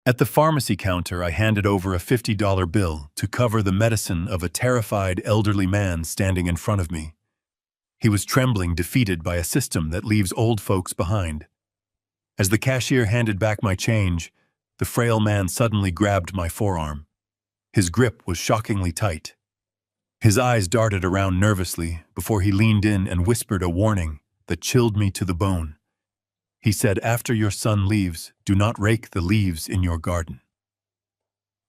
At the pharmacy counter, I handed over a $50 bill to cover the medicine of a terrified elderly man standing in front of me. He was trembling, defeated by a system that leaves old folks behind. As the cashier handed back my change, the frail man suddenly grabbed my forearm. His grip was shockingly tight. His eyes darted around nervously before he leaned in and whispered a warning that chilled me to the bone. He said, "After your son leaves, do not rake the leaves in your garden."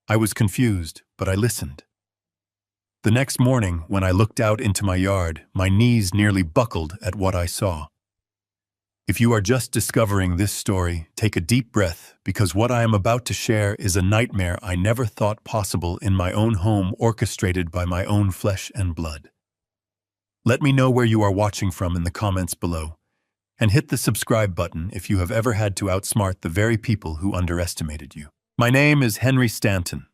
I was confused, but I listened. The next morning, when I looked out into my yard, my knees nearly buckled at what I saw. If you are just discovering this story, take a deep breath, because what I am about to share is a nightmare I never thought possible in my own home, orchestrated by my own flesh and blood. Let me know where you are watching from in the comments below, and hit the subscribe button if you have ever had to outsmart the very people who underestimated you. My name is Henry Stanton.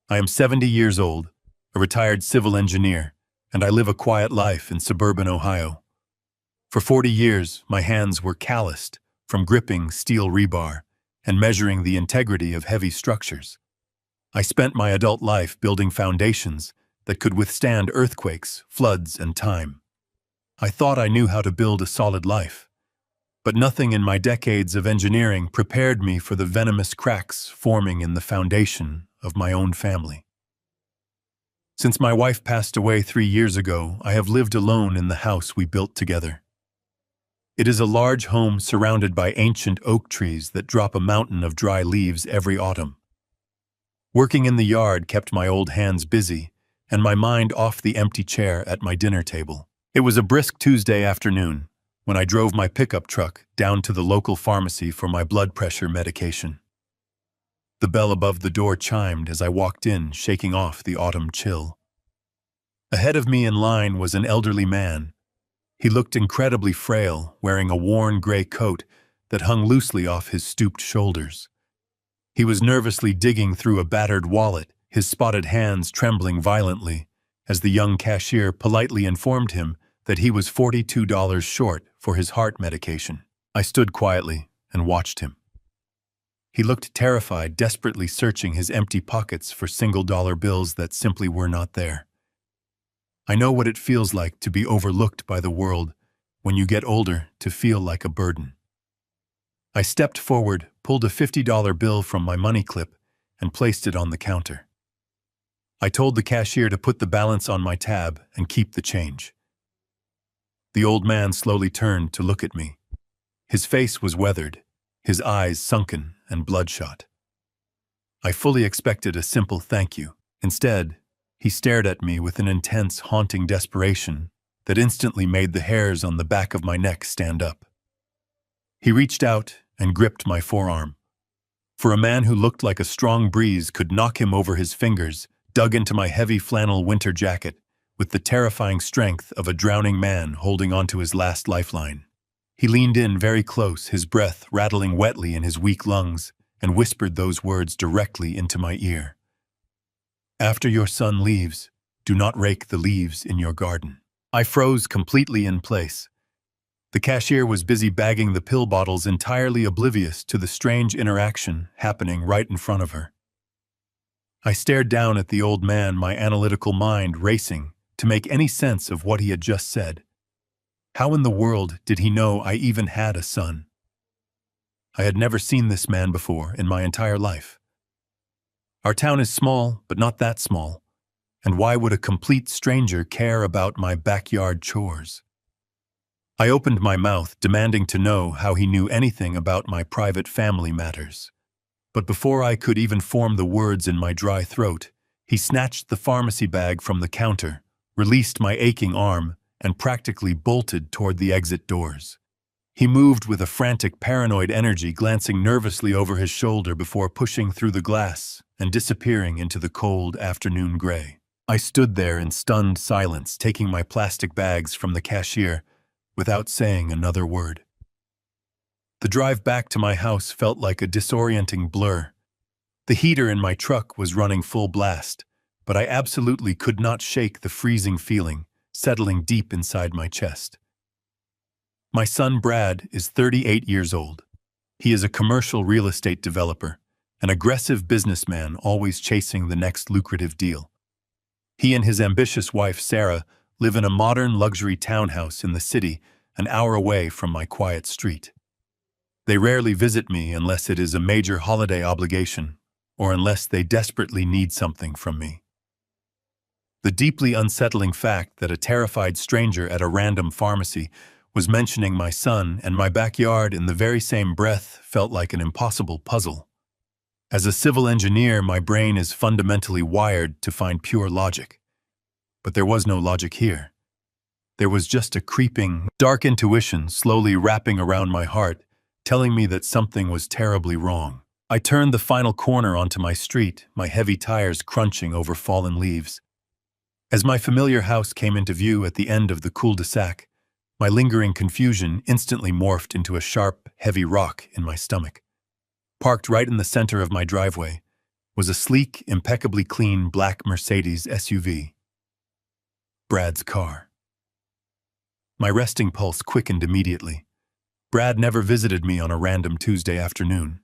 I am 70 years old, a retired civil engineer, and I live a quiet life in suburban Ohio. For 40 years, my hands were calloused from gripping steel rebar and measuring the integrity of heavy structures. I spent my adult life building foundations that could withstand earthquakes, floods, and time. I thought I knew how to build a solid life, but nothing in my decades of engineering prepared me for the venomous cracks forming in the foundation of my own family. Since my wife passed away 3 years ago, I have lived alone in the house we built together. It is a large home surrounded by ancient oak trees that drop a mountain of dry leaves every autumn. Working in the yard kept my old hands busy and my mind off the empty chair at my dinner table. It was a brisk Tuesday afternoon when I drove my pickup truck down to the local pharmacy for my blood pressure medication. The bell above the door chimed as I walked in, shaking off the autumn chill. Ahead of me in line was an elderly man. He looked incredibly frail, wearing a worn gray coat that hung loosely off his stooped shoulders. He was nervously digging through a battered wallet, his spotted hands trembling violently, as the young cashier politely informed him that he was $42 short for his heart medication. I stood quietly and watched him. He looked terrified, desperately searching his empty pockets for single-dollar bills that simply were not there. I know what it feels like to be overlooked by the world when you get older, to feel like a burden. I stepped forward, pulled a $50 bill from my money clip, and placed it on the counter. I told the cashier to put the balance on my tab and keep the change. The old man slowly turned to look at me. His face was weathered, his eyes sunken and bloodshot. I fully expected a simple thank you. Instead, he stared at me with an intense, haunting desperation that instantly made the hairs on the back of my neck stand up. He reached out and gripped my forearm. For a man who looked like a strong breeze could knock him over his fingers, dug into my heavy flannel winter jacket with the terrifying strength of a drowning man holding onto his last lifeline. He leaned in very close, his breath rattling wetly in his weak lungs, and whispered those words directly into my ear. "After your son leaves, do not rake the leaves in your garden." I froze completely in place. The cashier was busy bagging the pill bottles, entirely oblivious to the strange interaction happening right in front of her. I stared down at the old man, my analytical mind racing to make any sense of what he had just said. How in the world did he know I even had a son? I had never seen this man before in my entire life. Our town is small, but not that small. And why would a complete stranger care about my backyard chores? I opened my mouth, demanding to know how he knew anything about my private family matters. But before I could even form the words in my dry throat, he snatched the pharmacy bag from the counter, released my aching arm, and practically bolted toward the exit doors. He moved with a frantic, paranoid energy, glancing nervously over his shoulder before pushing through the glass and disappearing into the cold afternoon gray. I stood there in stunned silence, taking my plastic bags from the cashier without saying another word. The drive back to my house felt like a disorienting blur. The heater in my truck was running full blast, but I absolutely could not shake the freezing feeling settling deep inside my chest. My son Brad is 38 years old. He is a commercial real estate developer, an aggressive businessman always chasing the next lucrative deal. He and his ambitious wife, Sarah, live in a modern luxury townhouse in the city, an hour away from my quiet street. They rarely visit me unless it is a major holiday obligation, or unless they desperately need something from me. The deeply unsettling fact that a terrified stranger at a random pharmacy was mentioning my son and my backyard in the very same breath felt like an impossible puzzle. As a civil engineer, my brain is fundamentally wired to find pure logic. But there was no logic here. There was just a creeping, dark intuition slowly wrapping around my heart, telling me that something was terribly wrong. I turned the final corner onto my street, my heavy tires crunching over fallen leaves. As my familiar house came into view at the end of the cul-de-sac, my lingering confusion instantly morphed into a sharp, heavy rock in my stomach. Parked right in the center of my driveway was a sleek, impeccably clean black Mercedes SUV. Brad's car. My resting pulse quickened immediately. Brad never visited me on a random Tuesday afternoon,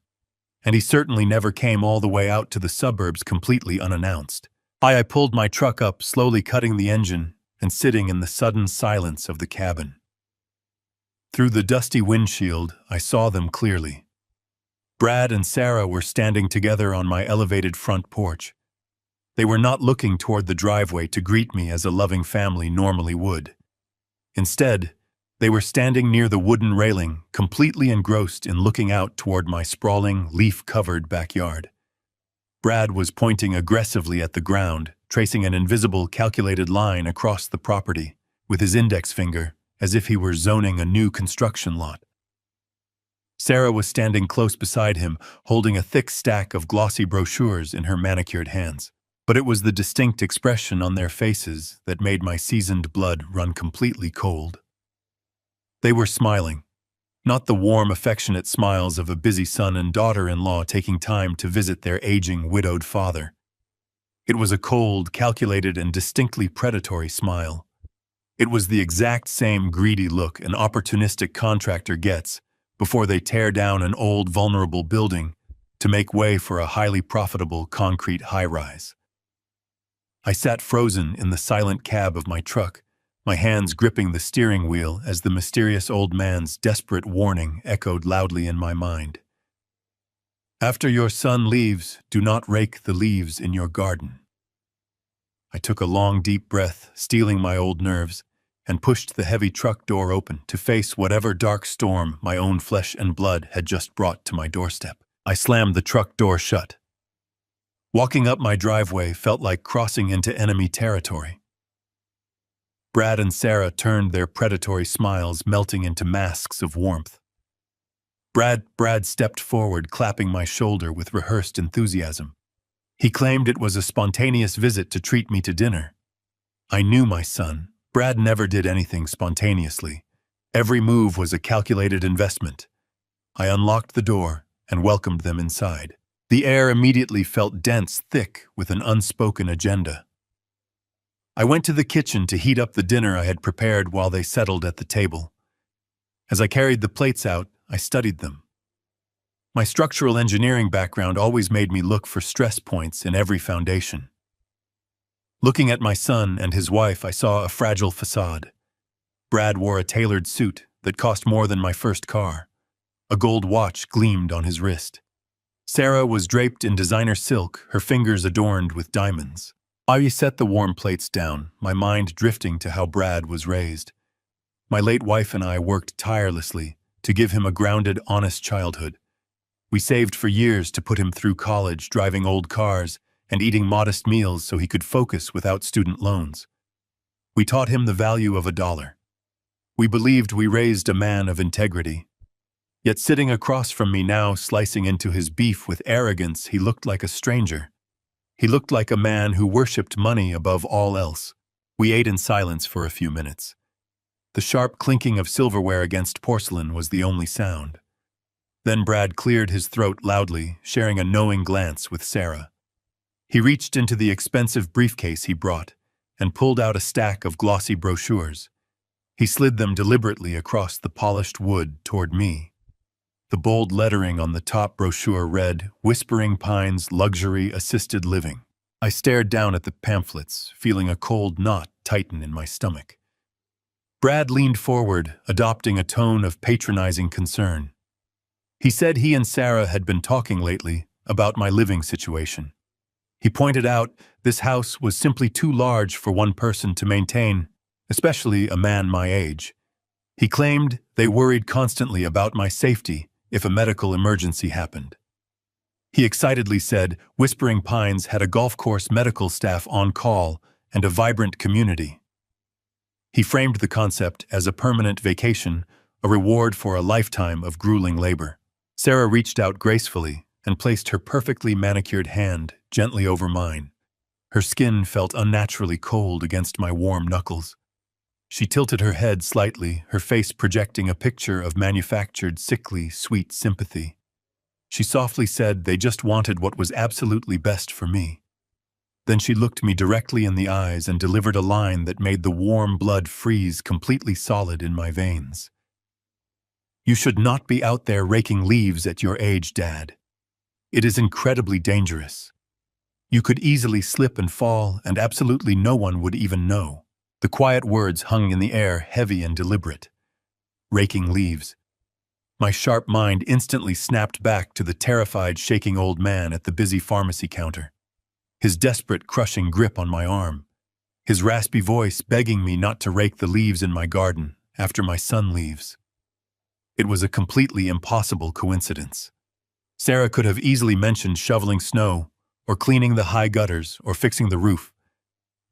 and he certainly never came all the way out to the suburbs completely unannounced. I pulled my truck up, slowly cutting the engine and sitting in the sudden silence of the cabin. Through the dusty windshield, I saw them clearly. Brad and Sarah were standing together on my elevated front porch. They were not looking toward the driveway to greet me as a loving family normally would. Instead, they were standing near the wooden railing, completely engrossed in looking out toward my sprawling, leaf-covered backyard. Brad was pointing aggressively at the ground, tracing an invisible, calculated line across the property, with his index finger, as if he were zoning a new construction lot. Sarah was standing close beside him, holding a thick stack of glossy brochures in her manicured hands. But it was the distinct expression on their faces that made my seasoned blood run completely cold. They were smiling, not the warm, affectionate smiles of a busy son and daughter-in-law taking time to visit their aging, widowed father. It was a cold, calculated, and distinctly predatory smile. It was the exact same greedy look an opportunistic contractor gets before they tear down an old, vulnerable building to make way for a highly profitable concrete high-rise. I sat frozen in the silent cab of my truck, my hands gripping the steering wheel as the mysterious old man's desperate warning echoed loudly in my mind. "After your son leaves, do not rake the leaves in your garden." I took a long, deep breath, steeling my old nerves, and pushed the heavy truck door open to face whatever dark storm my own flesh and blood had just brought to my doorstep. I slammed the truck door shut. Walking up my driveway felt like crossing into enemy territory. Brad and Sarah turned their predatory smiles melting into masks of warmth. Brad stepped forward, clapping my shoulder with rehearsed enthusiasm. He claimed it was a spontaneous visit to treat me to dinner. I knew my son. Brad never did anything spontaneously. Every move was a calculated investment. I unlocked the door and welcomed them inside. The air immediately felt dense, thick, with an unspoken agenda. I went to the kitchen to heat up the dinner I had prepared while they settled at the table. As I carried the plates out, I studied them. My structural engineering background always made me look for stress points in every foundation. Looking at my son and his wife, I saw a fragile facade. Brad wore a tailored suit that cost more than my first car. A gold watch gleamed on his wrist. Sarah was draped in designer silk, her fingers adorned with diamonds. I set the warm plates down, my mind drifting to how Brad was raised. My late wife and I worked tirelessly to give him a grounded, honest childhood. We saved for years to put him through college, driving old cars and eating modest meals so he could focus without student loans. We taught him the value of $1. We believed we raised a man of integrity. Yet sitting across from me now, slicing into his beef with arrogance, he looked like a stranger. He looked like a man who worshipped money above all else. We ate in silence for a few minutes. The sharp clinking of silverware against porcelain was the only sound. Then Brad cleared his throat loudly, sharing a knowing glance with Sarah. He reached into the expensive briefcase he brought and pulled out a stack of glossy brochures. He slid them deliberately across the polished wood toward me. The bold lettering on the top brochure read, "Whispering Pines Luxury Assisted Living." I stared down at the pamphlets, feeling a cold knot tighten in my stomach. Brad leaned forward, adopting a tone of patronizing concern. He said he and Sarah had been talking lately about my living situation. He pointed out this house was simply too large for one person to maintain, especially a man my age. He claimed they worried constantly about my safety if a medical emergency happened. He excitedly said Whispering Pines had a golf course medical staff on call and a vibrant community. He framed the concept as a permanent vacation, a reward for a lifetime of grueling labor. Sarah reached out gracefully and placed her perfectly manicured hand gently over mine. Her skin felt unnaturally cold against my warm knuckles. She tilted her head slightly, her face projecting a picture of manufactured, sickly, sweet sympathy. She softly said they just wanted what was absolutely best for me. Then she looked me directly in the eyes and delivered a line that made the warm blood freeze completely solid in my veins. "You should not be out there raking leaves at your age, Dad. It is incredibly dangerous. You could easily slip and fall, and absolutely no one would even know." The quiet words hung in the air, heavy and deliberate. Raking leaves. My sharp mind instantly snapped back to the terrified, shaking old man at the busy pharmacy counter. His desperate, crushing grip on my arm. His raspy voice begging me not to rake the leaves in my garden after my son leaves. It was a completely impossible coincidence. Sarah could have easily mentioned shoveling snow, or cleaning the high gutters, or fixing the roof,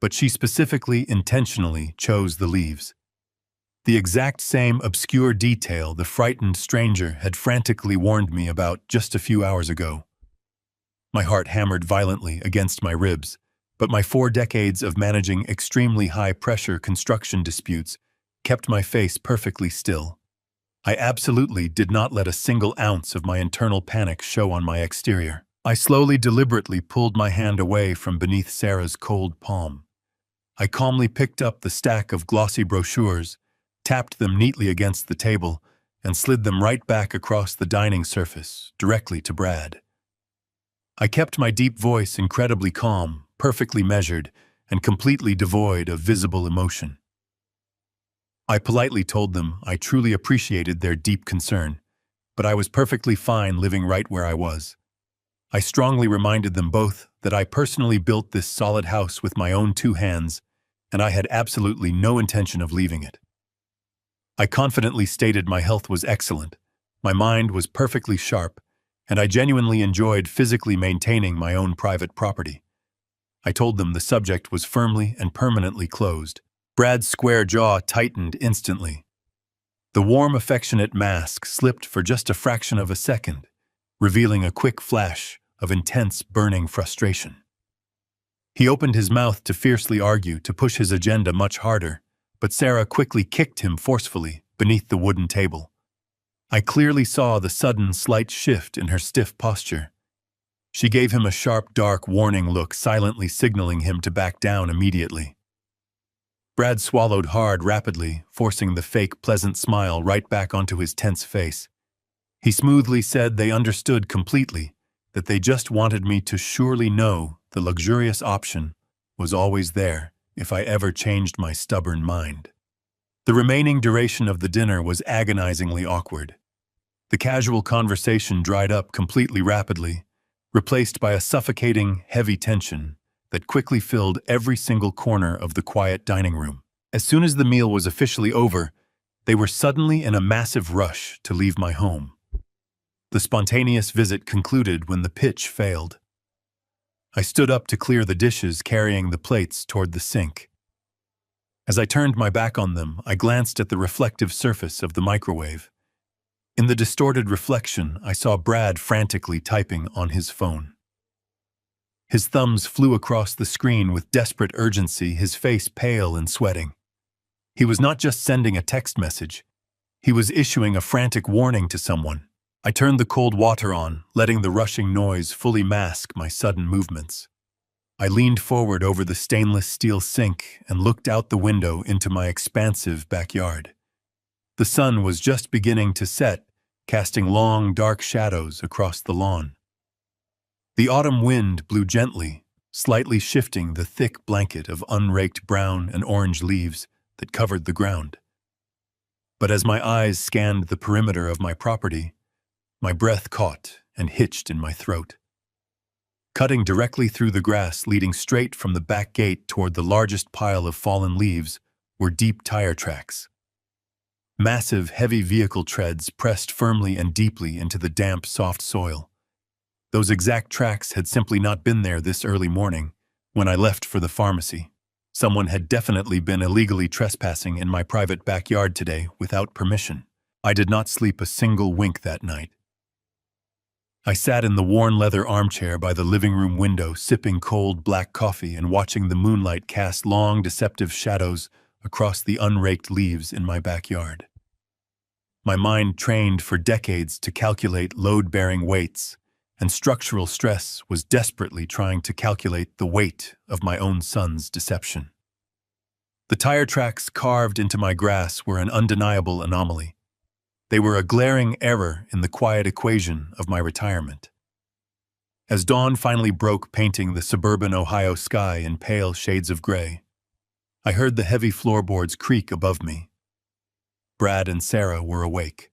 but she specifically, intentionally chose the leaves. The exact same obscure detail the frightened stranger had frantically warned me about just a few hours ago. My heart hammered violently against my ribs, but my 4 decades of managing extremely high-pressure construction disputes kept my face perfectly still. I absolutely did not let a single ounce of my internal panic show on my exterior. I slowly, deliberately pulled my hand away from beneath Sarah's cold palm. I calmly picked up the stack of glossy brochures, tapped them neatly against the table, and slid them right back across the dining surface, directly to Brad. I kept my deep voice incredibly calm, perfectly measured, and completely devoid of visible emotion. I politely told them I truly appreciated their deep concern, but I was perfectly fine living right where I was. I strongly reminded them both that I personally built this solid house with my own 2 hands, and I had absolutely no intention of leaving it. I confidently stated my health was excellent, my mind was perfectly sharp, and I genuinely enjoyed physically maintaining my own private property. I told them the subject was firmly and permanently closed. Brad's square jaw tightened instantly. The warm, affectionate mask slipped for just a fraction of a second, revealing a quick flash of intense, burning frustration. He opened his mouth to fiercely argue, to push his agenda much harder, but Sarah quickly kicked him forcefully beneath the wooden table. I clearly saw the sudden, slight shift in her stiff posture. She gave him a sharp, dark, warning look, silently signaling him to back down immediately. Brad swallowed hard, rapidly, forcing the fake, pleasant smile right back onto his tense face. He smoothly said they understood completely, that they just wanted me to surely know the luxurious option was always there if I ever changed my stubborn mind. The remaining duration of the dinner was agonizingly awkward. The casual conversation dried up completely rapidly, replaced by a suffocating, heavy tension that quickly filled every single corner of the quiet dining room. As soon as the meal was officially over, they were suddenly in a massive rush to leave my home. The spontaneous visit concluded when the pitch failed. I stood up to clear the dishes, carrying the plates toward the sink. As I turned my back on them, I glanced at the reflective surface of the microwave. In the distorted reflection, I saw Brad frantically typing on his phone. His thumbs flew across the screen with desperate urgency, his face pale and sweating. He was not just sending a text message. He was issuing a frantic warning to someone. I turned the cold water on, letting the rushing noise fully mask my sudden movements. I leaned forward over the stainless steel sink and looked out the window into my expansive backyard. The sun was just beginning to set, casting long, dark shadows across the lawn. The autumn wind blew gently, slightly shifting the thick blanket of unraked brown and orange leaves that covered the ground. But as my eyes scanned the perimeter of my property, my breath caught and hitched in my throat. Cutting directly through the grass leading straight from the back gate toward the largest pile of fallen leaves were deep tire tracks. Massive, heavy vehicle treads pressed firmly and deeply into the damp, soft soil. Those exact tracks had simply not been there this early morning when I left for the pharmacy. Someone had definitely been illegally trespassing in my private backyard today without permission. I did not sleep a single wink that night. I sat in the worn leather armchair by the living room window, sipping cold black coffee and watching the moonlight cast long, deceptive shadows across the unraked leaves in my backyard. My mind, trained for decades to calculate load-bearing weights and structural stress, was desperately trying to calculate the weight of my own son's deception. The tire tracks carved into my grass were an undeniable anomaly. They were a glaring error in the quiet equation of my retirement. As dawn finally broke, painting the suburban Ohio sky in pale shades of gray, I heard the heavy floorboards creak above me. Brad and Sarah were awake.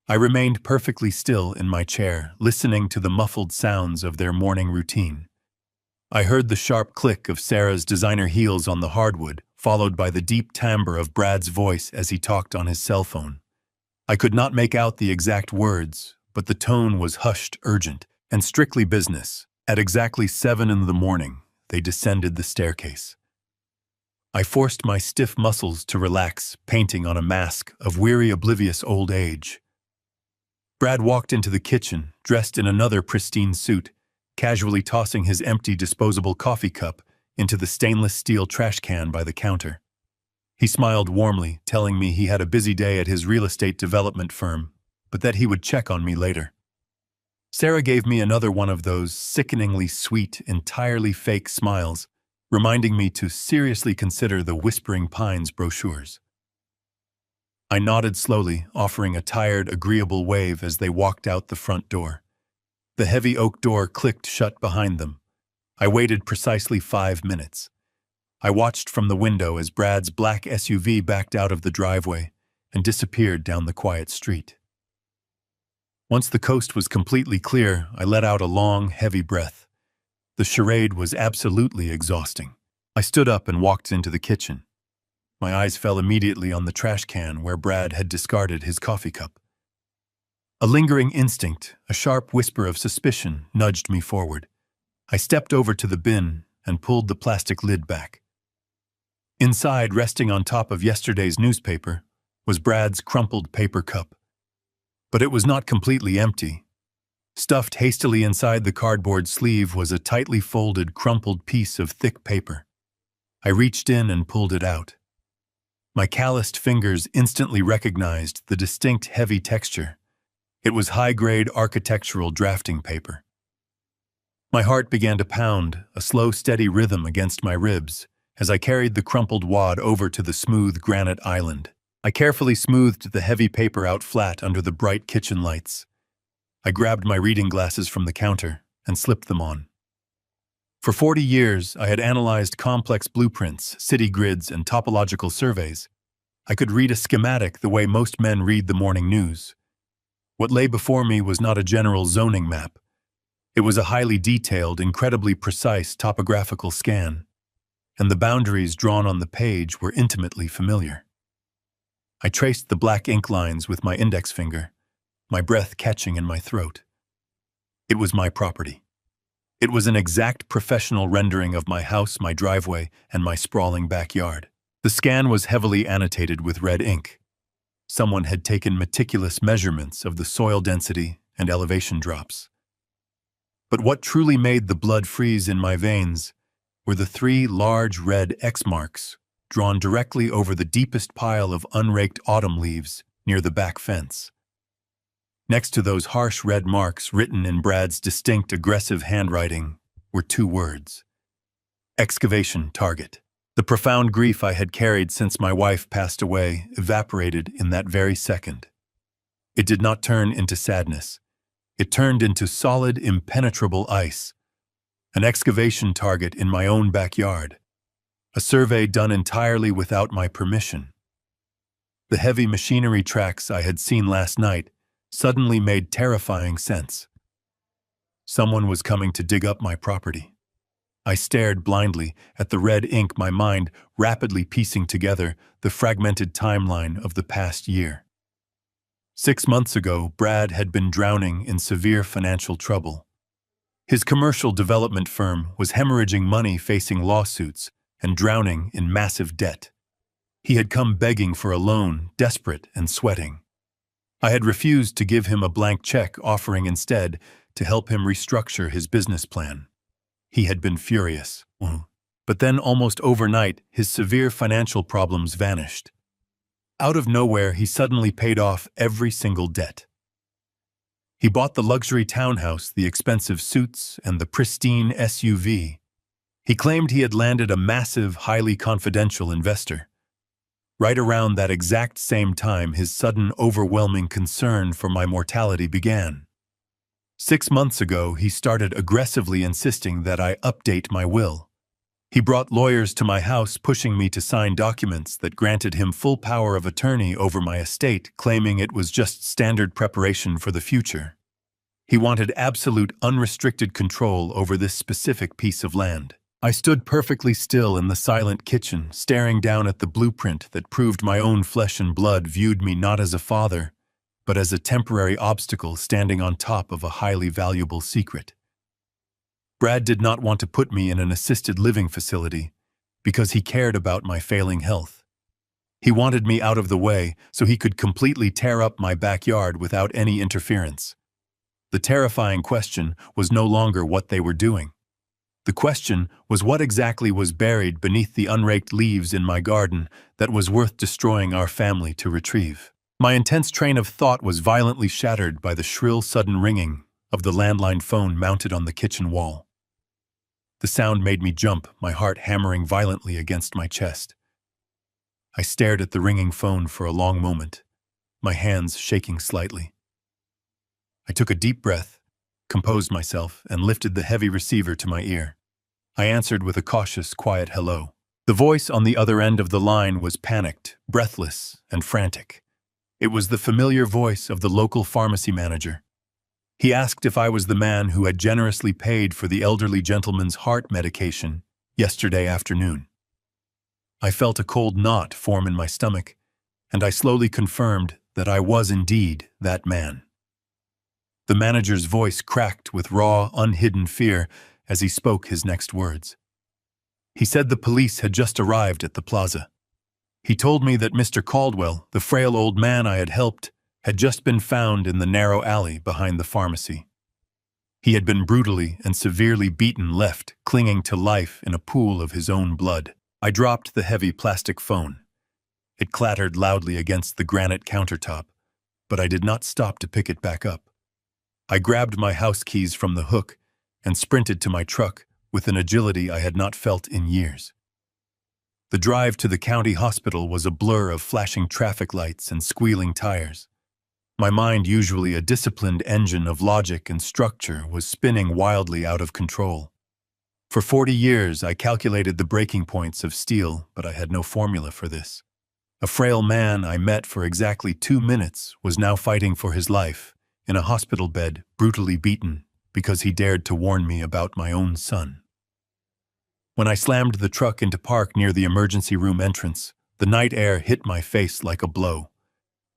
I remained perfectly still in my chair, listening to the muffled sounds of their morning routine. I heard the sharp click of Sarah's designer heels on the hardwood, followed by the deep timbre of Brad's voice as he talked on his cell phone. I could not make out the exact words, but the tone was hushed, urgent, and strictly business. At exactly 7 in the morning, they descended the staircase. I forced my stiff muscles to relax, painting on a mask of weary, oblivious old age. Brad walked into the kitchen, dressed in another pristine suit, casually tossing his empty disposable coffee cup into the stainless steel trash can by the counter. He smiled warmly, telling me he had a busy day at his real estate development firm, but that he would check on me later. Sarah gave me another one of those sickeningly sweet, entirely fake smiles, reminding me to seriously consider the Whispering Pines brochures. I nodded slowly, offering a tired, agreeable wave as they walked out the front door. The heavy oak door clicked shut behind them. I waited precisely 5 minutes. I watched from the window as Brad's black SUV backed out of the driveway and disappeared down the quiet street. Once the coast was completely clear, I let out a long, heavy breath. The charade was absolutely exhausting. I stood up and walked into the kitchen. My eyes fell immediately on the trash can where Brad had discarded his coffee cup. A lingering instinct, a sharp whisper of suspicion, nudged me forward. I stepped over to the bin and pulled the plastic lid back. Inside, resting on top of yesterday's newspaper, was Brad's crumpled paper cup. But it was not completely empty. Stuffed hastily inside the cardboard sleeve was a tightly folded, crumpled piece of thick paper. I reached in and pulled it out. My calloused fingers instantly recognized the distinct heavy texture. It was high-grade architectural drafting paper. My heart began to pound, a slow, steady rhythm against my ribs, as I carried the crumpled wad over to the smooth granite island. I carefully smoothed the heavy paper out flat under the bright kitchen lights. I grabbed my reading glasses from the counter and slipped them on. For 40 years, I had analyzed complex blueprints, city grids, and topological surveys. I could read a schematic the way most men read the morning news. What lay before me was not a general zoning map. It was a highly detailed, incredibly precise topographical scan, and the boundaries drawn on the page were intimately familiar. I traced the black ink lines with my index finger, my breath catching in my throat. It was my property. It was an exact professional rendering of my house, my driveway, and my sprawling backyard. The scan was heavily annotated with red ink. Someone had taken meticulous measurements of the soil density and elevation drops. But what truly made the blood freeze in my veins were the 3 large red X marks drawn directly over the deepest pile of unraked autumn leaves near the back fence. Next to those harsh red marks, written in Brad's distinct, aggressive handwriting, were 2 words: excavation target. The profound grief I had carried since my wife passed away evaporated in that very second. It did not turn into sadness. It turned into solid, impenetrable ice. An excavation target in my own backyard. A survey done entirely without my permission. The heavy machinery tracks I had seen last night suddenly made terrifying sense. Someone was coming to dig up my property. I stared blindly at the red ink, my mind rapidly piecing together the fragmented timeline of the past year. 6 months ago, Brad had been drowning in severe financial trouble. His commercial development firm was hemorrhaging money, facing lawsuits, and drowning in massive debt. He had come begging for a loan, desperate and sweating. I had refused to give him a blank check, offering instead to help him restructure his business plan. He had been furious. But then, almost overnight, his severe financial problems vanished. Out of nowhere, he suddenly paid off every single debt. He bought the luxury townhouse, the expensive suits, and the pristine SUV. He claimed he had landed a massive, highly confidential investor. Right around that exact same time, his sudden, overwhelming concern for my mortality began. 6 months ago, he started aggressively insisting that I update my will. He brought lawyers to my house, pushing me to sign documents that granted him full power of attorney over my estate, claiming it was just standard preparation for the future. He wanted absolute, unrestricted control over this specific piece of land. I stood perfectly still in the silent kitchen, staring down at the blueprint that proved my own flesh and blood viewed me not as a father, but as a temporary obstacle standing on top of a highly valuable secret. Brad did not want to put me in an assisted living facility because he cared about my failing health. He wanted me out of the way so he could completely tear up my backyard without any interference. The terrifying question was no longer what they were doing. The question was what exactly was buried beneath the unraked leaves in my garden that was worth destroying our family to retrieve. My intense train of thought was violently shattered by the shrill, sudden ringing of the landline phone mounted on the kitchen wall. The sound made me jump, my heart hammering violently against my chest. I stared at the ringing phone for a long moment, my hands shaking slightly. I took a deep breath, composed myself, and lifted the heavy receiver to my ear. I answered with a cautious, quiet hello. The voice on the other end of the line was panicked, breathless, and frantic. It was the familiar voice of the local pharmacy manager. He asked if I was the man who had generously paid for the elderly gentleman's heart medication yesterday afternoon. I felt a cold knot form in my stomach, and I slowly confirmed that I was indeed that man. The manager's voice cracked with raw, unhidden fear as he spoke his next words. He said the police had just arrived at the plaza. He told me that Mr. Caldwell, the frail old man I had helped, had just been found in the narrow alley behind the pharmacy. He had been brutally and severely beaten, left clinging to life in a pool of his own blood. I dropped the heavy plastic phone. It clattered loudly against the granite countertop, but I did not stop to pick it back up. I grabbed my house keys from the hook and sprinted to my truck with an agility I had not felt in years. The drive to the county hospital was a blur of flashing traffic lights and squealing tires. My mind, usually a disciplined engine of logic and structure, was spinning wildly out of control. For 40 years, I calculated the breaking points of steel, but I had no formula for this. A frail man I met for exactly 2 minutes was now fighting for his life, in a hospital bed, brutally beaten, because he dared to warn me about my own son. When I slammed the truck into park near the emergency room entrance, the night air hit my face like a blow.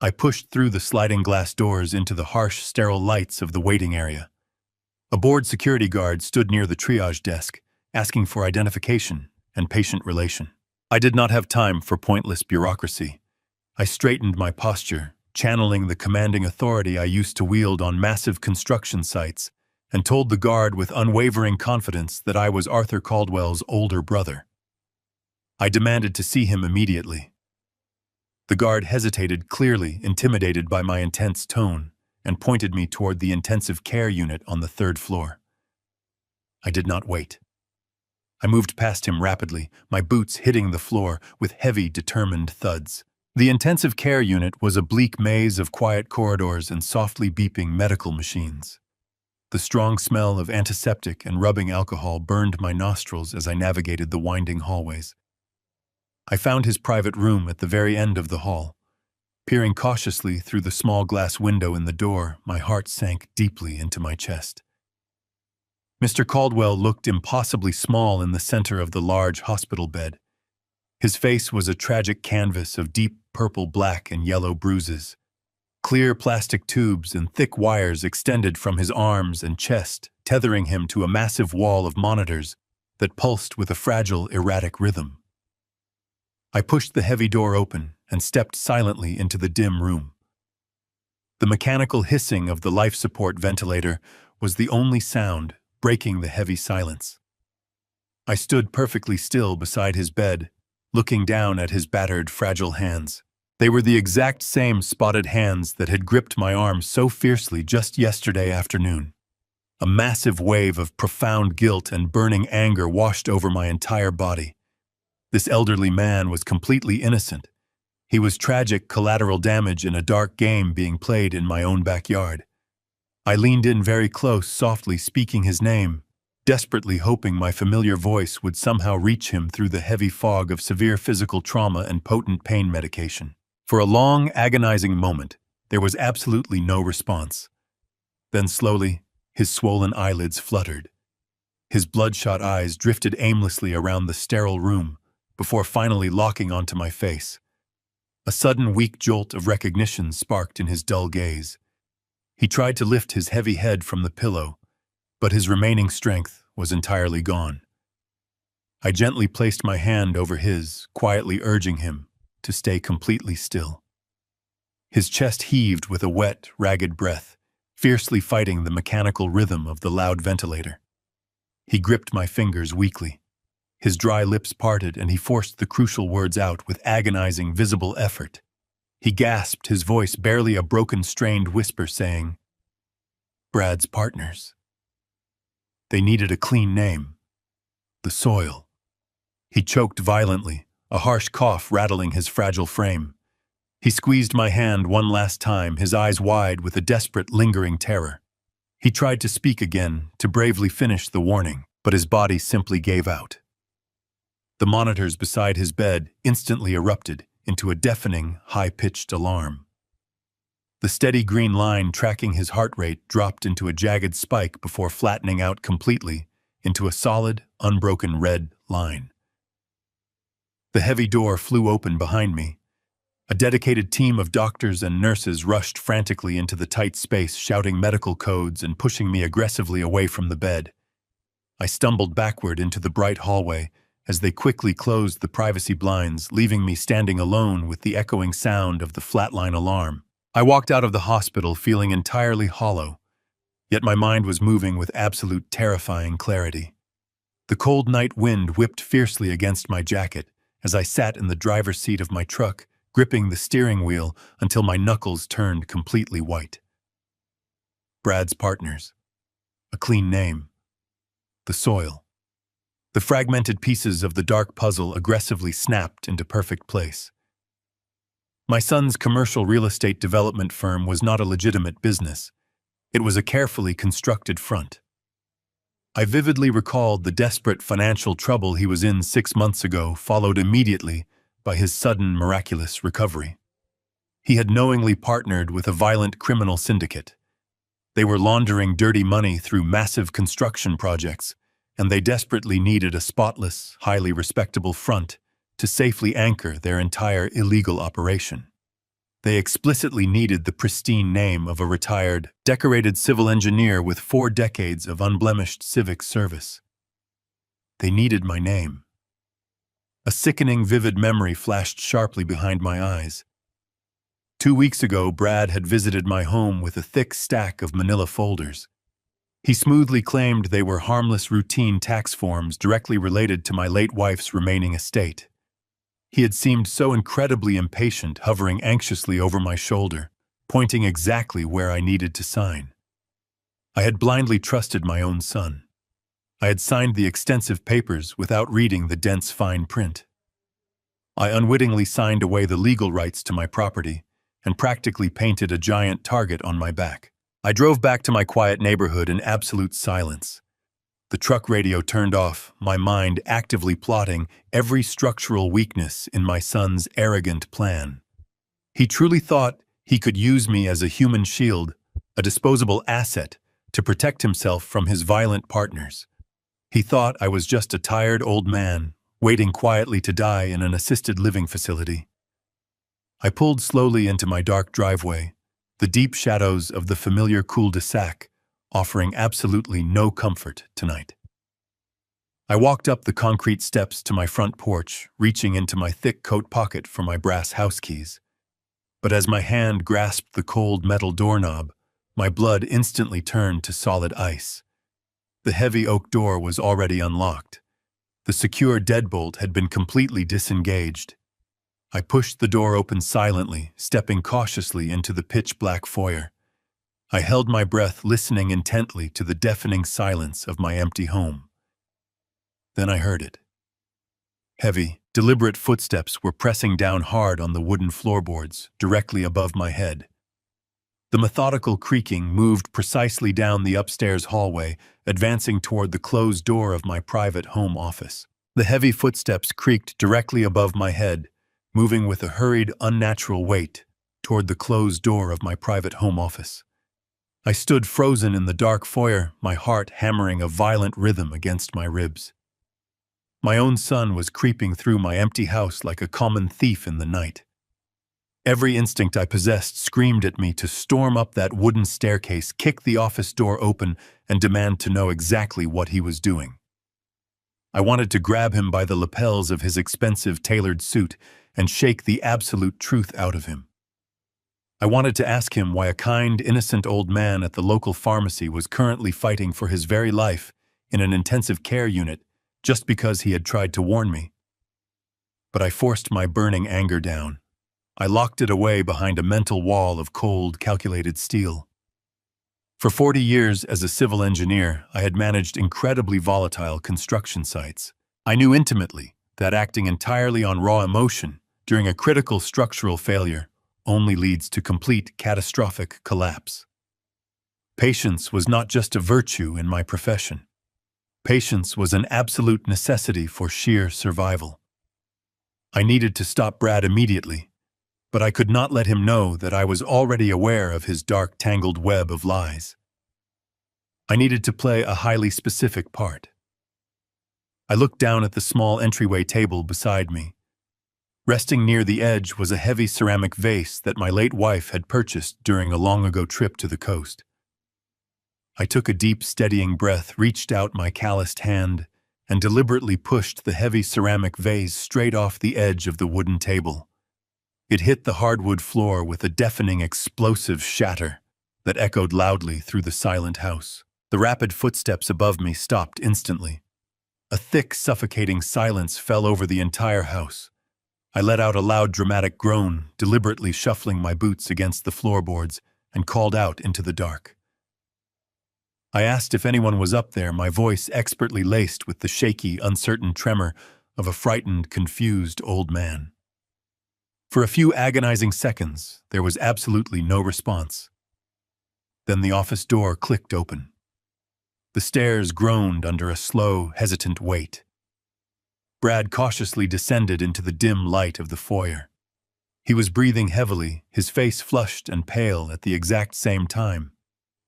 I pushed through the sliding glass doors into the harsh, sterile lights of the waiting area. A bored security guard stood near the triage desk, asking for identification and patient relation. I did not have time for pointless bureaucracy. I straightened my posture, channeling the commanding authority I used to wield on massive construction sites, and told the guard with unwavering confidence that I was Arthur Caldwell's older brother. I demanded to see him immediately. The guard hesitated, clearly intimidated by my intense tone, and pointed me toward the intensive care unit on the 3rd floor. I did not wait. I moved past him rapidly, my boots hitting the floor with heavy, determined thuds. The intensive care unit was a bleak maze of quiet corridors and softly beeping medical machines. The strong smell of antiseptic and rubbing alcohol burned my nostrils as I navigated the winding hallways. I found his private room at the very end of the hall. Peering cautiously through the small glass window in the door, my heart sank deeply into my chest. Mr. Caldwell looked impossibly small in the center of the large hospital bed. His face was a tragic canvas of deep purple, black, and yellow bruises. Clear plastic tubes and thick wires extended from his arms and chest, tethering him to a massive wall of monitors that pulsed with a fragile, erratic rhythm. I pushed the heavy door open and stepped silently into the dim room. The mechanical hissing of the life support ventilator was the only sound, breaking the heavy silence. I stood perfectly still beside his bed, looking down at his battered, fragile hands. They were the exact same spotted hands that had gripped my arm so fiercely just yesterday afternoon. A massive wave of profound guilt and burning anger washed over my entire body. This elderly man was completely innocent. He was tragic collateral damage in a dark game being played in my own backyard. I leaned in very close, softly speaking his name, desperately hoping my familiar voice would somehow reach him through the heavy fog of severe physical trauma and potent pain medication. For a long, agonizing moment, there was absolutely no response. Then slowly, his swollen eyelids fluttered. His bloodshot eyes drifted aimlessly around the sterile room before finally locking onto my face. A sudden weak jolt of recognition sparked in his dull gaze. He tried to lift his heavy head from the pillow, but his remaining strength was entirely gone. I gently placed my hand over his, quietly urging him to stay completely still. His chest heaved with a wet, ragged breath, fiercely fighting the mechanical rhythm of the loud ventilator. He gripped my fingers weakly. His dry lips parted and he forced the crucial words out with agonizing, visible effort. He gasped, his voice barely a broken, strained whisper saying, "Brad's partners. They needed a clean name. The soil." He choked violently, a harsh cough rattling his fragile frame. He squeezed my hand one last time, his eyes wide with a desperate, lingering terror. He tried to speak again, to bravely finish the warning, but his body simply gave out. The monitors beside his bed instantly erupted into a deafening, high-pitched alarm. The steady green line tracking his heart rate dropped into a jagged spike before flattening out completely into a solid, unbroken red line. The heavy door flew open behind me. A dedicated team of doctors and nurses rushed frantically into the tight space, shouting medical codes and pushing me aggressively away from the bed. I stumbled backward into the bright hallway as they quickly closed the privacy blinds, leaving me standing alone with the echoing sound of the flatline alarm. I walked out of the hospital feeling entirely hollow, yet my mind was moving with absolute terrifying clarity. The cold night wind whipped fiercely against my jacket as I sat in the driver's seat of my truck, gripping the steering wheel until my knuckles turned completely white. Brad's partners. A clean name. The soil. The fragmented pieces of the dark puzzle aggressively snapped into perfect place. My son's commercial real estate development firm was not a legitimate business. It was a carefully constructed front. I vividly recalled the desperate financial trouble he was in 6 months ago, followed immediately by his sudden, miraculous recovery. He had knowingly partnered with a violent criminal syndicate. They were laundering dirty money through massive construction projects, and they desperately needed a spotless, highly respectable front to safely anchor their entire illegal operation. They explicitly needed the pristine name of a retired, decorated civil engineer with 4 decades of unblemished civic service. They needed my name. A sickening, vivid memory flashed sharply behind my eyes. 2 weeks ago, Brad had visited my home with a thick stack of manila folders. He smoothly claimed they were harmless routine tax forms directly related to my late wife's remaining estate. He had seemed so incredibly impatient, hovering anxiously over my shoulder, pointing exactly where I needed to sign. I had blindly trusted my own son. I had signed the extensive papers without reading the dense fine print. I unwittingly signed away the legal rights to my property and practically painted a giant target on my back. I drove back to my quiet neighborhood in absolute silence. The truck radio turned off, my mind actively plotting every structural weakness in my son's arrogant plan. He truly thought he could use me as a human shield, a disposable asset, to protect himself from his violent partners. He thought I was just a tired old man, waiting quietly to die in an assisted living facility. I pulled slowly into my dark driveway, the deep shadows of the familiar cul-de-sac offering absolutely no comfort tonight. I walked up the concrete steps to my front porch, reaching into my thick coat pocket for my brass house keys. But as my hand grasped the cold metal doorknob, my blood instantly turned to solid ice. The heavy oak door was already unlocked. The secure deadbolt had been completely disengaged. I pushed the door open silently, stepping cautiously into the pitch-black foyer. I held my breath, listening intently to the deafening silence of my empty home. Then I heard it. Heavy, deliberate footsteps were pressing down hard on the wooden floorboards, directly above my head. The methodical creaking moved precisely down the upstairs hallway, advancing toward the closed door of my private home office. The heavy footsteps creaked directly above my head, moving with a hurried, unnatural weight toward the closed door of my private home office. I stood frozen in the dark foyer, my heart hammering a violent rhythm against my ribs. My own son was creeping through my empty house like a common thief in the night. Every instinct I possessed screamed at me to storm up that wooden staircase, kick the office door open, and demand to know exactly what he was doing. I wanted to grab him by the lapels of his expensive tailored suit and shake the absolute truth out of him. I wanted to ask him why a kind, innocent old man at the local pharmacy was currently fighting for his very life in an intensive care unit just because he had tried to warn me. But I forced my burning anger down. I locked it away behind a mental wall of cold, calculated steel. For 40 years as a civil engineer, I had managed incredibly volatile construction sites. I knew intimately that acting entirely on raw emotion during a critical structural failure only leads to complete catastrophic collapse. Patience was not just a virtue in my profession. Patience was an absolute necessity for sheer survival. I needed to stop Brad immediately, but I could not let him know that I was already aware of his dark, tangled web of lies. I needed to play a highly specific part. I looked down at the small entryway table beside me. Resting near the edge was a heavy ceramic vase that my late wife had purchased during a long-ago trip to the coast. I took a deep, steadying breath, reached out my calloused hand, and deliberately pushed the heavy ceramic vase straight off the edge of the wooden table. It hit the hardwood floor with a deafening, explosive shatter that echoed loudly through the silent house. The rapid footsteps above me stopped instantly. A thick, suffocating silence fell over the entire house. I let out a loud, dramatic groan, deliberately shuffling my boots against the floorboards, and called out into the dark. I asked if anyone was up there, my voice expertly laced with the shaky, uncertain tremor of a frightened, confused old man. For a few agonizing seconds, there was absolutely no response. Then the office door clicked open. The stairs groaned under a slow, hesitant weight. Brad cautiously descended into the dim light of the foyer. He was breathing heavily, his face flushed and pale at the exact same time.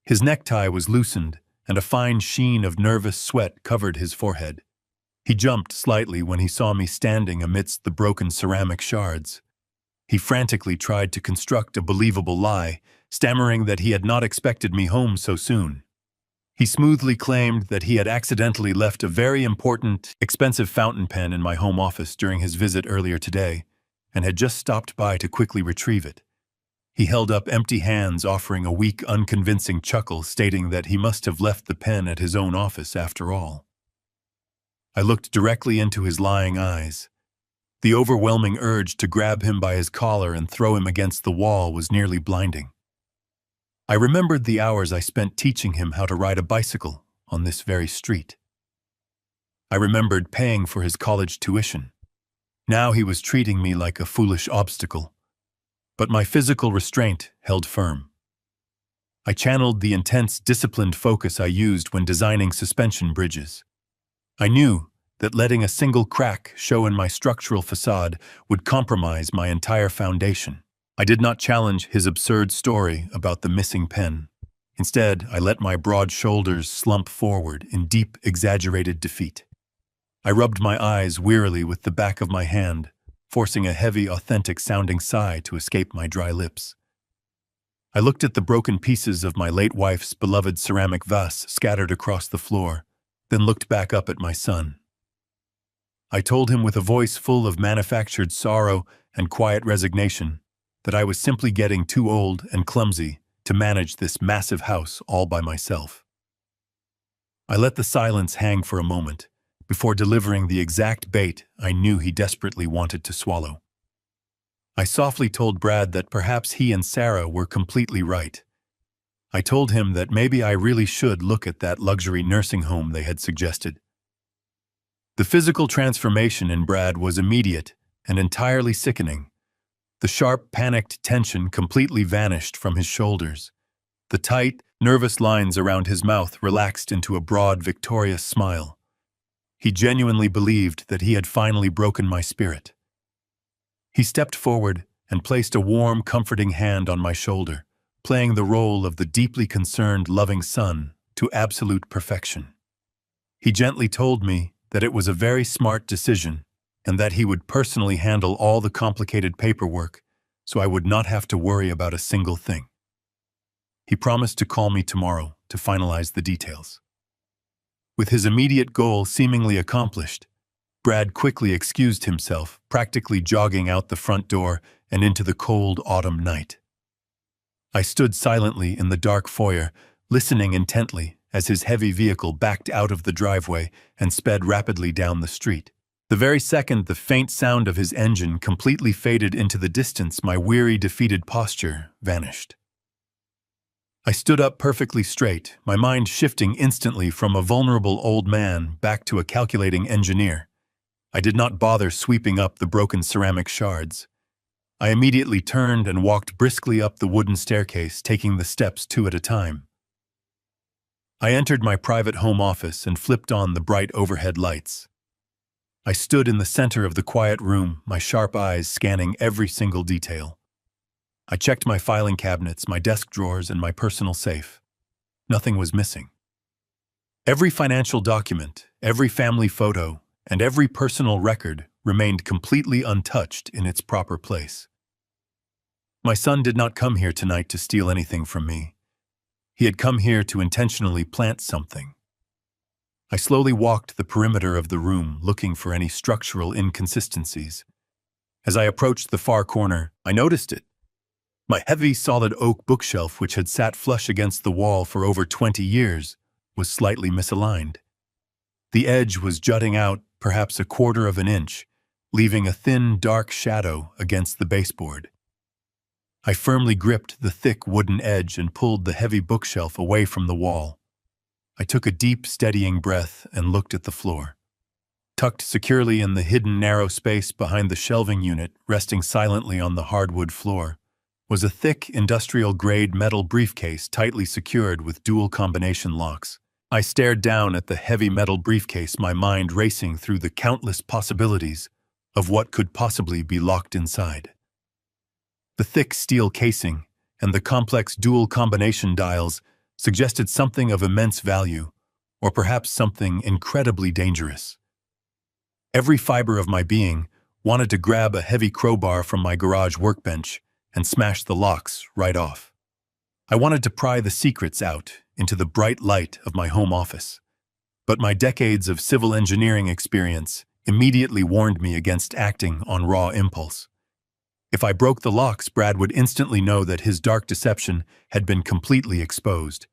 His necktie was loosened, and a fine sheen of nervous sweat covered his forehead. He jumped slightly when he saw me standing amidst the broken ceramic shards. He frantically tried to construct a believable lie, stammering that he had not expected me home so soon. He smoothly claimed that he had accidentally left a very important, expensive fountain pen in my home office during his visit earlier today, and had just stopped by to quickly retrieve it. He held up empty hands, offering a weak, unconvincing chuckle, stating that he must have left the pen at his own office after all. I looked directly into his lying eyes. The overwhelming urge to grab him by his collar and throw him against the wall was nearly blinding. I remembered the hours I spent teaching him how to ride a bicycle on this very street. I remembered paying for his college tuition. Now he was treating me like a foolish obstacle. But my physical restraint held firm. I channeled the intense, disciplined focus I used when designing suspension bridges. I knew that letting a single crack show in my structural facade would compromise my entire foundation. I did not challenge his absurd story about the missing pen. Instead, I let my broad shoulders slump forward in deep, exaggerated defeat. I rubbed my eyes wearily with the back of my hand, forcing a heavy, authentic-sounding sigh to escape my dry lips. I looked at the broken pieces of my late wife's beloved ceramic vase scattered across the floor, then looked back up at my son. I told him with a voice full of manufactured sorrow and quiet resignation that I was simply getting too old and clumsy to manage this massive house all by myself. I let the silence hang for a moment before delivering the exact bait I knew he desperately wanted to swallow. I softly told Brad that perhaps he and Sarah were completely right. I told him that maybe I really should look at that luxury nursing home they had suggested. The physical transformation in Brad was immediate and entirely sickening. The sharp, panicked tension completely vanished from his shoulders. The tight, nervous lines around his mouth relaxed into a broad, victorious smile. He genuinely believed that he had finally broken my spirit. He stepped forward and placed a warm, comforting hand on my shoulder, playing the role of the deeply concerned, loving son to absolute perfection. He gently told me that it was a very smart decision and that he would personally handle all the complicated paperwork so I would not have to worry about a single thing. He promised to call me tomorrow to finalize the details. With his immediate goal seemingly accomplished, Brad quickly excused himself, practically jogging out the front door and into the cold autumn night. I stood silently in the dark foyer, listening intently as his heavy vehicle backed out of the driveway and sped rapidly down the street. The very second the faint sound of his engine completely faded into the distance, my weary, defeated posture vanished. I stood up perfectly straight, my mind shifting instantly from a vulnerable old man back to a calculating engineer. I did not bother sweeping up the broken ceramic shards. I immediately turned and walked briskly up the wooden staircase, taking the steps two at a time. I entered my private home office and flipped on the bright overhead lights. I stood in the center of the quiet room, my sharp eyes scanning every single detail. I checked my filing cabinets, my desk drawers, and my personal safe. Nothing was missing. Every financial document, every family photo, and every personal record remained completely untouched in its proper place. My son did not come here tonight to steal anything from me. He had come here to intentionally plant something. I slowly walked the perimeter of the room, looking for any structural inconsistencies. As I approached the far corner, I noticed it. My heavy, solid oak bookshelf, which had sat flush against the wall for over 20 years, was slightly misaligned. The edge was jutting out perhaps a quarter of an inch, leaving a thin, dark shadow against the baseboard. I firmly gripped the thick wooden edge and pulled the heavy bookshelf away from the wall. I took a deep, steadying breath and looked at the floor. Tucked securely in the hidden narrow space behind the shelving unit, resting silently on the hardwood floor, was a thick, industrial-grade metal briefcase tightly secured with dual combination locks. I stared down at the heavy metal briefcase, my mind racing through the countless possibilities of what could possibly be locked inside. The thick steel casing and the complex dual combination dials suggested something of immense value, or perhaps something incredibly dangerous. Every fiber of my being wanted to grab a heavy crowbar from my garage workbench and smash the locks right off. I wanted to pry the secrets out into the bright light of my home office. But my decades of civil engineering experience immediately warned me against acting on raw impulse. If I broke the locks, Brad would instantly know that his dark deception had been completely exposed.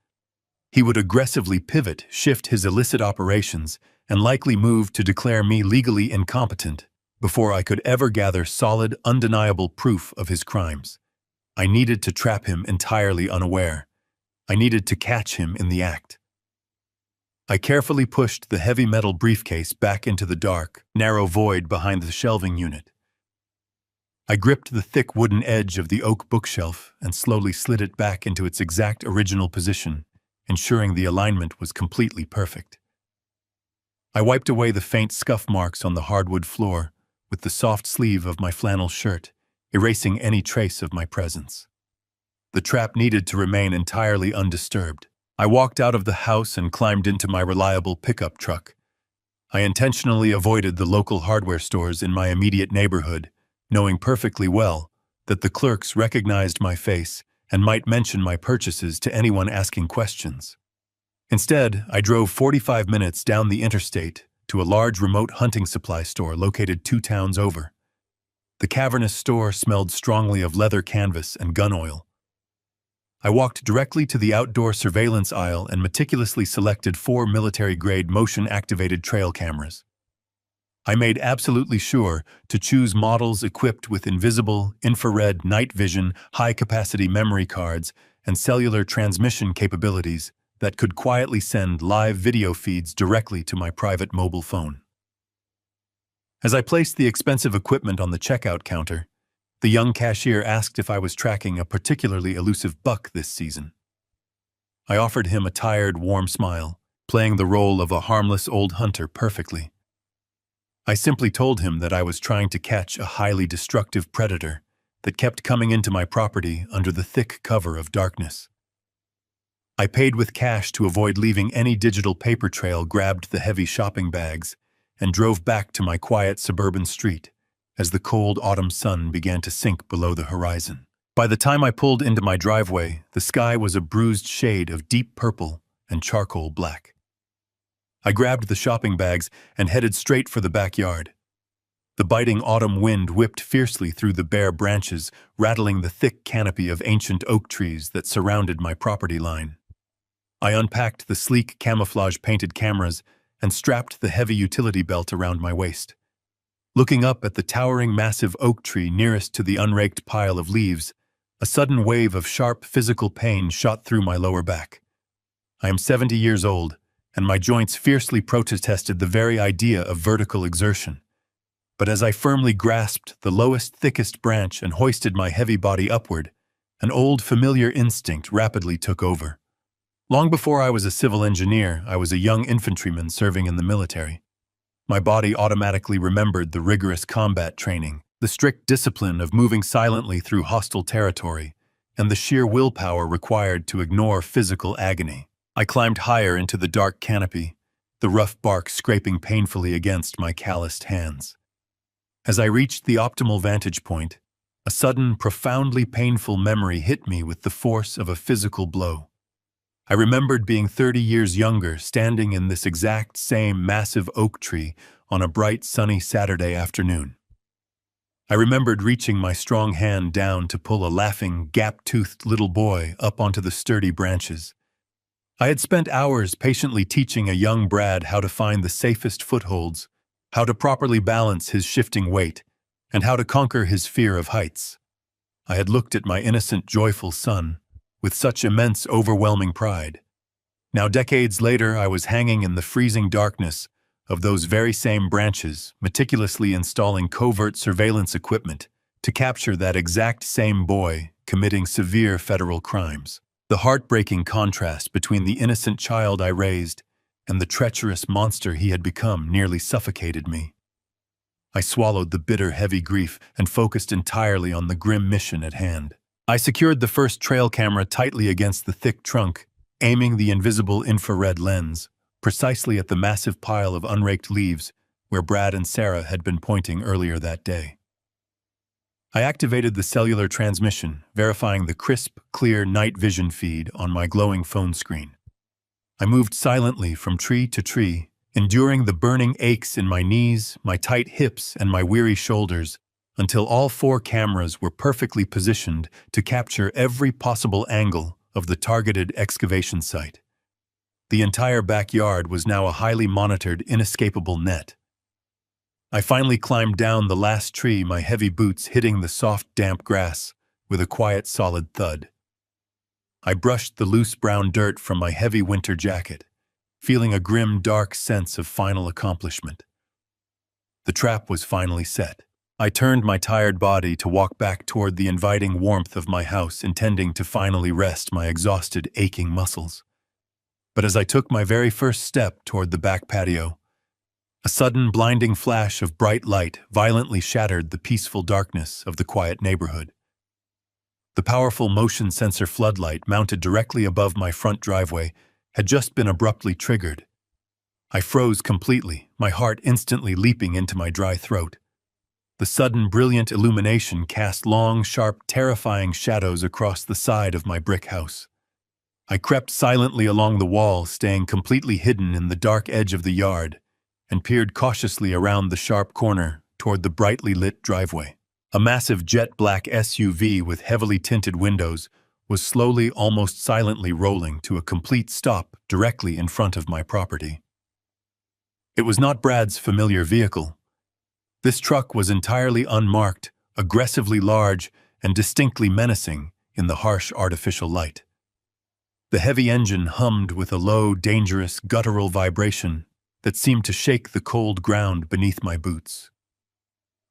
He would aggressively pivot, shift his illicit operations, and likely move to declare me legally incompetent before I could ever gather solid, undeniable proof of his crimes. I needed to trap him entirely unaware. I needed to catch him in the act. I carefully pushed the heavy metal briefcase back into the dark, narrow void behind the shelving unit. I gripped the thick wooden edge of the oak bookshelf and slowly slid it back into its exact original position, ensuring the alignment was completely perfect. I wiped away the faint scuff marks on the hardwood floor with the soft sleeve of my flannel shirt, erasing any trace of my presence. The trap needed to remain entirely undisturbed. I walked out of the house and climbed into my reliable pickup truck. I intentionally avoided the local hardware stores in my immediate neighborhood, knowing perfectly well that the clerks recognized my face and might mention my purchases to anyone asking questions. Instead, I drove 45 minutes down the interstate to a large remote hunting supply store located 2 towns over. The cavernous store smelled strongly of leather canvas and gun oil. I walked directly to the outdoor surveillance aisle and meticulously selected 4 military-grade motion-activated trail cameras. I made absolutely sure to choose models equipped with invisible, infrared, night vision, high-capacity memory cards, and cellular transmission capabilities that could quietly send live video feeds directly to my private mobile phone. As I placed the expensive equipment on the checkout counter, the young cashier asked if I was tracking a particularly elusive buck this season. I offered him a tired, warm smile, playing the role of a harmless old hunter perfectly. I simply told him that I was trying to catch a highly destructive predator that kept coming into my property under the thick cover of darkness. I paid with cash to avoid leaving any digital paper trail, grabbed the heavy shopping bags, and drove back to my quiet suburban street as the cold autumn sun began to sink below the horizon. By the time I pulled into my driveway, the sky was a bruised shade of deep purple and charcoal black. I grabbed the shopping bags and headed straight for the backyard. The biting autumn wind whipped fiercely through the bare branches, rattling the thick canopy of ancient oak trees that surrounded my property line. I unpacked the sleek camouflage-painted cameras and strapped the heavy utility belt around my waist. Looking up at the towering massive oak tree nearest to the unraked pile of leaves, a sudden wave of sharp physical pain shot through my lower back. I am 70 years old, and my joints fiercely protested the very idea of vertical exertion. But as I firmly grasped the lowest, thickest branch and hoisted my heavy body upward, an old familiar instinct rapidly took over. Long before I was a civil engineer, I was a young infantryman serving in the military. My body automatically remembered the rigorous combat training, the strict discipline of moving silently through hostile territory, and the sheer willpower required to ignore physical agony. I climbed higher into the dark canopy, the rough bark scraping painfully against my calloused hands. As I reached the optimal vantage point, a sudden, profoundly painful memory hit me with the force of a physical blow. I remembered being 30 years younger, standing in this exact same massive oak tree on a bright, sunny Saturday afternoon. I remembered reaching my strong hand down to pull a laughing, gap-toothed little boy up onto the sturdy branches. I had spent hours patiently teaching a young Brad how to find the safest footholds, how to properly balance his shifting weight, and how to conquer his fear of heights. I had looked at my innocent, joyful son with such immense, overwhelming pride. Now, decades later, I was hanging in the freezing darkness of those very same branches, meticulously installing covert surveillance equipment to capture that exact same boy committing severe federal crimes. The heartbreaking contrast between the innocent child I raised and the treacherous monster he had become nearly suffocated me. I swallowed the bitter, heavy grief and focused entirely on the grim mission at hand. I secured the first trail camera tightly against the thick trunk, aiming the invisible infrared lens precisely at the massive pile of unraked leaves where Brad and Sarah had been pointing earlier that day. I activated the cellular transmission, verifying the crisp, clear night vision feed on my glowing phone screen. I moved silently from tree to tree, enduring the burning aches in my knees, my tight hips, and my weary shoulders, until all 4 cameras were perfectly positioned to capture every possible angle of the targeted excavation site. The entire backyard was now a highly monitored, inescapable net. I finally climbed down the last tree, my heavy boots hitting the soft, damp grass with a quiet, solid thud. I brushed the loose brown dirt from my heavy winter jacket, feeling a grim, dark sense of final accomplishment. The trap was finally set. I turned my tired body to walk back toward the inviting warmth of my house, intending to finally rest my exhausted, aching muscles. But as I took my very first step toward the back patio, a sudden, blinding flash of bright light violently shattered the peaceful darkness of the quiet neighborhood. The powerful motion sensor floodlight mounted directly above my front driveway had just been abruptly triggered. I froze completely, my heart instantly leaping into my dry throat. The sudden, brilliant illumination cast long, sharp, terrifying shadows across the side of my brick house. I crept silently along the wall, staying completely hidden in the dark edge of the yard, and peered cautiously around the sharp corner toward the brightly lit driveway. A massive jet-black SUV with heavily tinted windows was slowly, almost silently rolling to a complete stop directly in front of my property. It was not Brad's familiar vehicle. This truck was entirely unmarked, aggressively large, and distinctly menacing in the harsh artificial light. The heavy engine hummed with a low, dangerous, guttural vibration that seemed to shake the cold ground beneath my boots.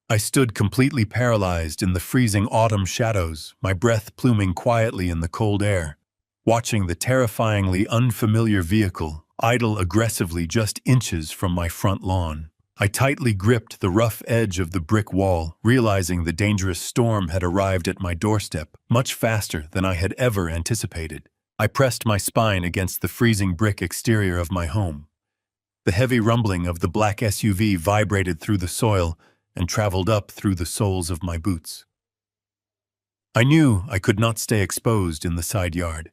I stood completely paralyzed in the freezing autumn shadows, my breath pluming quietly in the cold air, watching the terrifyingly unfamiliar vehicle idle aggressively just inches from my front lawn. I tightly gripped the rough edge of the brick wall, realizing the dangerous storm had arrived at my doorstep much faster than I had ever anticipated. I pressed my spine against the freezing brick exterior of my home. The heavy rumbling of the black SUV vibrated through the soil and traveled up through the soles of my boots. I knew I could not stay exposed in the side yard.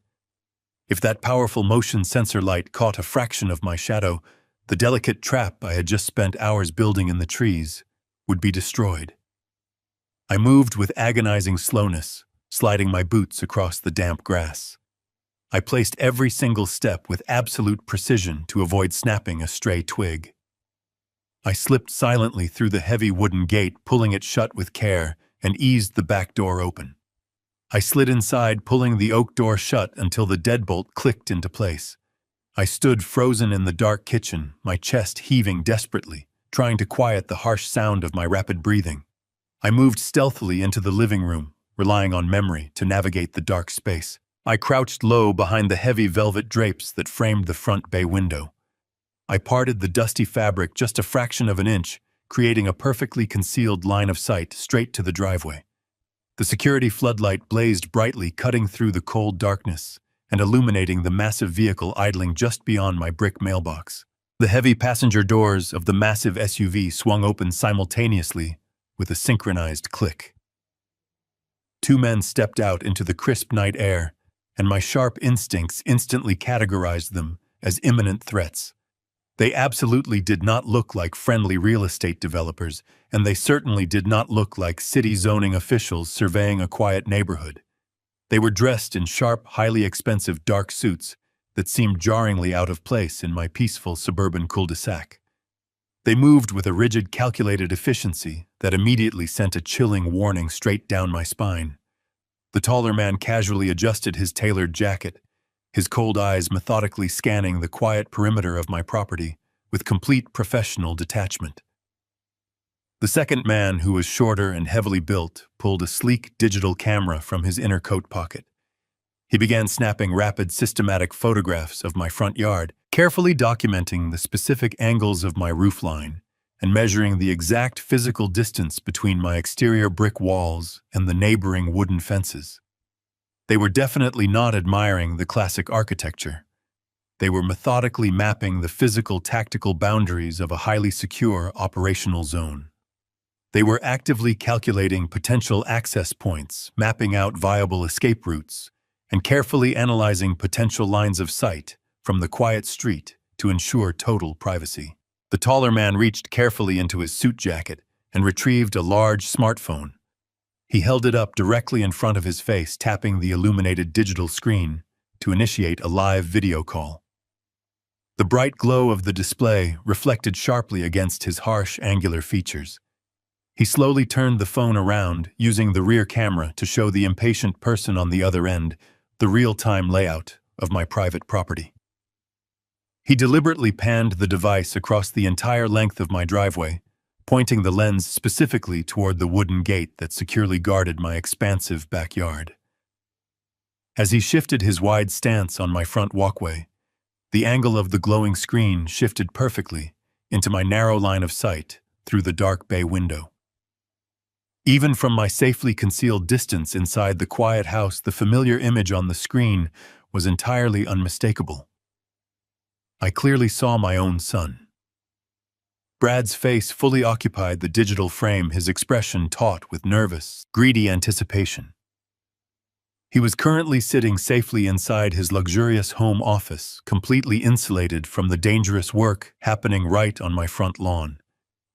If that powerful motion sensor light caught a fraction of my shadow, the delicate trap I had just spent hours building in the trees would be destroyed. I moved with agonizing slowness, sliding my boots across the damp grass. I placed every single step with absolute precision to avoid snapping a stray twig. I slipped silently through the heavy wooden gate, pulling it shut with care, and eased the back door open. I slid inside, pulling the oak door shut until the deadbolt clicked into place. I stood frozen in the dark kitchen, my chest heaving desperately, trying to quiet the harsh sound of my rapid breathing. I moved stealthily into the living room, relying on memory to navigate the dark space. I crouched low behind the heavy velvet drapes that framed the front bay window. I parted the dusty fabric just a fraction of an inch, creating a perfectly concealed line of sight straight to the driveway. The security floodlight blazed brightly, cutting through the cold darkness and illuminating the massive vehicle idling just beyond my brick mailbox. The heavy passenger doors of the massive SUV swung open simultaneously with a synchronized click. Two men stepped out into the crisp night air, and my sharp instincts instantly categorized them as imminent threats. They absolutely did not look like friendly real estate developers, and they certainly did not look like city zoning officials surveying a quiet neighborhood. They were dressed in sharp, highly expensive dark suits that seemed jarringly out of place in my peaceful suburban cul-de-sac. They moved with a rigid, calculated efficiency that immediately sent a chilling warning straight down my spine. The taller man casually adjusted his tailored jacket, his cold eyes methodically scanning the quiet perimeter of my property with complete professional detachment. The second man, who was shorter and heavily built, pulled a sleek digital camera from his inner coat pocket. He began snapping rapid, systematic photographs of my front yard, carefully documenting the specific angles of my roofline and measuring the exact physical distance between my exterior brick walls and the neighboring wooden fences. They were definitely not admiring the classic architecture. They were methodically mapping the physical, tactical boundaries of a highly secure operational zone. They were actively calculating potential access points, mapping out viable escape routes, and carefully analyzing potential lines of sight from the quiet street to ensure total privacy. The taller man reached carefully into his suit jacket and retrieved a large smartphone. He held it up directly in front of his face, tapping the illuminated digital screen to initiate a live video call. The bright glow of the display reflected sharply against his harsh, angular features. He slowly turned the phone around, using the rear camera to show the impatient person on the other end the real-time layout of my private property. He deliberately panned the device across the entire length of my driveway, pointing the lens specifically toward the wooden gate that securely guarded my expansive backyard. As he shifted his wide stance on my front walkway, the angle of the glowing screen shifted perfectly into my narrow line of sight through the dark bay window. Even from my safely concealed distance inside the quiet house, the familiar image on the screen was entirely unmistakable. I clearly saw my own son. Brad's face fully occupied the digital frame, his expression taut with nervous, greedy anticipation. He was currently sitting safely inside his luxurious home office, completely insulated from the dangerous work happening right on my front lawn.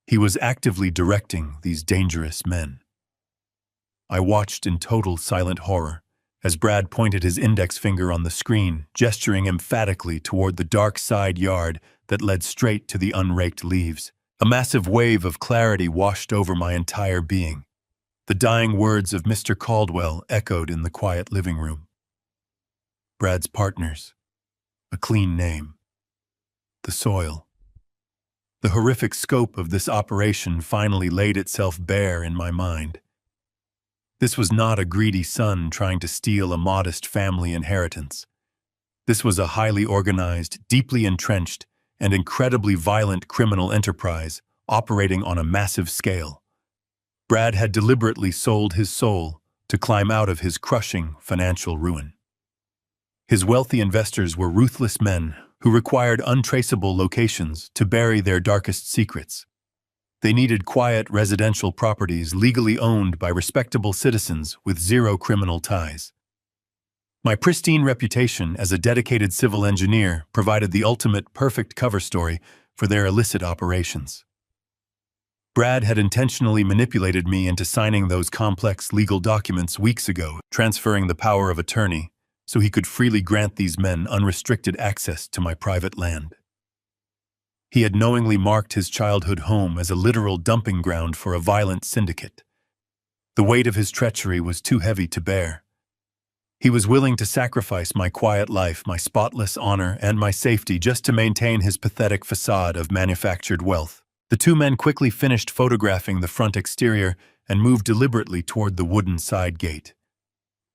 He was actively directing these dangerous men. I watched in total silent horror as Brad pointed his index finger on the screen, gesturing emphatically toward the dark side yard that led straight to the unraked leaves. A massive wave of clarity washed over my entire being. The dying words of Mr. Caldwell echoed in the quiet living room. Brad's partners. A clean name. The soil. The horrific scope of this operation finally laid itself bare in my mind. This was not a greedy son trying to steal a modest family inheritance. This was a highly organized, deeply entrenched, and incredibly violent criminal enterprise operating on a massive scale. Brad had deliberately sold his soul to climb out of his crushing financial ruin. His wealthy investors were ruthless men who required untraceable locations to bury their darkest secrets. They needed quiet residential properties legally owned by respectable citizens with zero criminal ties. My pristine reputation as a dedicated civil engineer provided the ultimate perfect cover story for their illicit operations. Brad had intentionally manipulated me into signing those complex legal documents weeks ago, transferring the power of attorney so he could freely grant these men unrestricted access to my private land. He had knowingly marked his childhood home as a literal dumping ground for a violent syndicate. The weight of his treachery was too heavy to bear. He was willing to sacrifice my quiet life, my spotless honor, and my safety just to maintain his pathetic facade of manufactured wealth. The two men quickly finished photographing the front exterior and moved deliberately toward the wooden side gate.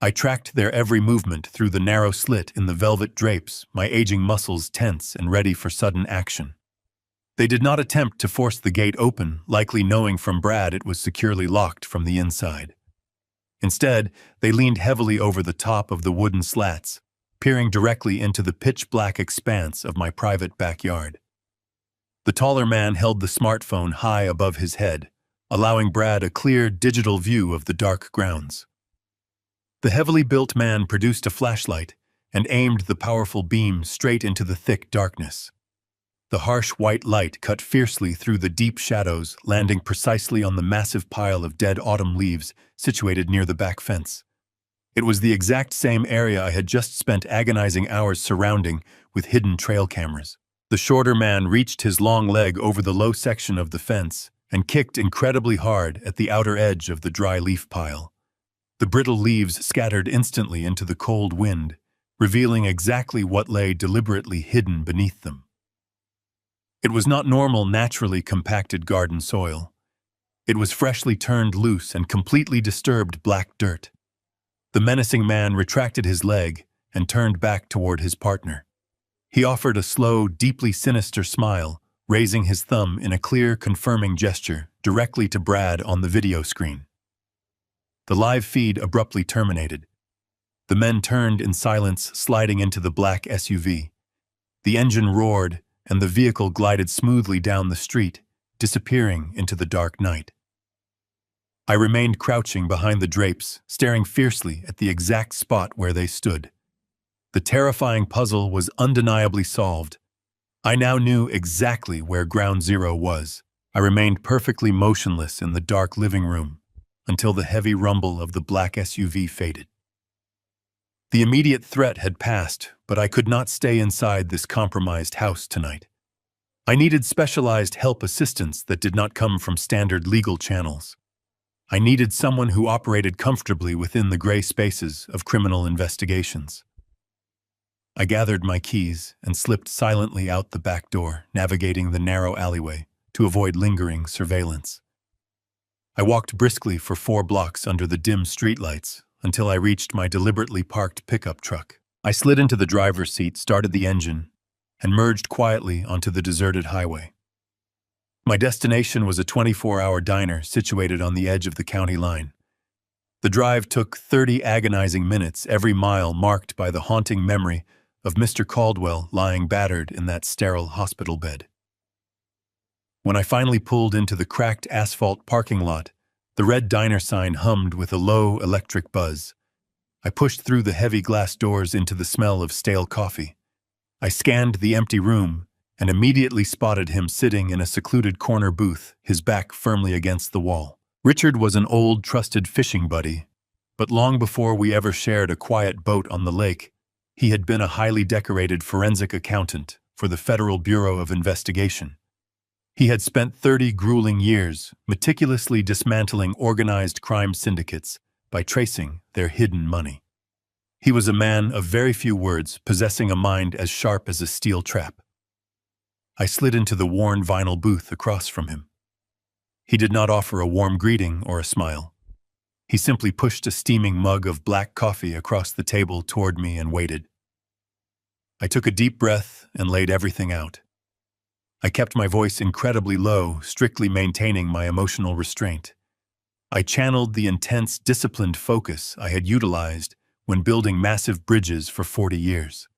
I tracked their every movement through the narrow slit in the velvet drapes, my aging muscles tense and ready for sudden action. They did not attempt to force the gate open, likely knowing from Brad it was securely locked from the inside. Instead, they leaned heavily over the top of the wooden slats, peering directly into the pitch-black expanse of my private backyard. The taller man held the smartphone high above his head, allowing Brad a clear digital view of the dark grounds. The heavily built man produced a flashlight and aimed the powerful beam straight into the thick darkness. The harsh white light cut fiercely through the deep shadows, landing precisely on the massive pile of dead autumn leaves situated near the back fence. It was the exact same area I had just spent agonizing hours surrounding with hidden trail cameras. The shorter man reached his long leg over the low section of the fence and kicked incredibly hard at the outer edge of the dry leaf pile. The brittle leaves scattered instantly into the cold wind, revealing exactly what lay deliberately hidden beneath them. It was not normal, naturally compacted garden soil. It was freshly turned loose and completely disturbed black dirt. The menacing man retracted his leg and turned back toward his partner. He offered a slow, deeply sinister smile, raising his thumb in a clear, confirming gesture directly to Brad on the video screen. The live feed abruptly terminated. The men turned in silence, sliding into the black SUV. The engine roared, and the vehicle glided smoothly down the street, disappearing into the dark night. I remained crouching behind the drapes, staring fiercely at the exact spot where they stood. The terrifying puzzle was undeniably solved. I now knew exactly where Ground Zero was. I remained perfectly motionless in the dark living room until the heavy rumble of the black SUV faded. The immediate threat had passed, but I could not stay inside this compromised house tonight. I needed specialized help assistance that did not come from standard legal channels. I needed someone who operated comfortably within the gray spaces of criminal investigations. I gathered my keys and slipped silently out the back door, navigating the narrow alleyway to avoid lingering surveillance. I walked briskly for 4 blocks under the dim streetlights until I reached my deliberately parked pickup truck. I slid into the driver's seat, started the engine, and merged quietly onto the deserted highway. My destination was a 24-hour diner situated on the edge of the county line. The drive took 30 agonizing minutes, every mile marked by the haunting memory of Mr. Caldwell lying battered in that sterile hospital bed. When I finally pulled into the cracked asphalt parking lot, the red diner sign hummed with a low electric buzz. I pushed through the heavy glass doors into the smell of stale coffee. I scanned the empty room and immediately spotted him sitting in a secluded corner booth, his back firmly against the wall. Richard was an old, trusted fishing buddy, but long before we ever shared a quiet boat on the lake, he had been a highly decorated forensic accountant for the Federal Bureau of Investigation. He had spent 30 grueling years meticulously dismantling organized crime syndicates by tracing their hidden money. He was a man of very few words, possessing a mind as sharp as a steel trap. I slid into the worn vinyl booth across from him. He did not offer a warm greeting or a smile. He simply pushed a steaming mug of black coffee across the table toward me and waited. I took a deep breath and laid everything out. I kept my voice incredibly low, strictly maintaining my emotional restraint. I channeled the intense, disciplined focus I had utilized when building massive bridges for 40 years.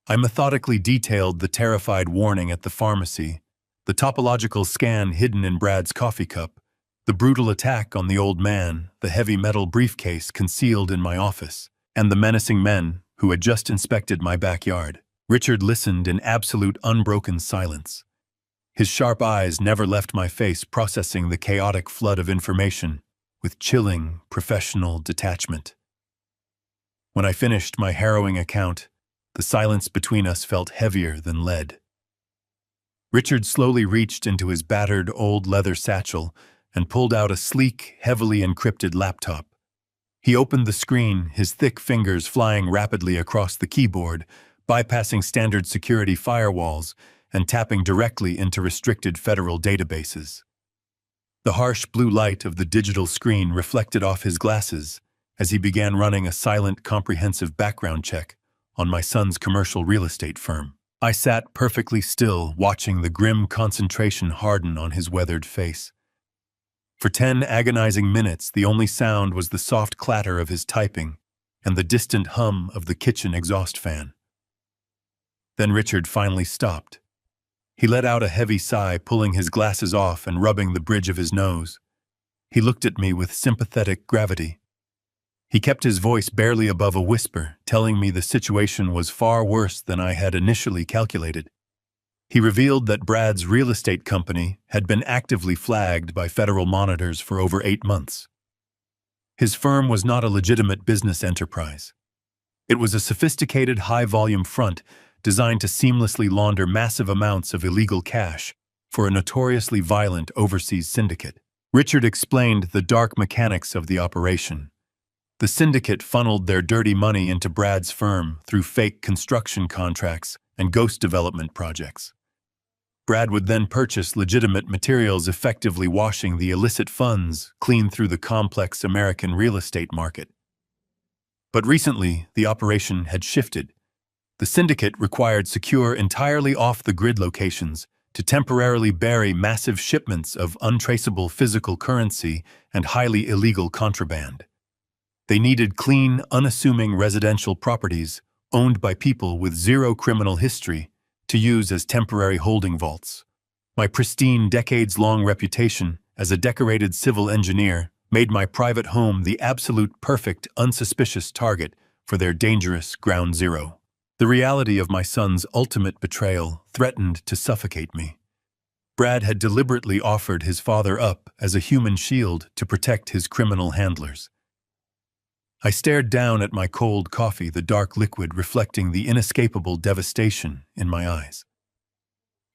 I methodically detailed the terrified warning at the pharmacy, the topological scan hidden in Brad's coffee cup, the brutal attack on the old man, the heavy metal briefcase concealed in my office, and the menacing men who had just inspected my backyard. Richard listened in absolute unbroken silence. His sharp eyes never left my face, processing the chaotic flood of information with chilling, professional detachment. When I finished my harrowing account, the silence between us felt heavier than lead. Richard slowly reached into his battered old leather satchel and pulled out a sleek, heavily encrypted laptop. He opened the screen, his thick fingers flying rapidly across the keyboard, bypassing standard security firewalls and tapping directly into restricted federal databases. The harsh blue light of the digital screen reflected off his glasses as he began running a silent, comprehensive background check on my son's commercial real estate firm. I sat perfectly still, watching the grim concentration harden on his weathered face. For 10 agonizing minutes, the only sound was the soft clatter of his typing and the distant hum of the kitchen exhaust fan. Then Richard finally stopped. He let out a heavy sigh, pulling his glasses off and rubbing the bridge of his nose. He looked at me with sympathetic gravity. He kept his voice barely above a whisper, telling me the situation was far worse than I had initially calculated. He revealed that Brad's real estate company had been actively flagged by federal monitors for over 8 months. His firm was not a legitimate business enterprise. It was a sophisticated, high-volume front designed to seamlessly launder massive amounts of illegal cash for a notoriously violent overseas syndicate. Richard explained the dark mechanics of the operation. The syndicate funneled their dirty money into Brad's firm through fake construction contracts and ghost development projects. Brad would then purchase legitimate materials, effectively washing the illicit funds clean through the complex American real estate market. But recently, the operation had shifted. The syndicate required secure, entirely off-the-grid locations to temporarily bury massive shipments of untraceable physical currency and highly illegal contraband. They needed clean, unassuming residential properties owned by people with zero criminal history to use as temporary holding vaults. My pristine, decades-long reputation as a decorated civil engineer made my private home the absolute perfect, unsuspicious target for their dangerous ground zero. The reality of my son's ultimate betrayal threatened to suffocate me. Brad had deliberately offered his father up as a human shield to protect his criminal handlers. I stared down at my cold coffee, the dark liquid reflecting the inescapable devastation in my eyes.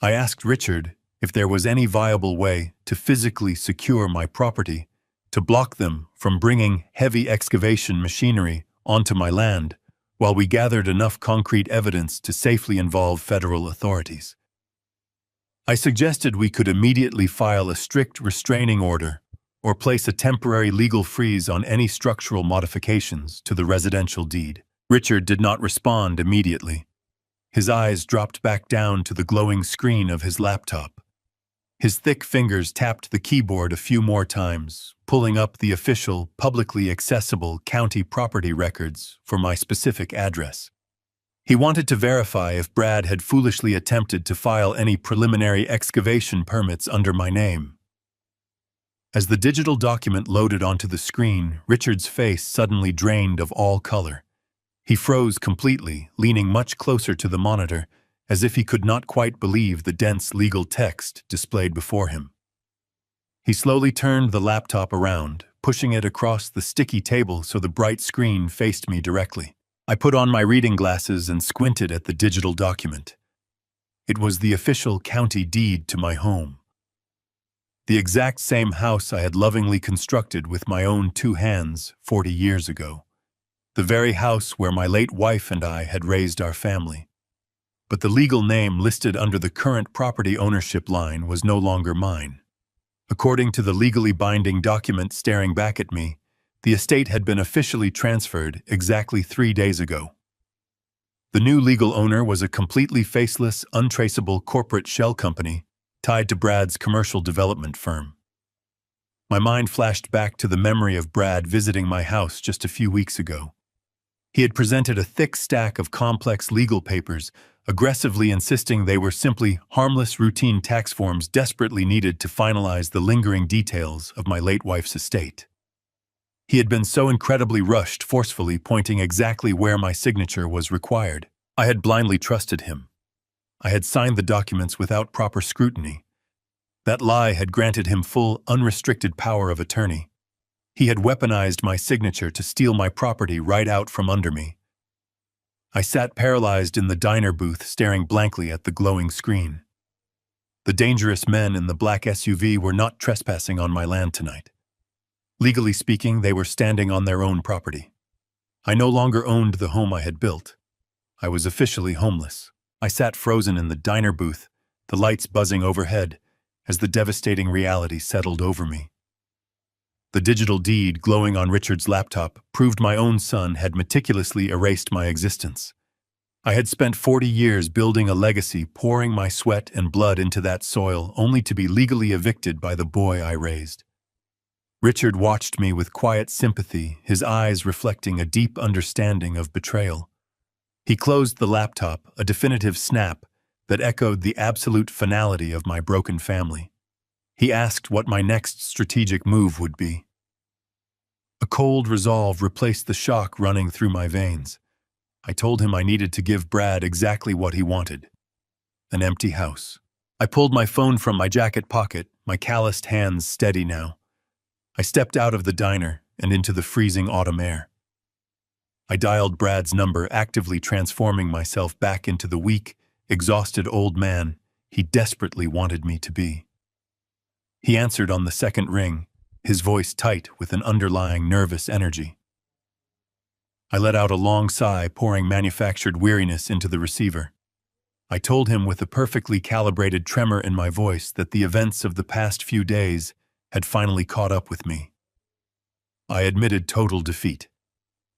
I asked Richard if there was any viable way to physically secure my property, to block them from bringing heavy excavation machinery onto my land, while we gathered enough concrete evidence to safely involve federal authorities. I suggested we could immediately file a strict restraining order or place a temporary legal freeze on any structural modifications to the residential deed. Richard did not respond immediately. His eyes dropped back down to the glowing screen of his laptop. His thick fingers tapped the keyboard a few more times, pulling up the official, publicly accessible county property records for my specific address. He wanted to verify if Brad had foolishly attempted to file any preliminary excavation permits under my name. As the digital document loaded onto the screen, Richard's face suddenly drained of all color. He froze completely, leaning much closer to the monitor, as if he could not quite believe the dense legal text displayed before him. He slowly turned the laptop around, pushing it across the sticky table so the bright screen faced me directly. I put on my reading glasses and squinted at the digital document. It was the official county deed to my home. The exact same house I had lovingly constructed with my own 2 hands 40 years ago. The very house where my late wife and I had raised our family. But the legal name listed under the current property ownership line was no longer mine. According to the legally binding document staring back at me, the estate had been officially transferred exactly 3 days ago. The new legal owner was a completely faceless, untraceable corporate shell company tied to Brad's commercial development firm. My mind flashed back to the memory of Brad visiting my house just a few weeks ago. He had presented a thick stack of complex legal papers, aggressively insisting they were simply harmless routine tax forms desperately needed to finalize the lingering details of my late wife's estate. He had been so incredibly rushed, forcefully pointing exactly where my signature was required. I had blindly trusted him. I had signed the documents without proper scrutiny. That lie had granted him full, unrestricted power of attorney. He had weaponized my signature to steal my property right out from under me. I sat paralyzed in the diner booth, staring blankly at the glowing screen. The dangerous men in the black SUV were not trespassing on my land tonight. Legally speaking, they were standing on their own property. I no longer owned the home I had built. I was officially homeless. I sat frozen in the diner booth, the lights buzzing overhead, as the devastating reality settled over me. The digital deed glowing on Richard's laptop proved my own son had meticulously erased my existence. I had spent 40 years building a legacy, pouring my sweat and blood into that soil, only to be legally evicted by the boy I raised. Richard watched me with quiet sympathy, his eyes reflecting a deep understanding of betrayal. He closed the laptop, a definitive snap that echoed the absolute finality of my broken family. He asked what my next strategic move would be. A cold resolve replaced the shock running through my veins. I told him I needed to give Brad exactly what he wanted: an empty house. I pulled my phone from my jacket pocket, my calloused hands steady now. I stepped out of the diner and into the freezing autumn air. I dialed Brad's number, actively transforming myself back into the weak, exhausted old man he desperately wanted me to be. He answered on the second ring, his voice tight with an underlying nervous energy. I let out a long sigh, pouring manufactured weariness into the receiver. I told him with a perfectly calibrated tremor in my voice that the events of the past few days had finally caught up with me. I admitted total defeat.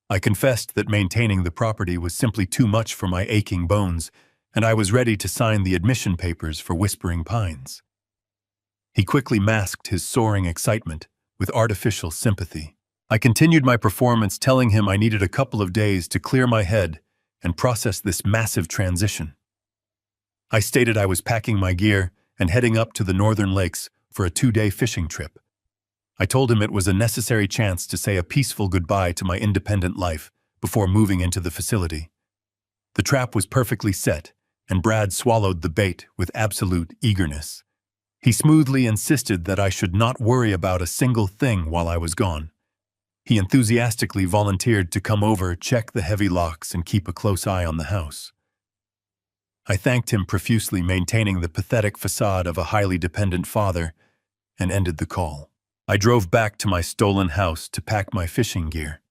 I confessed that maintaining the property was simply too much for my aching bones, and I was ready to sign the admission papers for Whispering Pines. He quickly masked his soaring excitement with artificial sympathy. I continued my performance, telling him I needed a couple of days to clear my head and process this massive transition. I stated I was packing my gear and heading up to the northern lakes for a 2-day fishing trip. I told him it was a necessary chance to say a peaceful goodbye to my independent life before moving into the facility. The trap was perfectly set, and Brad swallowed the bait with absolute eagerness. He smoothly insisted that I should not worry about a single thing while I was gone. He enthusiastically volunteered to come over, check the heavy locks, and keep a close eye on the house. I thanked him profusely, maintaining the pathetic facade of a highly dependent father, and ended the call. I drove back to my stolen house to pack my fishing gear.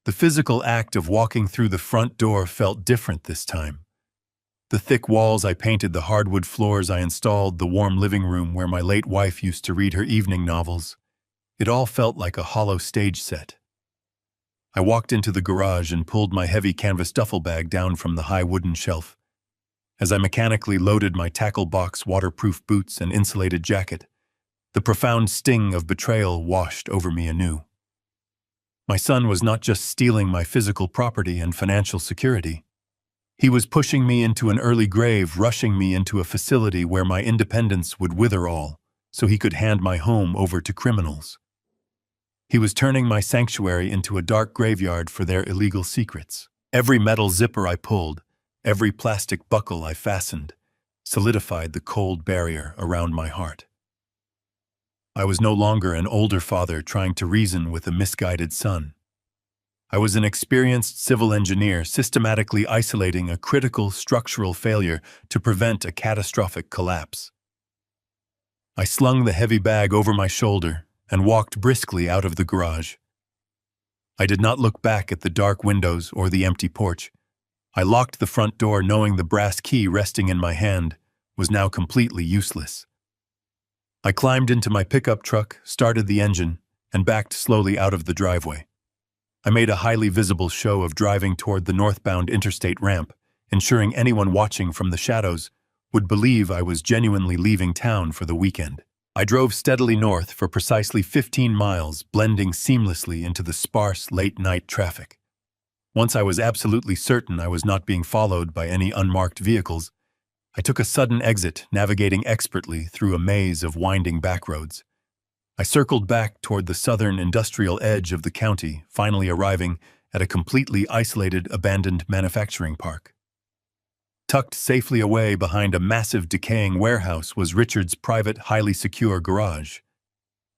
The physical act of walking through the front door felt different this time. The thick walls I painted, the hardwood floors I installed, the warm living room where my late wife used to read her evening novels. It all felt like a hollow stage set. I walked into the garage and pulled my heavy canvas duffel bag down from the high wooden shelf. As I mechanically loaded my tackle box, waterproof boots, and insulated jacket, the profound sting of betrayal washed over me anew. My son was not just stealing my physical property and financial security. He was pushing me into an early grave, rushing me into a facility where my independence would wither all, so he could hand my home over to criminals. He was turning my sanctuary into a dark graveyard for their illegal secrets. Every metal zipper I pulled, every plastic buckle I fastened, solidified the cold barrier around my heart. I was no longer an older father trying to reason with a misguided son. I was an experienced civil engineer systematically isolating a critical structural failure to prevent a catastrophic collapse. I slung the heavy bag over my shoulder and walked briskly out of the garage. I did not look back at the dark windows or the empty porch. I locked the front door knowing the brass key resting in my hand was now completely useless. I climbed into my pickup truck, started the engine, and backed slowly out of the driveway. I made a highly visible show of driving toward the northbound interstate ramp, ensuring anyone watching from the shadows would believe I was genuinely leaving town for the weekend. I drove steadily north for precisely 15 miles, blending seamlessly into the sparse late-night traffic. Once I was absolutely certain I was not being followed by any unmarked vehicles, I took a sudden exit, navigating expertly through a maze of winding backroads. I circled back toward the southern industrial edge of the county, finally arriving at a completely isolated, abandoned manufacturing park. Tucked safely away behind a massive, decaying warehouse was Richard's private, highly secure garage.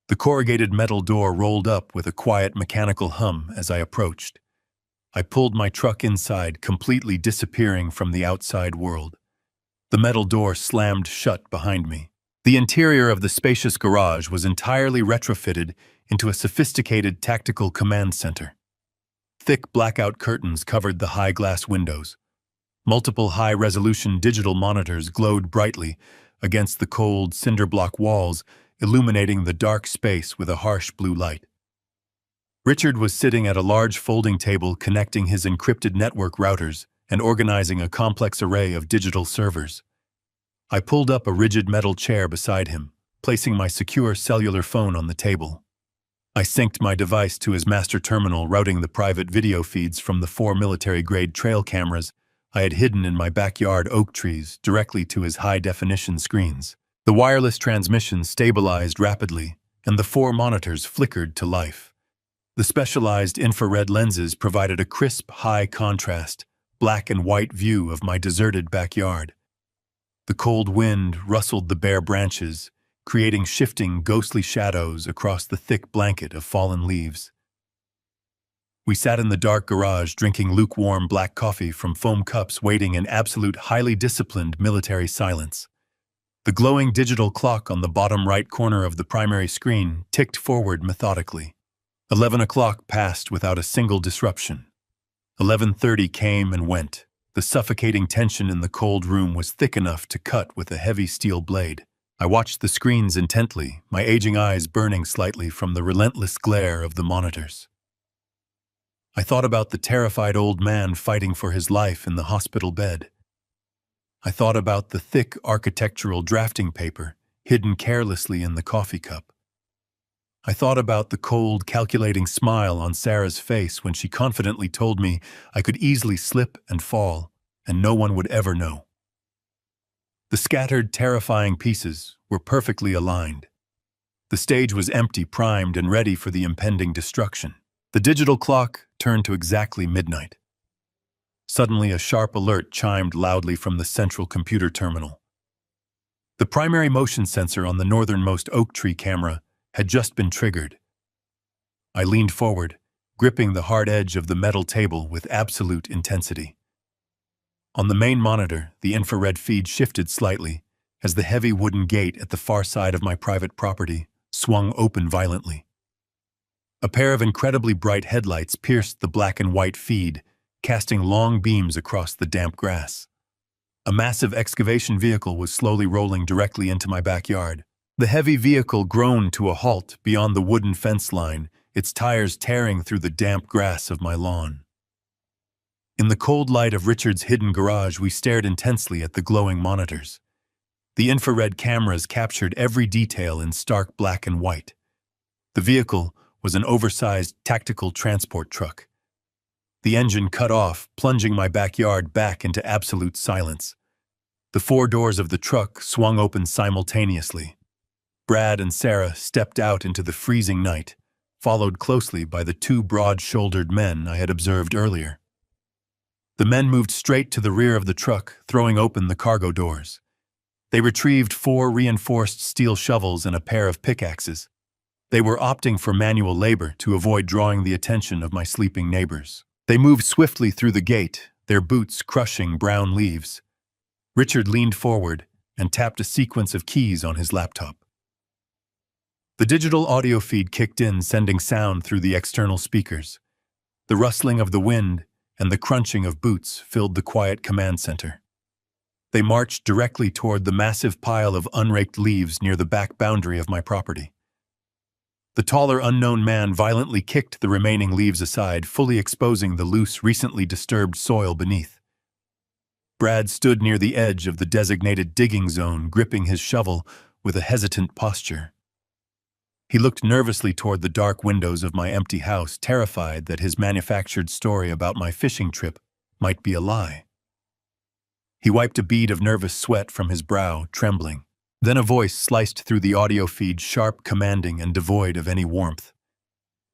The corrugated metal door rolled up with a quiet mechanical hum as I approached. I pulled my truck inside, completely disappearing from the outside world. The metal door slammed shut behind me. The interior of the spacious garage was entirely retrofitted into a sophisticated tactical command center. Thick blackout curtains covered the high glass windows. Multiple high-resolution digital monitors glowed brightly against the cold, cinder-block walls, illuminating the dark space with a harsh blue light. Richard was sitting at a large folding table connecting his encrypted network routers and organizing a complex array of digital servers. I pulled up a rigid metal chair beside him, placing my secure cellular phone on the table. I synced my device to his master terminal, routing the private video feeds from the 4 military-grade trail cameras I had hidden in my backyard oak trees directly to his high-definition screens. The wireless transmission stabilized rapidly, and the 4 monitors flickered to life. The specialized infrared lenses provided a crisp, high-contrast, black and white view of my deserted backyard. The cold wind rustled the bare branches, creating shifting, ghostly shadows across the thick blanket of fallen leaves. We sat in the dark garage drinking lukewarm black coffee from foam cups, waiting in absolute, highly disciplined military silence. The glowing digital clock on the bottom right corner of the primary screen ticked forward methodically. 11 o'clock passed without a single disruption. 11:30 came and went. The suffocating tension in the cold room was thick enough to cut with a heavy steel blade. I watched the screens intently, my aging eyes burning slightly from the relentless glare of the monitors. I thought about the terrified old man fighting for his life in the hospital bed. I thought about the thick architectural drafting paper hidden carelessly in the coffee cup. I thought about the cold, calculating smile on Sarah's face when she confidently told me I could easily slip and fall, and no one would ever know. The scattered, terrifying pieces were perfectly aligned. The stage was empty, primed, and ready for the impending destruction. The digital clock turned to exactly midnight. Suddenly, a sharp alert chimed loudly from the central computer terminal. The primary motion sensor on the northernmost oak tree camera had just been triggered. I leaned forward, gripping the hard edge of the metal table with absolute intensity. On the main monitor, the infrared feed shifted slightly as the heavy wooden gate at the far side of my private property swung open violently. A pair of incredibly bright headlights pierced the black and white feed, casting long beams across the damp grass. A massive excavation vehicle was slowly rolling directly into my backyard. The heavy vehicle groaned to a halt beyond the wooden fence line, its tires tearing through the damp grass of my lawn. In the cold light of Richard's hidden garage, we stared intensely at the glowing monitors. The infrared cameras captured every detail in stark black and white. The vehicle was an oversized tactical transport truck. The engine cut off, plunging my backyard back into absolute silence. The four doors of the truck swung open simultaneously. Brad and Sarah stepped out into the freezing night, followed closely by the two broad-shouldered men I had observed earlier. The men moved straight to the rear of the truck, throwing open the cargo doors. They retrieved 4 reinforced steel shovels and a pair of pickaxes. They were opting for manual labor to avoid drawing the attention of my sleeping neighbors. They moved swiftly through the gate, their boots crushing brown leaves. Richard leaned forward and tapped a sequence of keys on his laptop. The digital audio feed kicked in, sending sound through the external speakers. The rustling of the wind and the crunching of boots filled the quiet command center. They marched directly toward the massive pile of unraked leaves near the back boundary of my property. The taller unknown man violently kicked the remaining leaves aside, fully exposing the loose, recently disturbed soil beneath. Brad stood near the edge of the designated digging zone, gripping his shovel with a hesitant posture. He looked nervously toward the dark windows of my empty house, terrified that his manufactured story about my fishing trip might be a lie. He wiped a bead of nervous sweat from his brow, trembling. Then a voice sliced through the audio feed, sharp, commanding, and devoid of any warmth.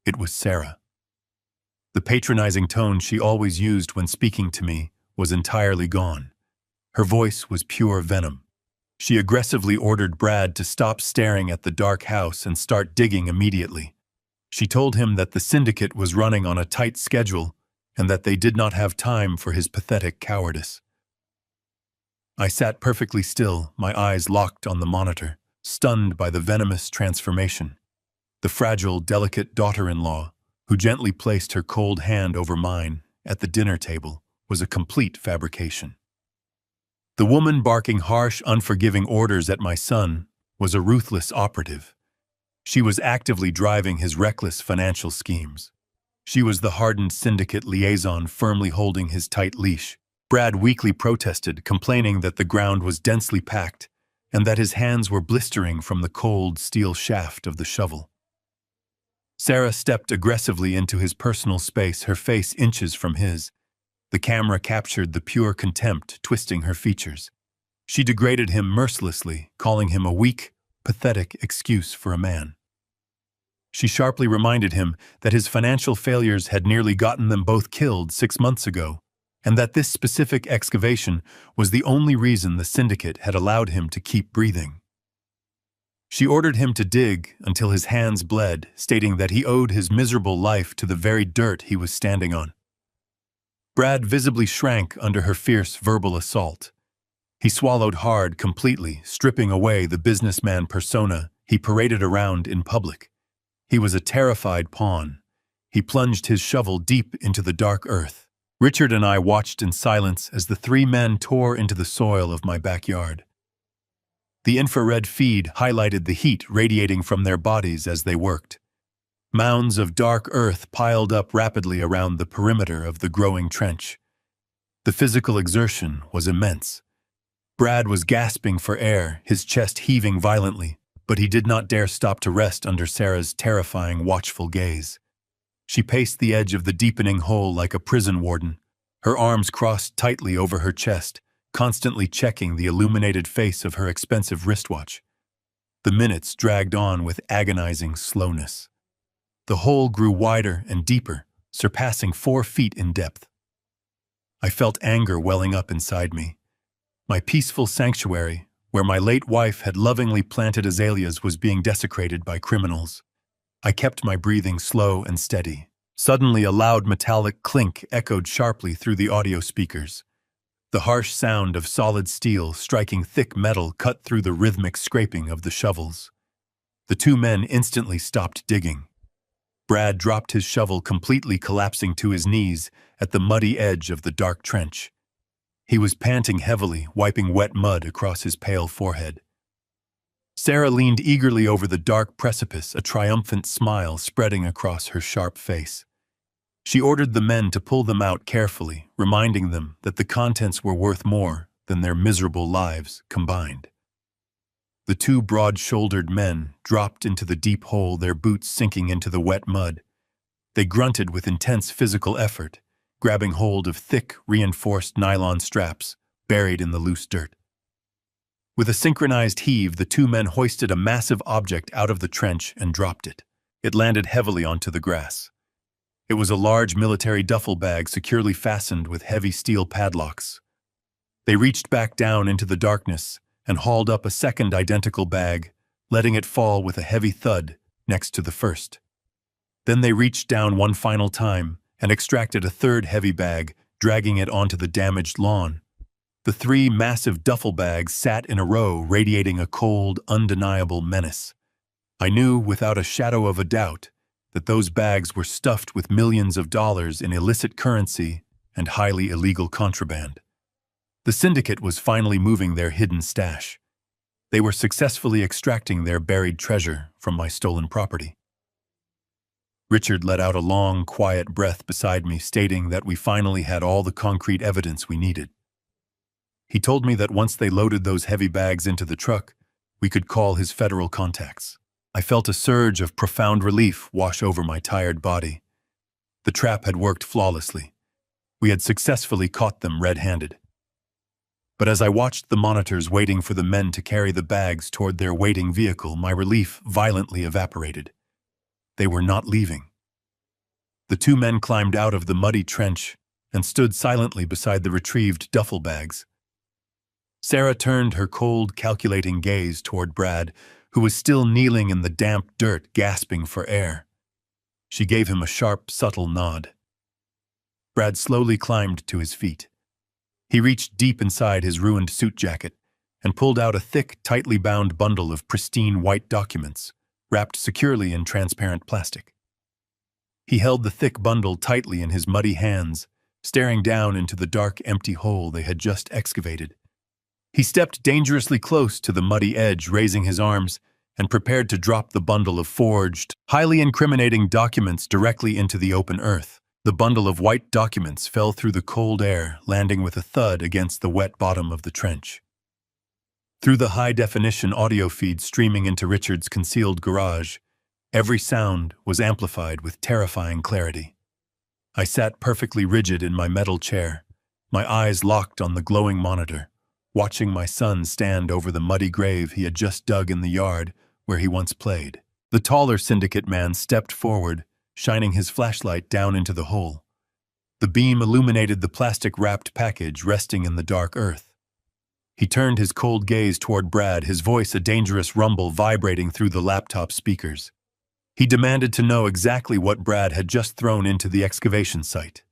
It was Sarah. The patronizing tone she always used when speaking to me was entirely gone. Her voice was pure venom. She aggressively ordered Brad to stop staring at the dark house and start digging immediately. She told him that the syndicate was running on a tight schedule and that they did not have time for his pathetic cowardice. I sat perfectly still, my eyes locked on the monitor, stunned by the venomous transformation. The fragile, delicate daughter-in-law, who gently placed her cold hand over mine at the dinner table, was a complete fabrication. The woman barking harsh, unforgiving orders at my son was a ruthless operative. She was actively driving his reckless financial schemes. She was the hardened syndicate liaison, firmly holding his tight leash. Brad weakly protested, complaining that the ground was densely packed and that his hands were blistering from the cold steel shaft of the shovel. Sarah stepped aggressively into his personal space, her face inches from his. The camera captured the pure contempt twisting her features. She degraded him mercilessly, calling him a weak, pathetic excuse for a man. She sharply reminded him that his financial failures had nearly gotten them both killed 6 months ago, and that this specific excavation was the only reason the syndicate had allowed him to keep breathing. She ordered him to dig until his hands bled, stating that he owed his miserable life to the very dirt he was standing on. Brad visibly shrank under her fierce verbal assault. He swallowed hard, completely stripping away the businessman persona he paraded around in public. He was a terrified pawn. He plunged his shovel deep into the dark earth. Richard and I watched in silence as the 3 men tore into the soil of my backyard. The infrared feed highlighted the heat radiating from their bodies as they worked. Mounds of dark earth piled up rapidly around the perimeter of the growing trench. The physical exertion was immense. Brad was gasping for air, his chest heaving violently, but he did not dare stop to rest under Sarah's terrifying, watchful gaze. She paced the edge of the deepening hole like a prison warden, her arms crossed tightly over her chest, constantly checking the illuminated face of her expensive wristwatch. The minutes dragged on with agonizing slowness. The hole grew wider and deeper, surpassing 4 feet in depth. I felt anger welling up inside me. My peaceful sanctuary, where my late wife had lovingly planted azaleas, was being desecrated by criminals. I kept my breathing slow and steady. Suddenly, a loud metallic clink echoed sharply through the audio speakers. The harsh sound of solid steel striking thick metal cut through the rhythmic scraping of the shovels. The 2 men instantly stopped digging. Brad dropped his shovel, completely collapsing to his knees at the muddy edge of the dark trench. He was panting heavily, wiping wet mud across his pale forehead. Sarah leaned eagerly over the dark precipice, a triumphant smile spreading across her sharp face. She ordered the men to pull them out carefully, reminding them that the contents were worth more than their miserable lives combined. The two broad-shouldered men dropped into the deep hole, their boots sinking into the wet mud. They grunted with intense physical effort, grabbing hold of thick, reinforced nylon straps buried in the loose dirt. With a synchronized heave, the two men hoisted a massive object out of the trench and dropped it. It landed heavily onto the grass. It was a large military duffel bag securely fastened with heavy steel padlocks. They reached back down into the darkness and hauled up a second identical bag, letting it fall with a heavy thud next to the first. Then they reached down one final time and extracted a third heavy bag, dragging it onto the damaged lawn. The three massive duffel bags sat in a row, radiating a cold, undeniable menace. I knew without a shadow of a doubt that those bags were stuffed with millions of dollars in illicit currency and highly illegal contraband. The syndicate was finally moving their hidden stash. They were successfully extracting their buried treasure from my stolen property. Richard let out a long, quiet breath beside me, stating that we finally had all the concrete evidence we needed. He told me that once they loaded those heavy bags into the truck, we could call his federal contacts. I felt a surge of profound relief wash over my tired body. The trap had worked flawlessly. We had successfully caught them red-handed. But as I watched the monitors waiting for the men to carry the bags toward their waiting vehicle, my relief violently evaporated. They were not leaving. The two men climbed out of the muddy trench and stood silently beside the retrieved duffel bags. Sarah turned her cold, calculating gaze toward Brad, who was still kneeling in the damp dirt, gasping for air. She gave him a sharp, subtle nod. Brad slowly climbed to his feet. He reached deep inside his ruined suit jacket and pulled out a thick, tightly bound bundle of pristine white documents, wrapped securely in transparent plastic. He held the thick bundle tightly in his muddy hands, staring down into the dark, empty hole they had just excavated. He stepped dangerously close to the muddy edge, raising his arms, and prepared to drop the bundle of forged, highly incriminating documents directly into the open earth. The bundle of white documents fell through the cold air, landing with a thud against the wet bottom of the trench. Through the high-definition audio feed streaming into Richard's concealed garage, every sound was amplified with terrifying clarity. I sat perfectly rigid in my metal chair, my eyes locked on the glowing monitor, watching my son stand over the muddy grave he had just dug in the yard where he once played. The taller syndicate man stepped forward, shining his flashlight down into the hole. The beam illuminated the plastic-wrapped package resting in the dark earth. He turned his cold gaze toward Brad, his voice a dangerous rumble vibrating through the laptop speakers. He demanded to know exactly what Brad had just thrown into the excavation site.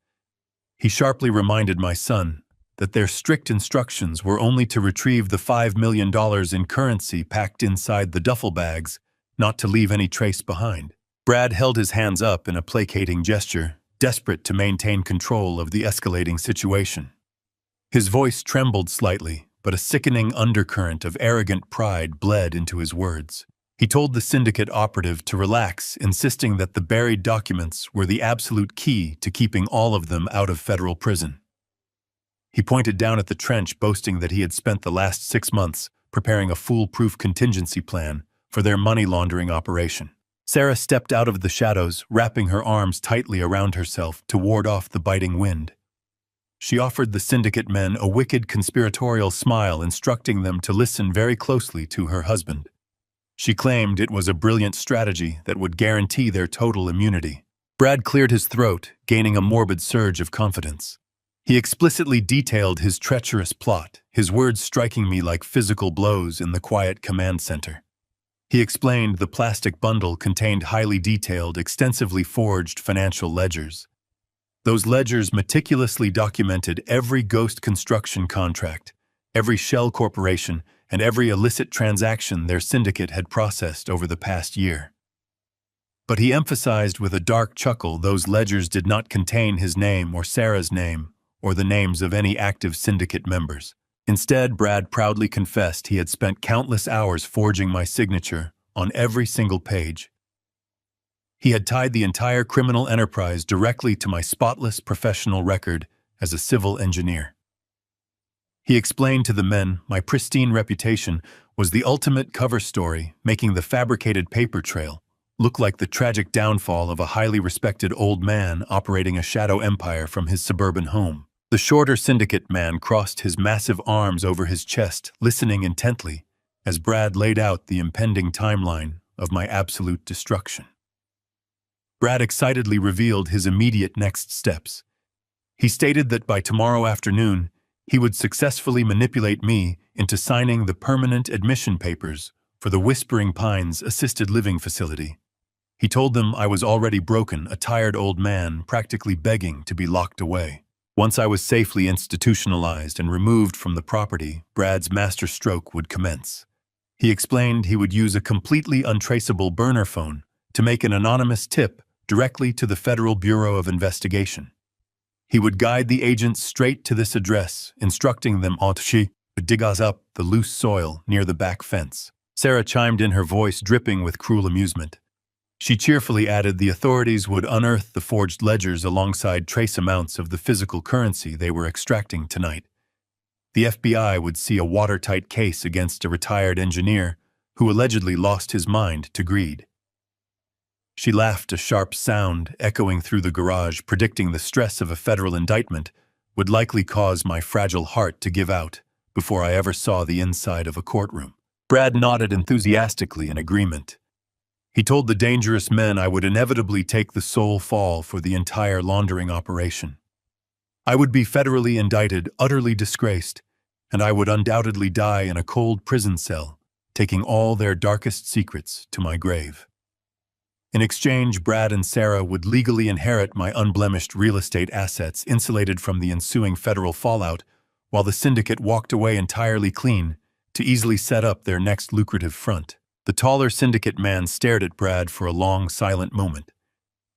He sharply reminded my son that their strict instructions were only to retrieve the $5 million in currency packed inside the duffel bags, not to leave any trace behind. Brad held his hands up in a placating gesture, desperate to maintain control of the escalating situation. His voice trembled slightly, but a sickening undercurrent of arrogant pride bled into his words. He told the syndicate operative to relax, insisting that the buried documents were the absolute key to keeping all of them out of federal prison. He pointed down at the trench, boasting that he had spent the last 6 months preparing a foolproof contingency plan for their money laundering operation. Sarah stepped out of the shadows, wrapping her arms tightly around herself to ward off the biting wind. She offered the syndicate men a wicked conspiratorial smile, instructing them to listen very closely to her husband. She claimed it was a brilliant strategy that would guarantee their total immunity. Brad cleared his throat, gaining a morbid surge of confidence. He explicitly detailed his treacherous plot, his words striking me like physical blows in the quiet command center. He explained the plastic bundle contained highly detailed, extensively forged financial ledgers. Those ledgers meticulously documented every ghost construction contract, every shell corporation, and every illicit transaction their syndicate had processed over the past year. But he emphasized with a dark chuckle those ledgers did not contain his name or Sarah's name or the names of any active syndicate members. Instead, Brad proudly confessed he had spent countless hours forging my signature on every single page. He had tied the entire criminal enterprise directly to my spotless professional record as a civil engineer. He explained to the men my pristine reputation was the ultimate cover story, making the fabricated paper trail look like the tragic downfall of a highly respected old man operating a shadow empire from his suburban home. The shorter syndicate man crossed his massive arms over his chest, listening intently as Brad laid out the impending timeline of my absolute destruction. Brad excitedly revealed his immediate next steps. He stated that by tomorrow afternoon, he would successfully manipulate me into signing the permanent admission papers for the Whispering Pines assisted living facility. He told them I was already broken, a tired old man practically begging to be locked away. Once I was safely institutionalized and removed from the property, Brad's masterstroke would commence. He explained he would use a completely untraceable burner phone to make an anonymous tip directly to the Federal Bureau of Investigation. He would guide the agents straight to this address, instructing them to dig us up the loose soil near the back fence. Sarah chimed in, her voice dripping with cruel amusement. She cheerfully added the authorities would unearth the forged ledgers alongside trace amounts of the physical currency they were extracting tonight. The FBI would see a watertight case against a retired engineer who allegedly lost his mind to greed. She laughed, a sharp sound echoing through the garage, predicting the stress of a federal indictment would likely cause my fragile heart to give out before I ever saw the inside of a courtroom. Brad nodded enthusiastically in agreement. He told the dangerous men I would inevitably take the sole fall for the entire laundering operation. I would be federally indicted, utterly disgraced, and I would undoubtedly die in a cold prison cell, taking all their darkest secrets to my grave. In exchange, Brad and Sarah would legally inherit my unblemished real estate assets insulated from the ensuing federal fallout, while the syndicate walked away entirely clean to easily set up their next lucrative front. The taller syndicate man stared at Brad for a long, silent moment.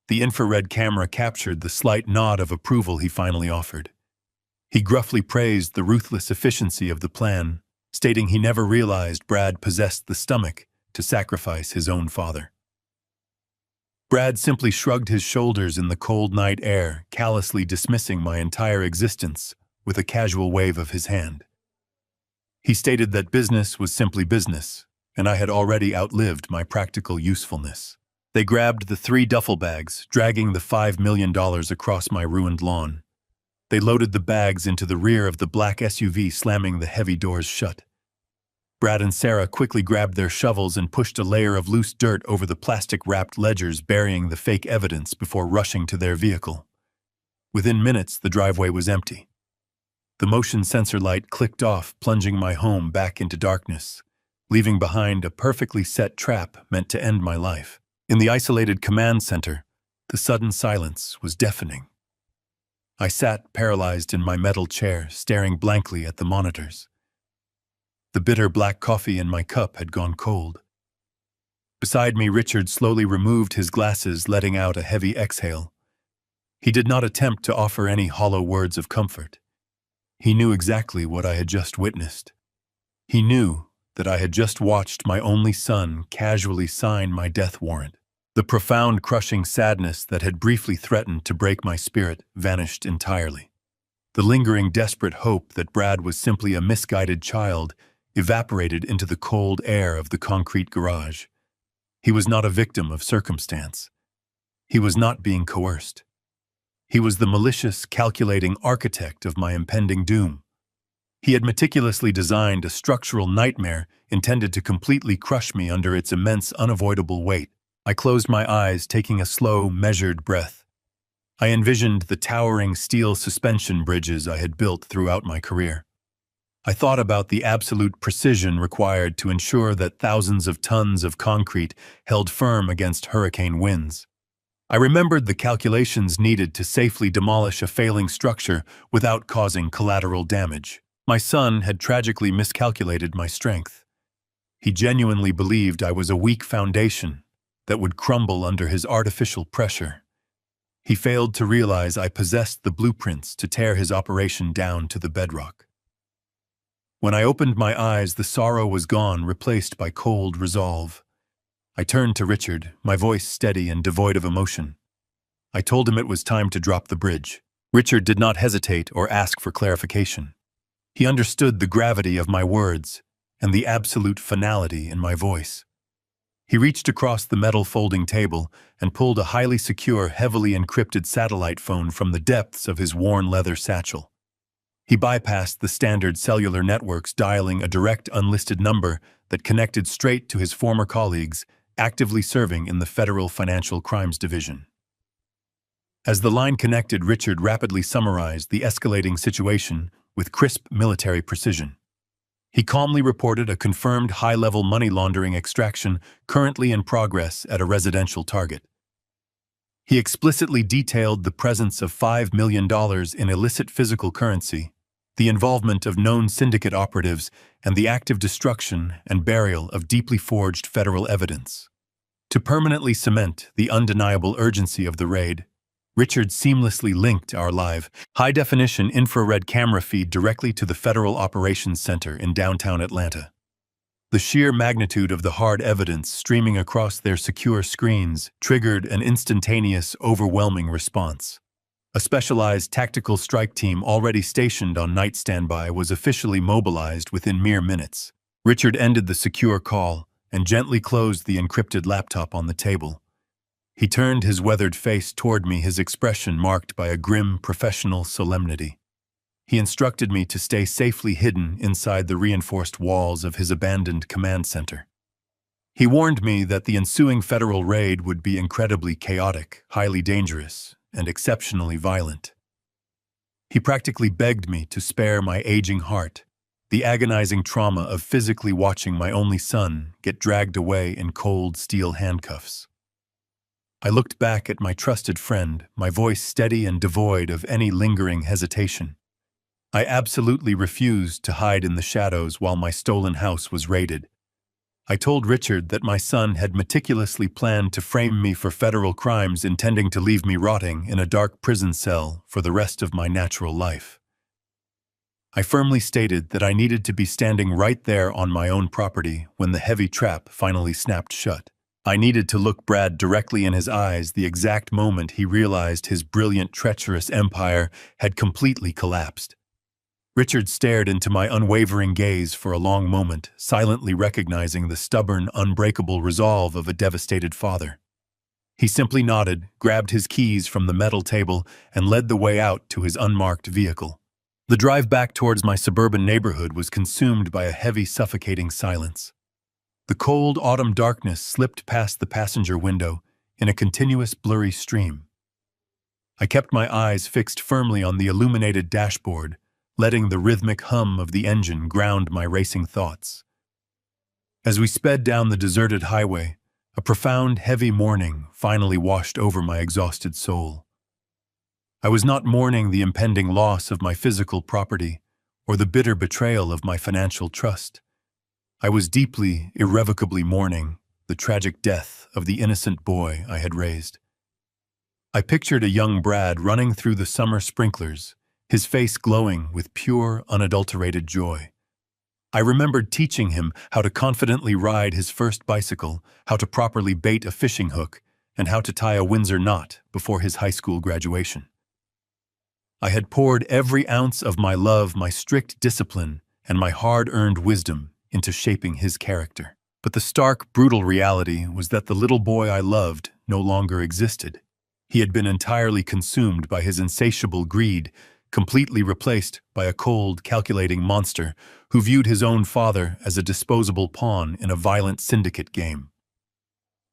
The infrared camera captured the slight nod of approval he finally offered. He gruffly praised the ruthless efficiency of the plan, stating he never realized Brad possessed the stomach to sacrifice his own father. Brad simply shrugged his shoulders in the cold night air, callously dismissing my entire existence with a casual wave of his hand. He stated that business was simply business, and I had already outlived my practical usefulness. They grabbed the 3 duffel bags, dragging the $5 million across my ruined lawn. They loaded the bags into the rear of the black SUV, slamming the heavy doors shut. Brad and Sarah quickly grabbed their shovels and pushed a layer of loose dirt over the plastic-wrapped ledgers, burying the fake evidence before rushing to their vehicle. Within minutes, the driveway was empty. The motion sensor light clicked off, plunging my home back into darkness, leaving behind a perfectly set trap meant to end my life. In the isolated command center, the sudden silence was deafening. I sat paralyzed in my metal chair, staring blankly at the monitors. The bitter black coffee in my cup had gone cold. Beside me, Richard slowly removed his glasses, letting out a heavy exhale. He did not attempt to offer any hollow words of comfort. He knew exactly what I had just witnessed. He knew that I had just watched my only son casually sign my death warrant. The profound, crushing sadness that had briefly threatened to break my spirit vanished entirely. The lingering, desperate hope that Brad was simply a misguided child evaporated into the cold air of the concrete garage. He was not a victim of circumstance. He was not being coerced. He was the malicious, calculating architect of my impending doom. He had meticulously designed a structural nightmare intended to completely crush me under its immense, unavoidable weight. I closed my eyes, taking a slow, measured breath. I envisioned the towering steel suspension bridges I had built throughout my career. I thought about the absolute precision required to ensure that thousands of tons of concrete held firm against hurricane winds. I remembered the calculations needed to safely demolish a failing structure without causing collateral damage. My son had tragically miscalculated my strength. He genuinely believed I was a weak foundation, that would crumble under his artificial pressure. He failed to realize I possessed the blueprints to tear his operation down to the bedrock. When I opened my eyes, the sorrow was gone, replaced by cold resolve. I turned to Richard, my voice steady and devoid of emotion. I told him it was time to drop the bridge. Richard did not hesitate or ask for clarification. He understood the gravity of my words and the absolute finality in my voice. He reached across the metal folding table and pulled a highly secure, heavily encrypted satellite phone from the depths of his worn leather satchel. He bypassed the standard cellular networks, dialing a direct unlisted number that connected straight to his former colleagues actively serving in the Federal Financial Crimes Division. As the line connected, Richard rapidly summarized the escalating situation with crisp military precision. He calmly reported a confirmed high-level money laundering extraction currently in progress at a residential target. He explicitly detailed the presence of $5 million in illicit physical currency, the involvement of known syndicate operatives, and the active destruction and burial of deeply forged federal evidence. To permanently cement the undeniable urgency of the raid, Richard seamlessly linked our live, high-definition infrared camera feed directly to the Federal Operations Center in downtown Atlanta. The sheer magnitude of the hard evidence streaming across their secure screens triggered an instantaneous, overwhelming response. A specialized tactical strike team already stationed on night standby was officially mobilized within mere minutes. Richard ended the secure call and gently closed the encrypted laptop on the table. He turned his weathered face toward me, his expression marked by a grim, professional solemnity. He instructed me to stay safely hidden inside the reinforced walls of his abandoned command center. He warned me that the ensuing federal raid would be incredibly chaotic, highly dangerous, and exceptionally violent. He practically begged me to spare my aging heart, the agonizing trauma of physically watching my only son get dragged away in cold steel handcuffs. I looked back at my trusted friend, my voice steady and devoid of any lingering hesitation. I absolutely refused to hide in the shadows while my stolen house was raided. I told Richard that my son had meticulously planned to frame me for federal crimes, intending to leave me rotting in a dark prison cell for the rest of my natural life. I firmly stated that I needed to be standing right there on my own property when the heavy trap finally snapped shut. I needed to look Brad directly in his eyes the exact moment he realized his brilliant, treacherous empire had completely collapsed. Richard stared into my unwavering gaze for a long moment, silently recognizing the stubborn, unbreakable resolve of a devastated father. He simply nodded, grabbed his keys from the metal table, and led the way out to his unmarked vehicle. The drive back towards my suburban neighborhood was consumed by a heavy, suffocating silence. The cold autumn darkness slipped past the passenger window in a continuous blurry stream. I kept my eyes fixed firmly on the illuminated dashboard, letting the rhythmic hum of the engine ground my racing thoughts. As we sped down the deserted highway, a profound, heavy mourning finally washed over my exhausted soul. I was not mourning the impending loss of my physical property or the bitter betrayal of my financial trust. I was deeply, irrevocably mourning the tragic death of the innocent boy I had raised. I pictured a young Brad running through the summer sprinklers, his face glowing with pure, unadulterated joy. I remembered teaching him how to confidently ride his first bicycle, how to properly bait a fishing hook, and how to tie a Windsor knot before his high school graduation. I had poured every ounce of my love, my strict discipline, and my hard-earned wisdom into shaping his character. But the stark, brutal reality was that the little boy I loved no longer existed. He had been entirely consumed by his insatiable greed, completely replaced by a cold, calculating monster who viewed his own father as a disposable pawn in a violent syndicate game.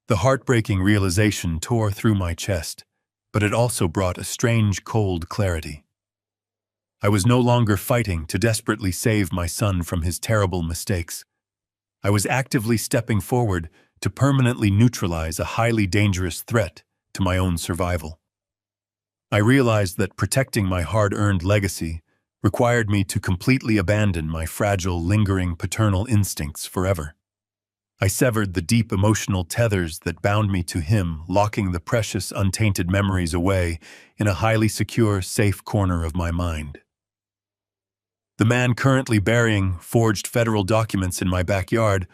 The heartbreaking realization tore through my chest, but it also brought a strange, cold clarity. I was no longer fighting to desperately save my son from his terrible mistakes. I was actively stepping forward to permanently neutralize a highly dangerous threat to my own survival. I realized that protecting my hard-earned legacy required me to completely abandon my fragile, lingering paternal instincts forever. I severed the deep emotional tethers that bound me to him, locking the precious, untainted memories away in a highly secure, safe corner of my mind. The man currently burying forged federal documents in my backyard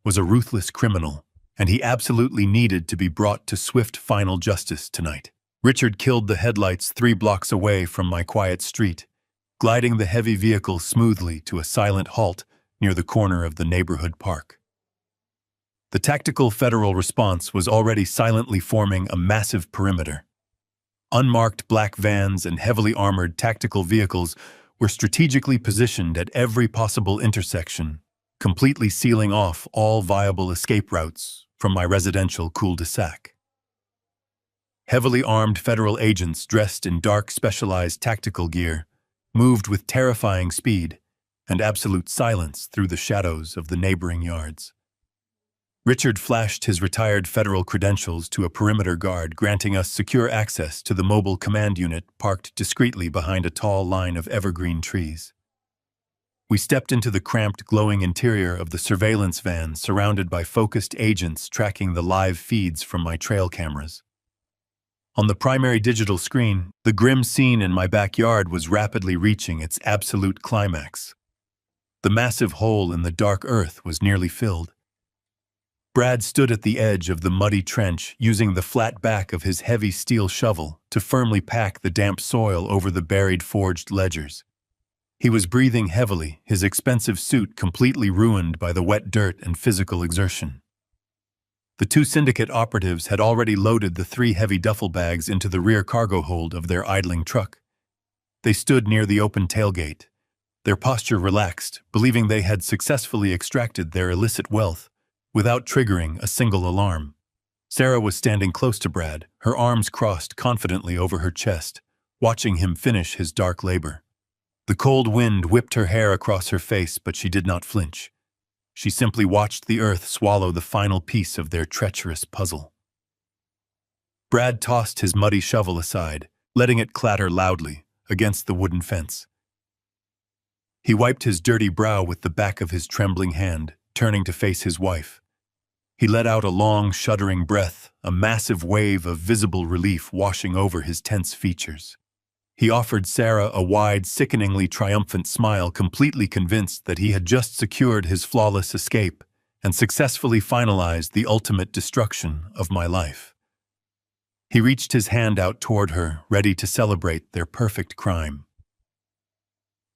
was a ruthless criminal, and he absolutely needed to be brought to swift final justice tonight. Richard killed the headlights 3 blocks away from my quiet street, gliding the heavy vehicle smoothly to a silent halt near the corner of the neighborhood park. The tactical federal response was already silently forming a massive perimeter. Unmarked black vans and heavily armored tactical vehicles were strategically positioned at every possible intersection, completely sealing off all viable escape routes from my residential cul-de-sac. Heavily armed federal agents dressed in dark specialized tactical gear moved with terrifying speed and absolute silence through the shadows of the neighboring yards. Richard flashed his retired federal credentials to a perimeter guard, granting us secure access to the mobile command unit parked discreetly behind a tall line of evergreen trees. We stepped into the cramped, glowing interior of the surveillance van, surrounded by focused agents tracking the live feeds from my trail cameras. On the primary digital screen, the grim scene in my backyard was rapidly reaching its absolute climax. The massive hole in the dark earth was nearly filled. Brad stood at the edge of the muddy trench, using the flat back of his heavy steel shovel to firmly pack the damp soil over the buried forged ledgers. He was breathing heavily, his expensive suit completely ruined by the wet dirt and physical exertion. The 2 syndicate operatives had already loaded the 3 heavy duffel bags into the rear cargo hold of their idling truck. They stood near the open tailgate, their posture relaxed, believing they had successfully extracted their illicit wealth without triggering a single alarm. Sarah was standing close to Brad, her arms crossed confidently over her chest, watching him finish his dark labor. The cold wind whipped her hair across her face, but she did not flinch. She simply watched the earth swallow the final piece of their treacherous puzzle. Brad tossed his muddy shovel aside, letting it clatter loudly against the wooden fence. He wiped his dirty brow with the back of his trembling hand, turning to face his wife. He let out a long, shuddering breath, a massive wave of visible relief washing over his tense features. He offered Sarah a wide, sickeningly triumphant smile, completely convinced that he had just secured his flawless escape and successfully finalized the ultimate destruction of my life. He reached his hand out toward her, ready to celebrate their perfect crime.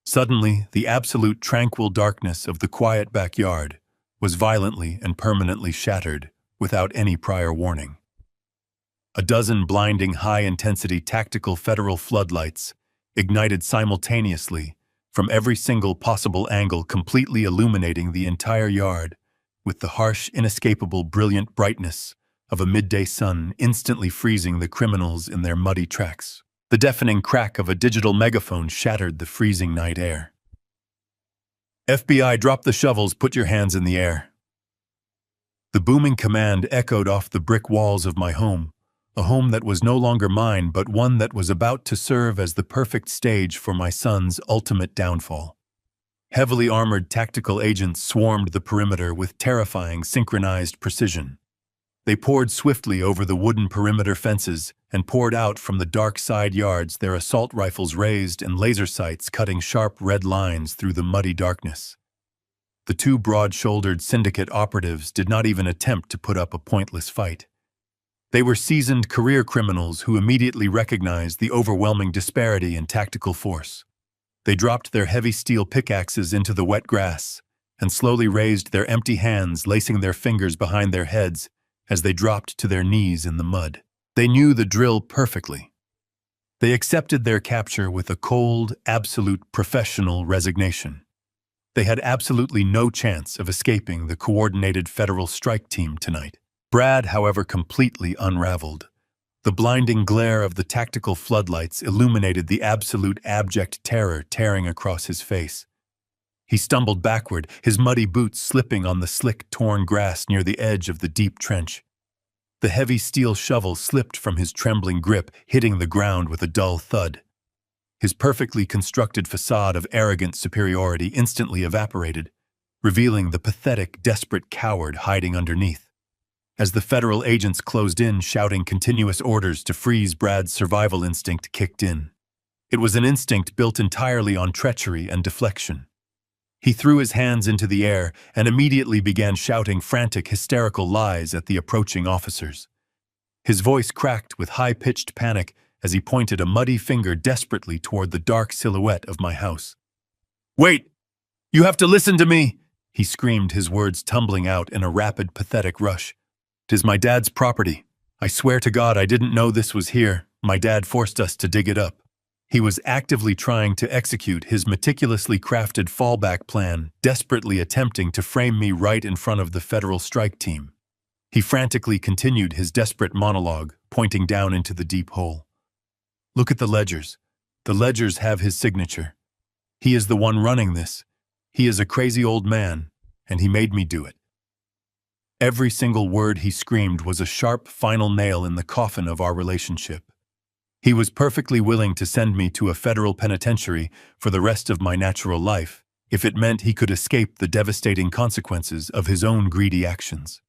Suddenly, the absolute tranquil darkness of the quiet backyard was violently and permanently shattered without any prior warning. A dozen blinding high-intensity tactical federal floodlights ignited simultaneously from every single possible angle, completely illuminating the entire yard with the harsh, inescapable, brilliant brightness of a midday sun, instantly freezing the criminals in their muddy tracks. The deafening crack of a digital megaphone shattered the freezing night air. FBI, drop the shovels, put your hands in the air. The booming command echoed off the brick walls of my home, a home that was no longer mine, but one that was about to serve as the perfect stage for my son's ultimate downfall. Heavily armored tactical agents swarmed the perimeter with terrifying synchronized precision. They poured swiftly over the wooden perimeter fences and poured out from the dark side yards, their assault rifles raised and laser sights cutting sharp red lines through the muddy darkness. The 2 broad-shouldered syndicate operatives did not even attempt to put up a pointless fight. They were seasoned career criminals who immediately recognized the overwhelming disparity in tactical force. They dropped their heavy steel pickaxes into the wet grass and slowly raised their empty hands, lacing their fingers behind their heads as they dropped to their knees in the mud. They knew the drill perfectly. They accepted their capture with a cold, absolute professional resignation. They had absolutely no chance of escaping the coordinated federal strike team tonight. Brad, however, completely unraveled. The blinding glare of the tactical floodlights illuminated the absolute abject terror tearing across his face. He stumbled backward, his muddy boots slipping on the slick, torn grass near the edge of the deep trench. The heavy steel shovel slipped from his trembling grip, hitting the ground with a dull thud. His perfectly constructed facade of arrogant superiority instantly evaporated, revealing the pathetic, desperate coward hiding underneath. As the federal agents closed in, shouting continuous orders to freeze, Brad's survival instinct kicked in. It was an instinct built entirely on treachery and deflection. He threw his hands into the air and immediately began shouting frantic, hysterical lies at the approaching officers. His voice cracked with high-pitched panic as he pointed a muddy finger desperately toward the dark silhouette of my house. "Wait! You have to listen to me!" he screamed, his words tumbling out in a rapid, pathetic rush. "'Tis my dad's property. I swear to God I didn't know this was here. My dad forced us to dig it up." He was actively trying to execute his meticulously crafted fallback plan, desperately attempting to frame me right in front of the federal strike team. He frantically continued his desperate monologue, pointing down into the deep hole. "Look at the ledgers. The ledgers have his signature. He is the one running this. He is a crazy old man, and he made me do it." Every single word he screamed was a sharp, final nail in the coffin of our relationship. He was perfectly willing to send me to a federal penitentiary for the rest of my natural life, if it meant he could escape the devastating consequences of his own greedy actions.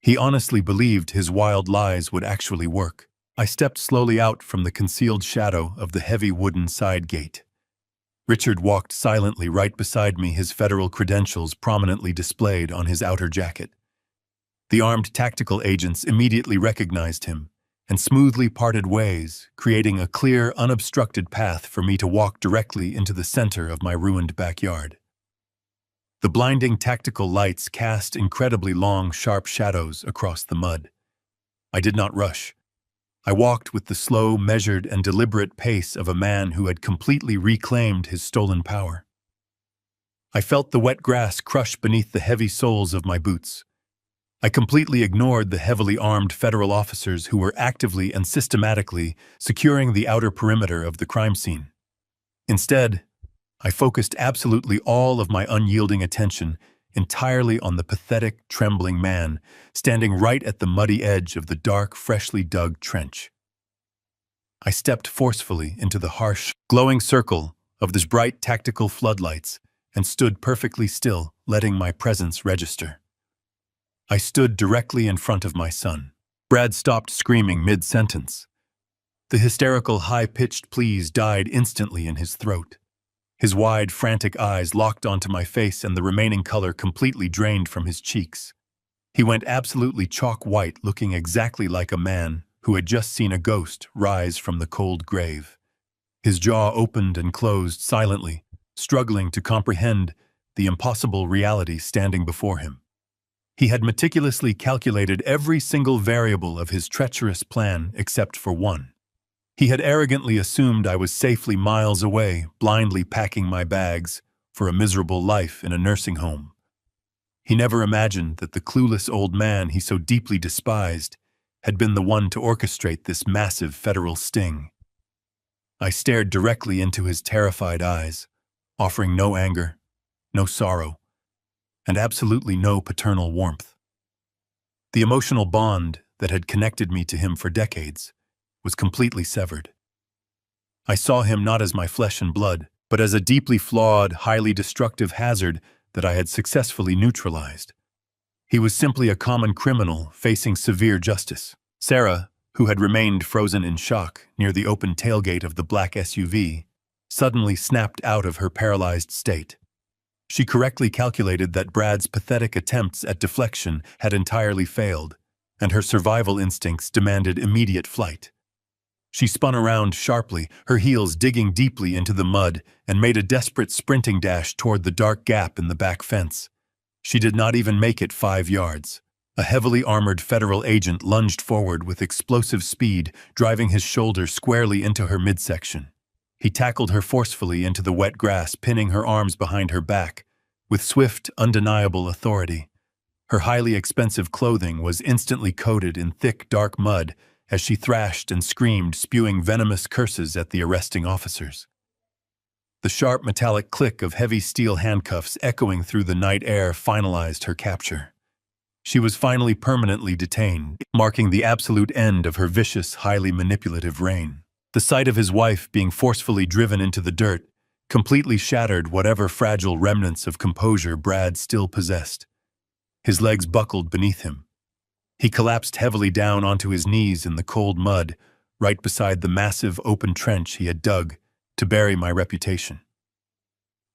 He honestly believed his wild lies would actually work. I stepped slowly out from the concealed shadow of the heavy wooden side gate. Richard walked silently right beside me, his federal credentials prominently displayed on his outer jacket. The armed tactical agents immediately recognized him and smoothly parted ways, creating a clear, unobstructed path for me to walk directly into the center of my ruined backyard. The blinding tactical lights cast incredibly long, sharp shadows across the mud. I did not rush. I walked with the slow, measured, and deliberate pace of a man who had completely reclaimed his stolen power. I felt the wet grass crush beneath the heavy soles of my boots. I completely ignored the heavily armed federal officers who were actively and systematically securing the outer perimeter of the crime scene. Instead, I focused absolutely all of my unyielding attention entirely on the pathetic, trembling man standing right at the muddy edge of the dark, freshly dug trench. I stepped forcefully into the harsh, glowing circle of those bright tactical floodlights and stood perfectly still, letting my presence register. I stood directly in front of my son. Brad stopped screaming mid-sentence. The hysterical, high-pitched pleas died instantly in his throat. His wide, frantic eyes locked onto my face and the remaining color completely drained from his cheeks. He went absolutely chalk white, looking exactly like a man who had just seen a ghost rise from the cold grave. His jaw opened and closed silently, struggling to comprehend the impossible reality standing before him. He had meticulously calculated every single variable of his treacherous plan except for one. He had arrogantly assumed I was safely miles away, blindly packing my bags for a miserable life in a nursing home. He never imagined that the clueless old man he so deeply despised had been the one to orchestrate this massive federal sting. I stared directly into his terrified eyes, offering no anger, no sorrow, and absolutely no paternal warmth. The emotional bond that had connected me to him for decades was completely severed. I saw him not as my flesh and blood, but as a deeply flawed, highly destructive hazard that I had successfully neutralized. He was simply a common criminal facing severe justice. Sarah, who had remained frozen in shock near the open tailgate of the black SUV, suddenly snapped out of her paralyzed state. She correctly calculated that Brad's pathetic attempts at deflection had entirely failed, and her survival instincts demanded immediate flight. She spun around sharply, her heels digging deeply into the mud, and made a desperate sprinting dash toward the dark gap in the back fence. She did not even make it 5 yards. A heavily armored federal agent lunged forward with explosive speed, driving his shoulder squarely into her midsection. He tackled her forcefully into the wet grass, pinning her arms behind her back, with swift, undeniable authority. Her highly expensive clothing was instantly coated in thick, dark mud as she thrashed and screamed, spewing venomous curses at the arresting officers. The sharp metallic click of heavy steel handcuffs echoing through the night air finalized her capture. She was finally permanently detained, marking the absolute end of her vicious, highly manipulative reign. The sight of his wife being forcefully driven into the dirt completely shattered whatever fragile remnants of composure Brad still possessed. His legs buckled beneath him. He collapsed heavily down onto his knees in the cold mud, right beside the massive open trench he had dug to bury my reputation.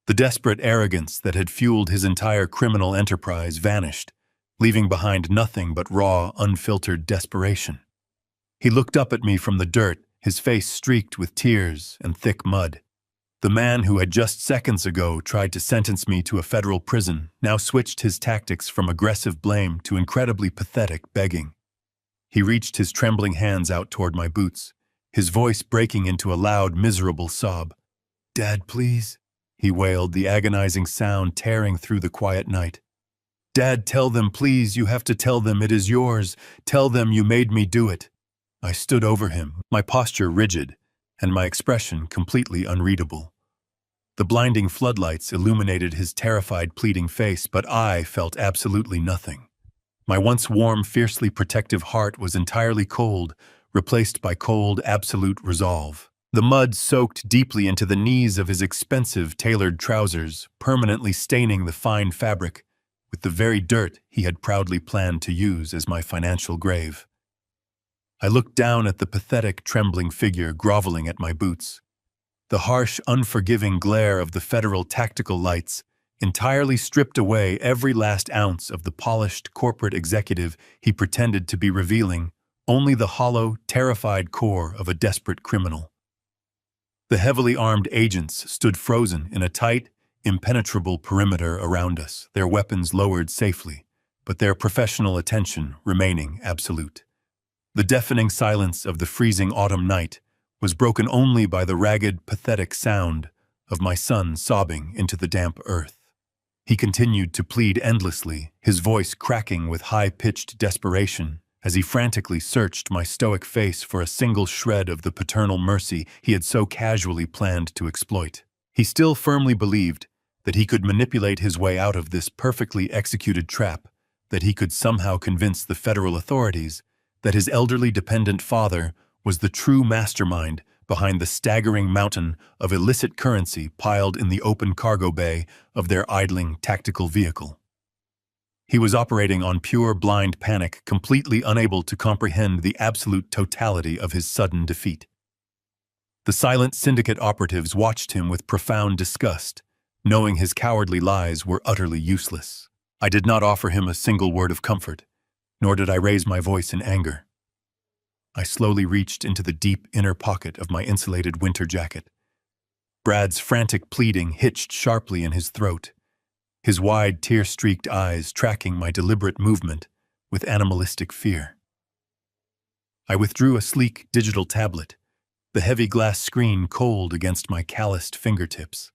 The desperate arrogance that had fueled his entire criminal enterprise vanished, leaving behind nothing but raw, unfiltered desperation. He looked up at me from the dirt, his face streaked with tears and thick mud. The man who had just seconds ago tried to sentence me to a federal prison now switched his tactics from aggressive blame to incredibly pathetic begging. He reached his trembling hands out toward my boots, his voice breaking into a loud, miserable sob. "Dad, please," he wailed, the agonizing sound tearing through the quiet night. "Dad, tell them, please, you have to tell them it is yours. Tell them you made me do it." I stood over him, my posture rigid, and my expression completely unreadable. The blinding floodlights illuminated his terrified, pleading face, but I felt absolutely nothing. My once warm, fiercely protective heart was entirely cold, replaced by cold, absolute resolve. The mud soaked deeply into the knees of his expensive, tailored trousers, permanently staining the fine fabric with the very dirt he had proudly planned to use as my financial grave. I looked down at the pathetic, trembling figure groveling at my boots. The harsh, unforgiving glare of the federal tactical lights entirely stripped away every last ounce of the polished corporate executive he pretended to be revealing, only the hollow, terrified core of a desperate criminal. The heavily armed agents stood frozen in a tight, impenetrable perimeter around us, their weapons lowered safely, but their professional attention remaining absolute. The deafening silence of the freezing autumn night was broken only by the ragged, pathetic sound of my son sobbing into the damp earth. He continued to plead endlessly, his voice cracking with high-pitched desperation as he frantically searched my stoic face for a single shred of the paternal mercy he had so casually planned to exploit. He still firmly believed that he could manipulate his way out of this perfectly executed trap, that he could somehow convince the federal authorities that his elderly dependent father was the true mastermind behind the staggering mountain of illicit currency piled in the open cargo bay of their idling tactical vehicle. He was operating on pure blind panic, completely unable to comprehend the absolute totality of his sudden defeat. The silent syndicate operatives watched him with profound disgust, knowing his cowardly lies were utterly useless. I did not offer him a single word of comfort, nor did I raise my voice in anger. I slowly reached into the deep inner pocket of my insulated winter jacket. Brad's frantic pleading hitched sharply in his throat, his wide, tear-streaked eyes tracking my deliberate movement with animalistic fear. I withdrew a sleek digital tablet, the heavy glass screen cold against my calloused fingertips.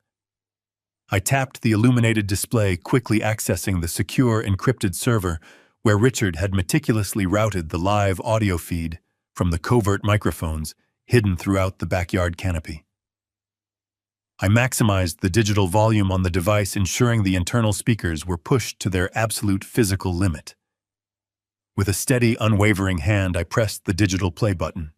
I tapped the illuminated display, quickly accessing the secure, encrypted server where Richard had meticulously routed the live audio feed from the covert microphones hidden throughout the backyard canopy. I maximized the digital volume on the device, ensuring the internal speakers were pushed to their absolute physical limit. With a steady, unwavering hand, I pressed the digital play button.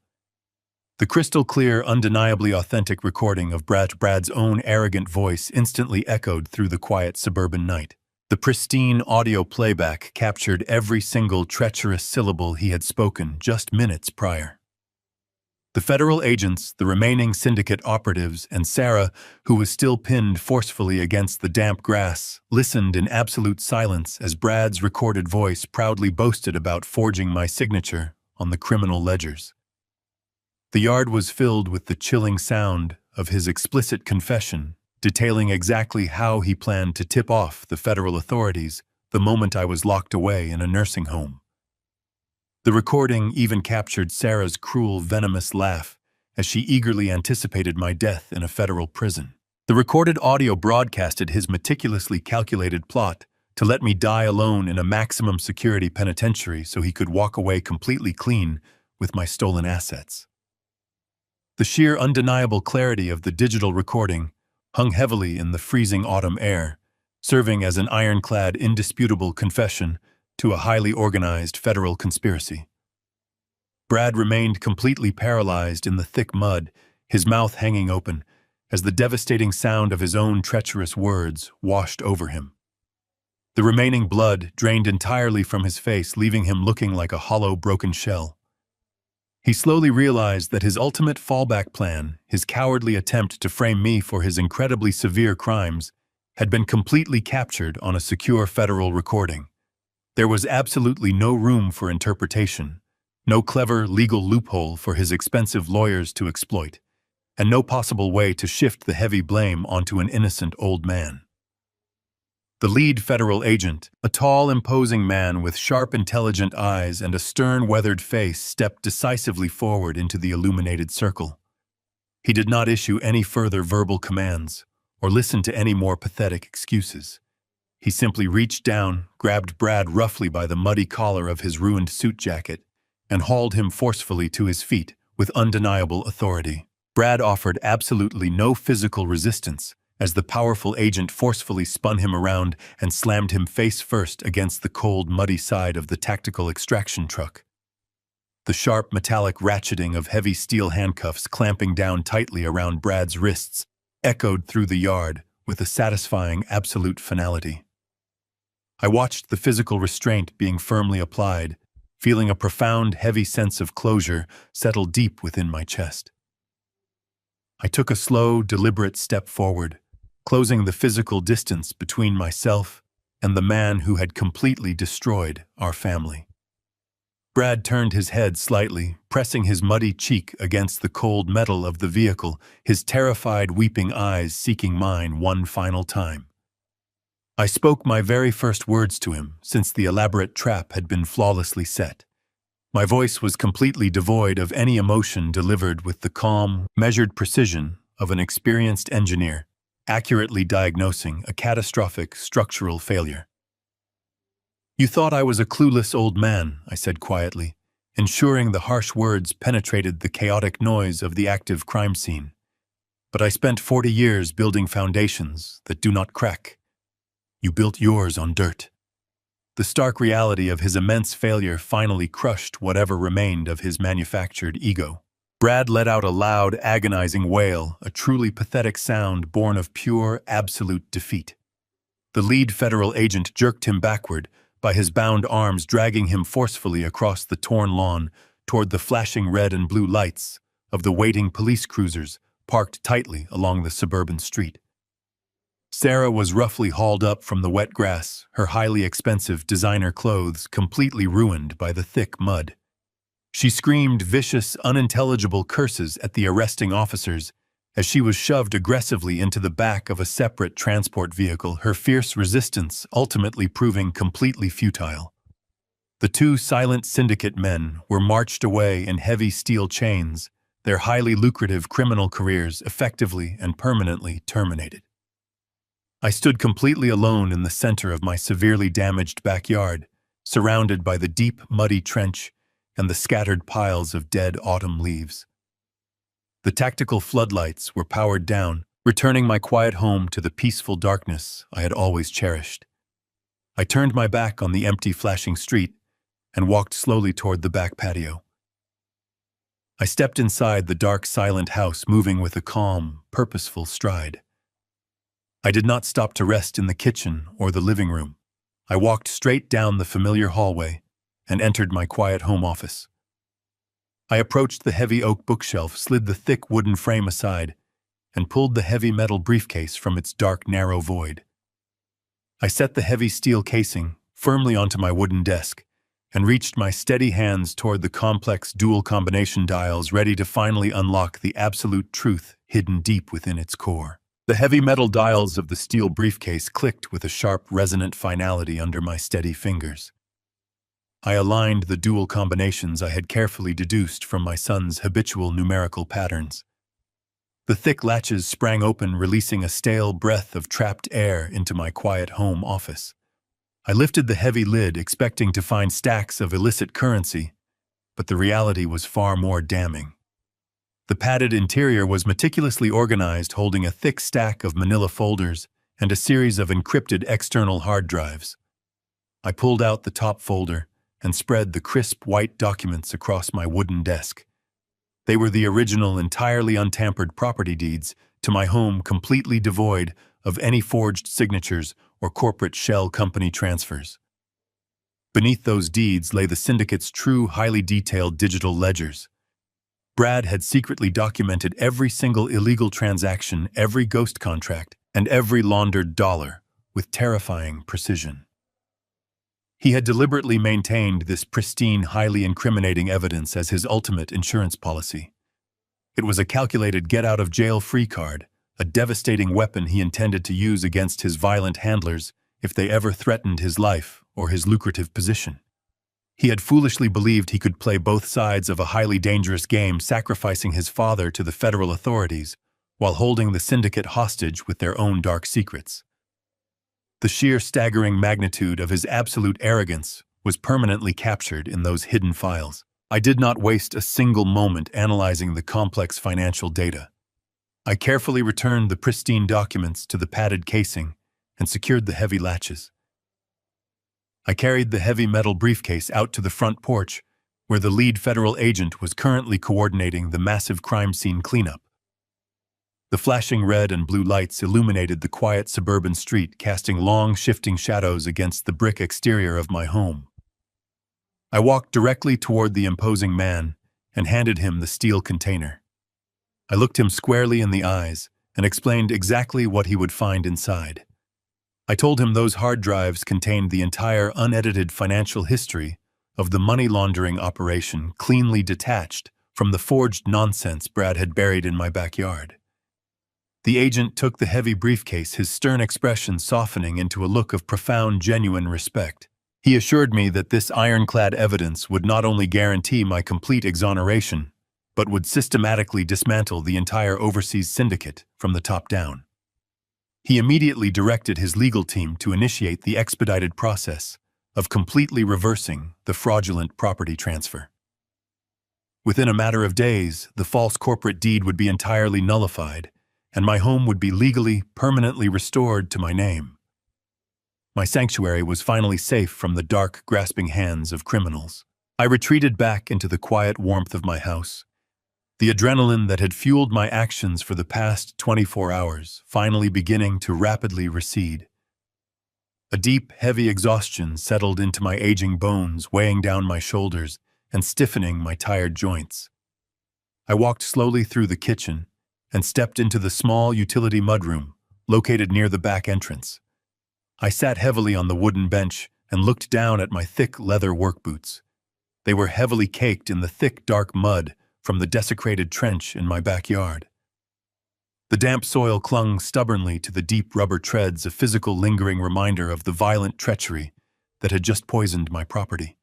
The crystal-clear, undeniably authentic recording of Brad's own arrogant voice instantly echoed through the quiet suburban night. The pristine audio playback captured every single treacherous syllable he had spoken just minutes prior. The federal agents, the remaining syndicate operatives, and Sarah, who was still pinned forcefully against the damp grass, listened in absolute silence as Brad's recorded voice proudly boasted about forging my signature on the criminal ledgers. The yard was filled with the chilling sound of his explicit confession, detailing exactly how he planned to tip off the federal authorities the moment I was locked away in a nursing home. The recording even captured Sarah's cruel, venomous laugh as she eagerly anticipated my death in a federal prison. The recorded audio broadcasted his meticulously calculated plot to let me die alone in a maximum security penitentiary so he could walk away completely clean with my stolen assets. The sheer undeniable clarity of the digital recording hung heavily in the freezing autumn air, serving as an ironclad, indisputable confession to a highly organized federal conspiracy. Brad remained completely paralyzed in the thick mud, his mouth hanging open, as the devastating sound of his own treacherous words washed over him. The remaining blood drained entirely from his face, leaving him looking like a hollow, broken shell. He slowly realized that his ultimate fallback plan, his cowardly attempt to frame me for his incredibly severe crimes, had been completely captured on a secure federal recording. There was absolutely no room for interpretation, no clever legal loophole for his expensive lawyers to exploit, and no possible way to shift the heavy blame onto an innocent old man. The lead federal agent, a tall, imposing man with sharp, intelligent eyes and a stern, weathered face, stepped decisively forward into the illuminated circle. He did not issue any further verbal commands or listen to any more pathetic excuses. He simply reached down, grabbed Brad roughly by the muddy collar of his ruined suit jacket, and hauled him forcefully to his feet with undeniable authority. Brad offered absolutely no physical resistance, as the powerful agent forcefully spun him around and slammed him face first against the cold, muddy side of the tactical extraction truck. The sharp, metallic ratcheting of heavy steel handcuffs clamping down tightly around Brad's wrists echoed through the yard with a satisfying, absolute finality. I watched the physical restraint being firmly applied, feeling a profound, heavy sense of closure settle deep within my chest. I took a slow, deliberate step forward, closing the physical distance between myself and the man who had completely destroyed our family. Brad turned his head slightly, pressing his muddy cheek against the cold metal of the vehicle, his terrified, weeping eyes seeking mine one final time. I spoke my very first words to him since the elaborate trap had been flawlessly set. My voice was completely devoid of any emotion, delivered with the calm, measured precision of an experienced engineer, accurately diagnosing a catastrophic structural failure. "You thought I was a clueless old man," I said quietly, ensuring the harsh words penetrated the chaotic noise of the active crime scene. "But I spent 40 years building foundations that do not crack. You built yours on dirt." The stark reality of his immense failure finally crushed whatever remained of his manufactured ego. Brad let out a loud, agonizing wail, a truly pathetic sound born of pure, absolute defeat. The lead federal agent jerked him backward, by his bound arms dragging him forcefully across the torn lawn toward the flashing red and blue lights of the waiting police cruisers parked tightly along the suburban street. Sarah was roughly hauled up from the wet grass, her highly expensive designer clothes completely ruined by the thick mud. She screamed vicious, unintelligible curses at the arresting officers as she was shoved aggressively into the back of a separate transport vehicle, her fierce resistance ultimately proving completely futile. The two silent syndicate men were marched away in heavy steel chains, their highly lucrative criminal careers effectively and permanently terminated. I stood completely alone in the center of my severely damaged backyard, surrounded by the deep, muddy trench and the scattered piles of dead autumn leaves. The tactical floodlights were powered down, returning my quiet home to the peaceful darkness I had always cherished. I turned my back on the empty, flashing street and walked slowly toward the back patio. I stepped inside the dark, silent house, moving with a calm, purposeful stride. I did not stop to rest in the kitchen or the living room. I walked straight down the familiar hallway and entered my quiet home office. I approached the heavy oak bookshelf, slid the thick wooden frame aside, and pulled the heavy metal briefcase from its dark, narrow void. I set the heavy steel casing firmly onto my wooden desk and reached my steady hands toward the complex dual combination dials, ready to finally unlock the absolute truth hidden deep within its core. The heavy metal dials of the steel briefcase clicked with a sharp, resonant finality under my steady fingers. I aligned the dual combinations I had carefully deduced from my son's habitual numerical patterns. The thick latches sprang open, releasing a stale breath of trapped air into my quiet home office. I lifted the heavy lid, expecting to find stacks of illicit currency, but the reality was far more damning. The padded interior was meticulously organized, holding a thick stack of manila folders and a series of encrypted external hard drives. I pulled out the top folder and spread the crisp white documents across my wooden desk. They were the original, entirely untampered property deeds to my home completely devoid of any forged signatures or corporate shell company transfers. Beneath those deeds lay the syndicate's true, highly detailed digital ledgers. Brad had secretly documented every single illegal transaction, every ghost contract, and every laundered dollar with terrifying precision. He had deliberately maintained this pristine, highly incriminating evidence as his ultimate insurance policy. It was a calculated get-out-of-jail-free card, a devastating weapon he intended to use against his violent handlers if they ever threatened his life or his lucrative position. He had foolishly believed he could play both sides of a highly dangerous game, sacrificing his father to the federal authorities while holding the syndicate hostage with their own dark secrets. The sheer staggering magnitude of his absolute arrogance was permanently captured in those hidden files. I did not waste a single moment analyzing the complex financial data. I carefully returned the pristine documents to the padded casing and secured the heavy latches. I carried the heavy metal briefcase out to the front porch, where the lead federal agent was currently coordinating the massive crime scene cleanup. The flashing red and blue lights illuminated the quiet suburban street, casting long, shifting shadows against the brick exterior of my home. I walked directly toward the imposing man and handed him the steel container. I looked him squarely in the eyes and explained exactly what he would find inside. I told him those hard drives contained the entire unedited financial history of the money laundering operation, cleanly detached from the forged nonsense Brad had buried in my backyard. The agent took the heavy briefcase, his stern expression softening into a look of profound, genuine respect. He assured me that this ironclad evidence would not only guarantee my complete exoneration, but would systematically dismantle the entire overseas syndicate from the top down. He immediately directed his legal team to initiate the expedited process of completely reversing the fraudulent property transfer. Within a matter of days, the false corporate deed would be entirely nullified, and my home would be legally, permanently restored to my name. My sanctuary was finally safe from the dark, grasping hands of criminals. I retreated back into the quiet warmth of my house, the adrenaline that had fueled my actions for the past 24 hours finally beginning to rapidly recede. A deep, heavy exhaustion settled into my aging bones, weighing down my shoulders and stiffening my tired joints. I walked slowly through the kitchen and stepped into the small utility mudroom located near the back entrance. I sat heavily on the wooden bench and looked down at my thick leather work boots. They were heavily caked in the thick, dark mud from the desecrated trench in my backyard. The damp soil clung stubbornly to the deep rubber treads, a physical lingering reminder of the violent treachery that had just poisoned my property.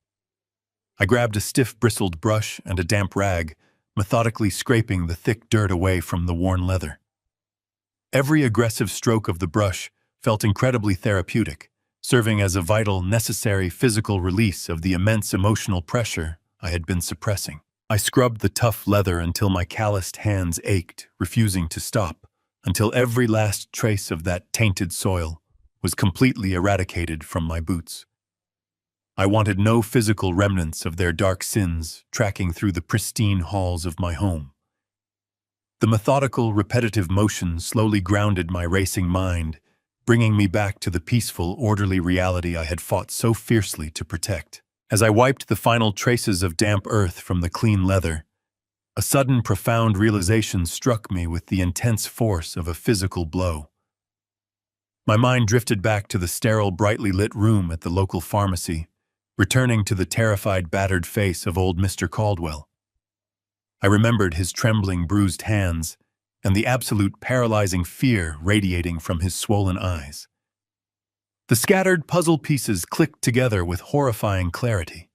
I grabbed a stiff bristled brush and a damp rag, methodically scraping the thick dirt away from the worn leather. Every aggressive stroke of the brush felt incredibly therapeutic, serving as a vital, necessary physical release of the immense emotional pressure I had been suppressing. I scrubbed the tough leather until my calloused hands ached, refusing to stop, until every last trace of that tainted soil was completely eradicated from my boots. I wanted no physical remnants of their dark sins tracking through the pristine halls of my home. The methodical, repetitive motion slowly grounded my racing mind, bringing me back to the peaceful, orderly reality I had fought so fiercely to protect. As I wiped the final traces of damp earth from the clean leather, a sudden, profound realization struck me with the intense force of a physical blow. My mind drifted back to the sterile, brightly lit room at the local pharmacy, returning to the terrified, battered face of old Mr. Caldwell. I remembered his trembling, bruised hands and the absolute paralyzing fear radiating from his swollen eyes. The scattered puzzle pieces clicked together with horrifying clarity.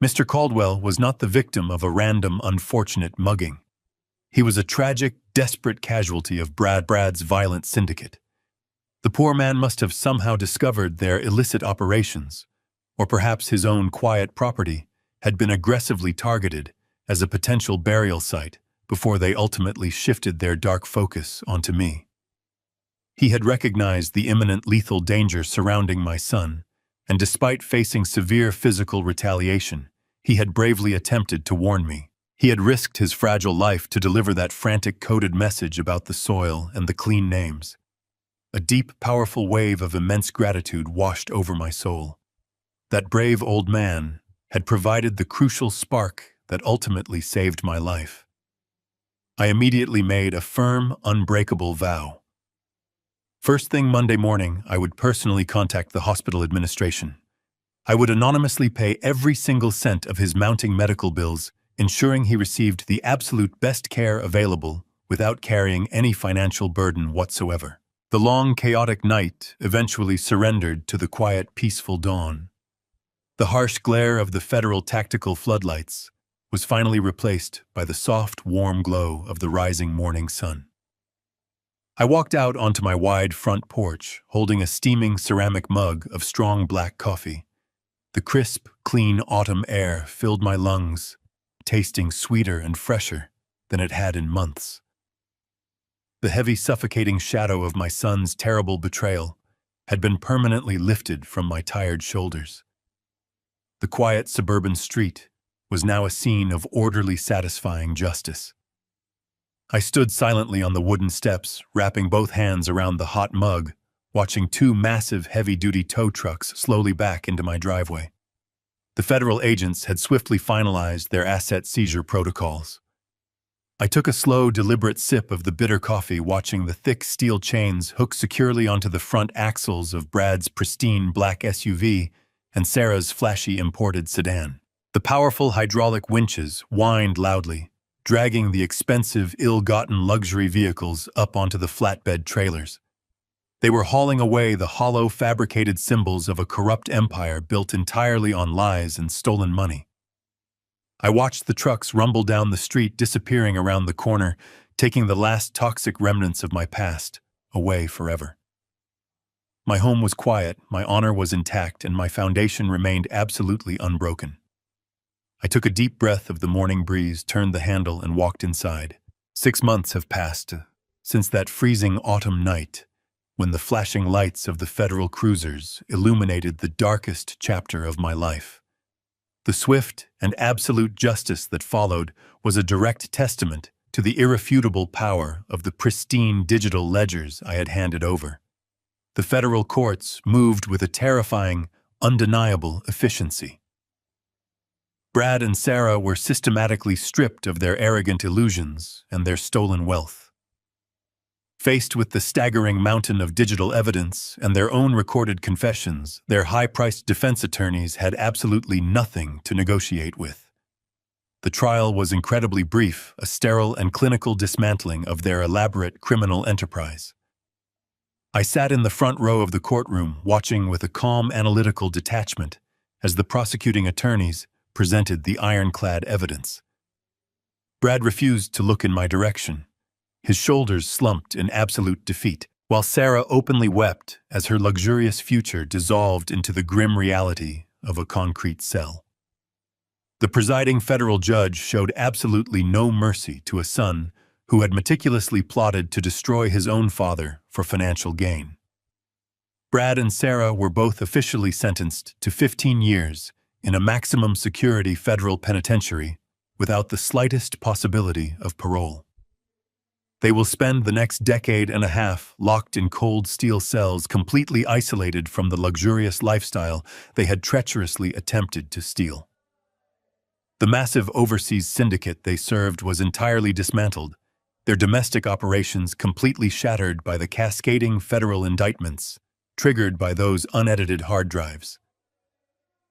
Mr. Caldwell was not the victim of a random, unfortunate mugging. He was a tragic, desperate casualty of Brad's violent syndicate. The poor man must have somehow discovered their illicit operations, or perhaps his own quiet property had been aggressively targeted as a potential burial site before they ultimately shifted their dark focus onto me. He had recognized the imminent lethal danger surrounding my son, and despite facing severe physical retaliation, he had bravely attempted to warn me. He had risked his fragile life to deliver that frantic coded message about the soil and the clean names. A deep, powerful wave of immense gratitude washed over my soul. That brave old man had provided the crucial spark that ultimately saved my life. I immediately made a firm, unbreakable vow. First thing Monday morning, I would personally contact the hospital administration. I would anonymously pay every single cent of his mounting medical bills, ensuring he received the absolute best care available without carrying any financial burden whatsoever. The long, chaotic night eventually surrendered to the quiet, peaceful dawn. The harsh glare of the federal tactical floodlights was finally replaced by the soft, warm glow of the rising morning sun. I walked out onto my wide front porch, holding a steaming ceramic mug of strong black coffee. The crisp, clean autumn air filled my lungs, tasting sweeter and fresher than it had in months. The heavy, suffocating shadow of my son's terrible betrayal had been permanently lifted from my tired shoulders. The quiet suburban street was now a scene of orderly, satisfying justice. I stood silently on the wooden steps, wrapping both hands around the hot mug, watching two massive, heavy-duty tow trucks slowly back into my driveway. The federal agents had swiftly finalized their asset seizure protocols. I took a slow, deliberate sip of the bitter coffee, watching the thick steel chains hook securely onto the front axles of Brad's pristine black SUV and Sarah's flashy imported sedan. The powerful hydraulic winches whined loudly, dragging the expensive, ill-gotten luxury vehicles up onto the flatbed trailers. They were hauling away the hollow, fabricated symbols of a corrupt empire built entirely on lies and stolen money. I watched the trucks rumble down the street, disappearing around the corner, taking the last toxic remnants of my past away forever. My home was quiet, my honor was intact, and my foundation remained absolutely unbroken. I took a deep breath of the morning breeze, turned the handle, and walked inside. 6 months have passed since that freezing autumn night, when the flashing lights of the federal cruisers illuminated the darkest chapter of my life. The swift and absolute justice that followed was a direct testament to the irrefutable power of the pristine digital ledgers I had handed over. The federal courts moved with a terrifying, undeniable efficiency. Brad and Sarah were systematically stripped of their arrogant illusions and their stolen wealth. Faced with the staggering mountain of digital evidence and their own recorded confessions, their high-priced defense attorneys had absolutely nothing to negotiate with. The trial was incredibly brief, a sterile and clinical dismantling of their elaborate criminal enterprise. I sat in the front row of the courtroom, watching with a calm, analytical detachment as the prosecuting attorneys presented the ironclad evidence. Brad refused to look in my direction. His shoulders slumped in absolute defeat, while Sarah openly wept as her luxurious future dissolved into the grim reality of a concrete cell. The presiding federal judge showed absolutely no mercy to a son who had meticulously plotted to destroy his own father for financial gain. Brad and Sarah were both officially sentenced to 15 years in a maximum security federal penitentiary without the slightest possibility of parole. They will spend the next decade and a half locked in cold steel cells, completely isolated from the luxurious lifestyle they had treacherously attempted to steal. The massive overseas syndicate they served was entirely dismantled, their domestic operations completely shattered by the cascading federal indictments triggered by those unedited hard drives.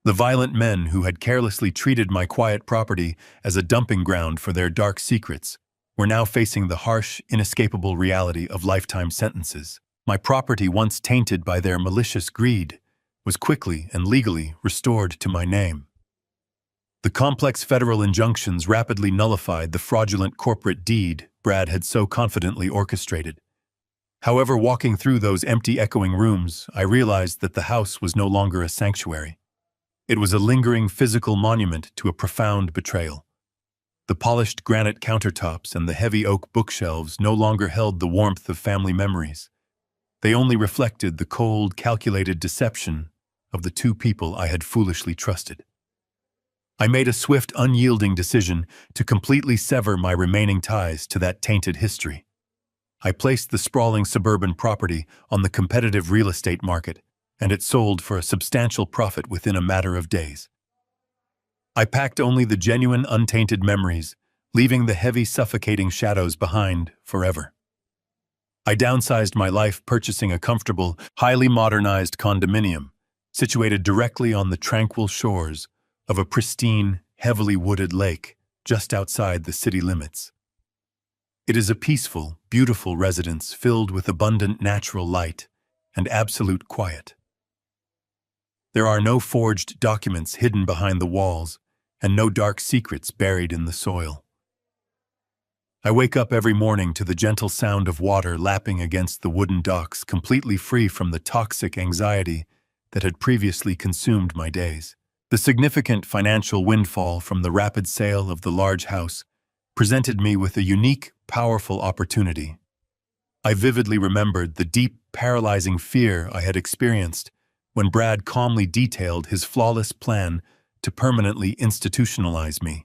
The violent men who had carelessly treated my quiet property as a dumping ground for their dark secrets were now facing the harsh, inescapable reality of lifetime sentences. My property, once tainted by their malicious greed, was quickly and legally restored to my name. The complex federal injunctions rapidly nullified the fraudulent corporate deed Brad had so confidently orchestrated. However, walking through those empty, echoing rooms, I realized that the house was no longer a sanctuary. It was a lingering physical monument to a profound betrayal. The polished granite countertops and the heavy oak bookshelves no longer held the warmth of family memories. They only reflected the cold, calculated deception of the two people I had foolishly trusted. I made a swift, unyielding decision to completely sever my remaining ties to that tainted history. I placed the sprawling suburban property on the competitive real estate market, and it sold for a substantial profit within a matter of days. I packed only the genuine, untainted memories, leaving the heavy, suffocating shadows behind forever. I downsized my life, purchasing a comfortable, highly modernized condominium situated directly on the tranquil shores of a pristine, heavily wooded lake just outside the city limits. It is a peaceful, beautiful residence filled with abundant natural light and absolute quiet. There are no forged documents hidden behind the walls and no dark secrets buried in the soil. I wake up every morning to the gentle sound of water lapping against the wooden docks, completely free from the toxic anxiety that had previously consumed my days. The significant financial windfall from the rapid sale of the large house presented me with a unique, powerful opportunity. I vividly remembered the deep, paralyzing fear I had experienced when Brad calmly detailed his flawless plan to permanently institutionalize me.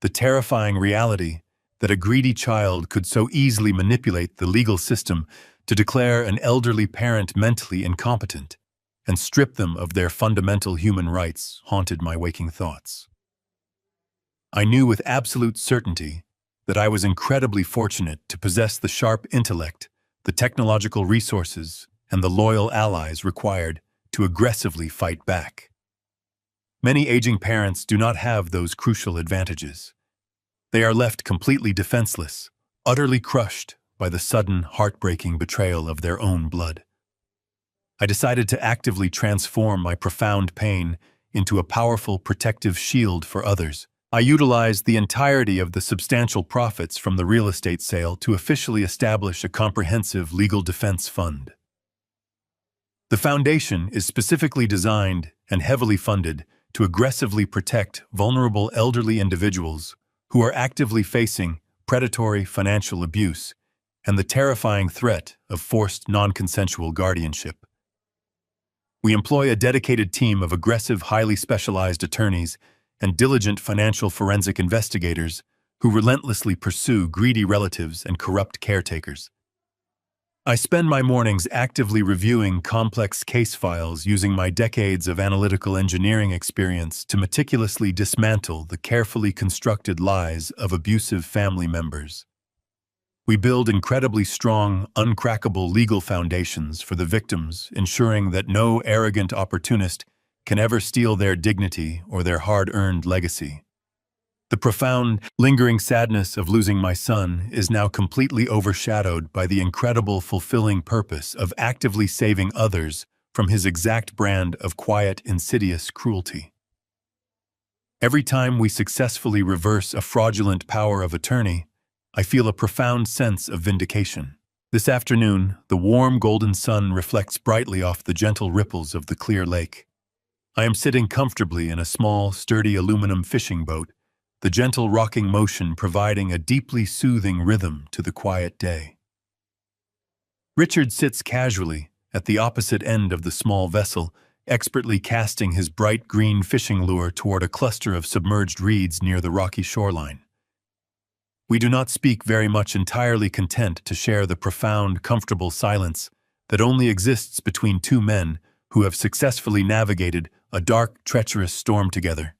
The terrifying reality that a greedy child could so easily manipulate the legal system to declare an elderly parent mentally incompetent and strip them of their fundamental human rights haunted my waking thoughts. I knew with absolute certainty that I was incredibly fortunate to possess the sharp intellect, the technological resources, and the loyal allies required to aggressively fight back. Many aging parents do not have those crucial advantages. They are left completely defenseless, utterly crushed by the sudden, heartbreaking betrayal of their own blood. I decided to actively transform my profound pain into a powerful protective shield for others. I utilized the entirety of the substantial profits from the real estate sale to officially establish a comprehensive legal defense fund. The foundation is specifically designed and heavily funded to aggressively protect vulnerable elderly individuals who are actively facing predatory financial abuse and the terrifying threat of forced non-consensual guardianship. We employ a dedicated team of aggressive, highly specialized attorneys and diligent financial forensic investigators who relentlessly pursue greedy relatives and corrupt caretakers. I spend my mornings actively reviewing complex case files using my decades of analytical engineering experience to meticulously dismantle the carefully constructed lies of abusive family members. We build incredibly strong, uncrackable legal foundations for the victims, ensuring that no arrogant opportunist can ever steal their dignity or their hard-earned legacy. The profound, lingering sadness of losing my son is now completely overshadowed by the incredible, fulfilling purpose of actively saving others from his exact brand of quiet, insidious cruelty. Every time we successfully reverse a fraudulent power of attorney, I feel a profound sense of vindication. This afternoon, the warm golden sun reflects brightly off the gentle ripples of the clear lake. I am sitting comfortably in a small, sturdy aluminum fishing boat, the gentle rocking motion providing a deeply soothing rhythm to the quiet day. Richard sits casually at the opposite end of the small vessel, expertly casting his bright green fishing lure toward a cluster of submerged reeds near the rocky shoreline. We do not speak very much, entirely content to share the profound, comfortable silence that only exists between two men who have successfully navigated a dark, treacherous storm together.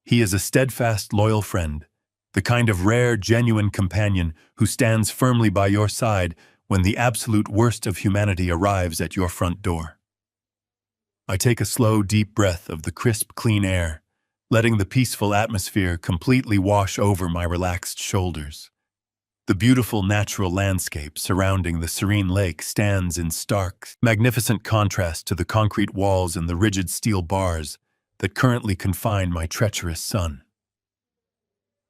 He is a steadfast, loyal friend, the kind of rare, genuine companion who stands firmly by your side when the absolute worst of humanity arrives at your front door. I take a slow, deep breath of the crisp, clean air, letting the peaceful atmosphere completely wash over my relaxed shoulders. The beautiful natural landscape surrounding the serene lake stands in stark, magnificent contrast to the concrete walls and the rigid steel bars that currently confine my treacherous son.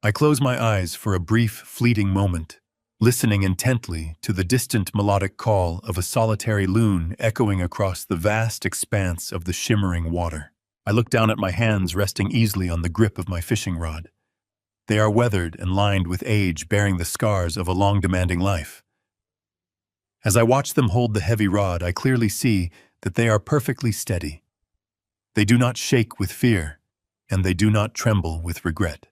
I close my eyes for a brief, fleeting moment, listening intently to the distant melodic call of a solitary loon echoing across the vast expanse of the shimmering water. I look down at my hands resting easily on the grip of my fishing rod. They are weathered and lined with age, bearing the scars of a long, demanding life. As I watch them hold the heavy rod, I clearly see that they are perfectly steady. They do not shake with fear, and they do not tremble with regret.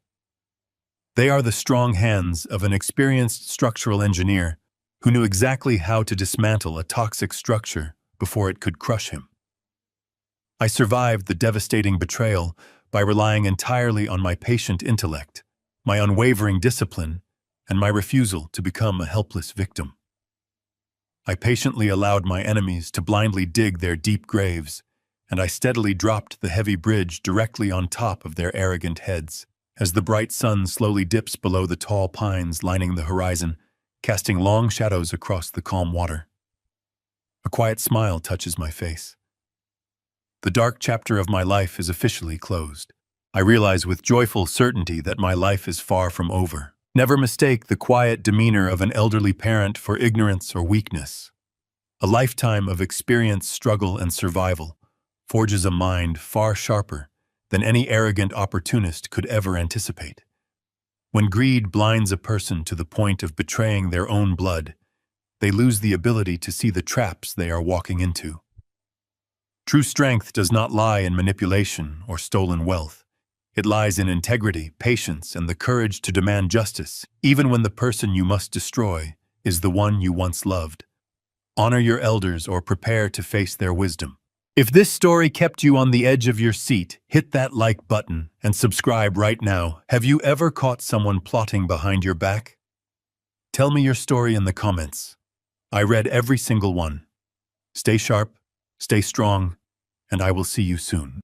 They are the strong hands of an experienced structural engineer who knew exactly how to dismantle a toxic structure before it could crush him. I survived the devastating betrayal by relying entirely on my patient intellect, my unwavering discipline, and my refusal to become a helpless victim. I patiently allowed my enemies to blindly dig their deep graves, and I steadily dropped the heavy bridge directly on top of their arrogant heads, as the bright sun slowly dips below the tall pines lining the horizon, casting long shadows across the calm water. A quiet smile touches my face. The dark chapter of my life is officially closed. I realize with joyful certainty that my life is far from over. Never mistake the quiet demeanor of an elderly parent for ignorance or weakness. A lifetime of experience, struggle, and survival forges a mind far sharper than any arrogant opportunist could ever anticipate. When greed blinds a person to the point of betraying their own blood, they lose the ability to see the traps they are walking into. True strength does not lie in manipulation or stolen wealth. It lies in integrity, patience, and the courage to demand justice, even when the person you must destroy is the one you once loved. Honor your elders or prepare to face their wisdom. If this story kept you on the edge of your seat, hit that like button and subscribe right now. Have you ever caught someone plotting behind your back? Tell me your story in the comments. I read every single one. Stay sharp, stay strong, and I will see you soon.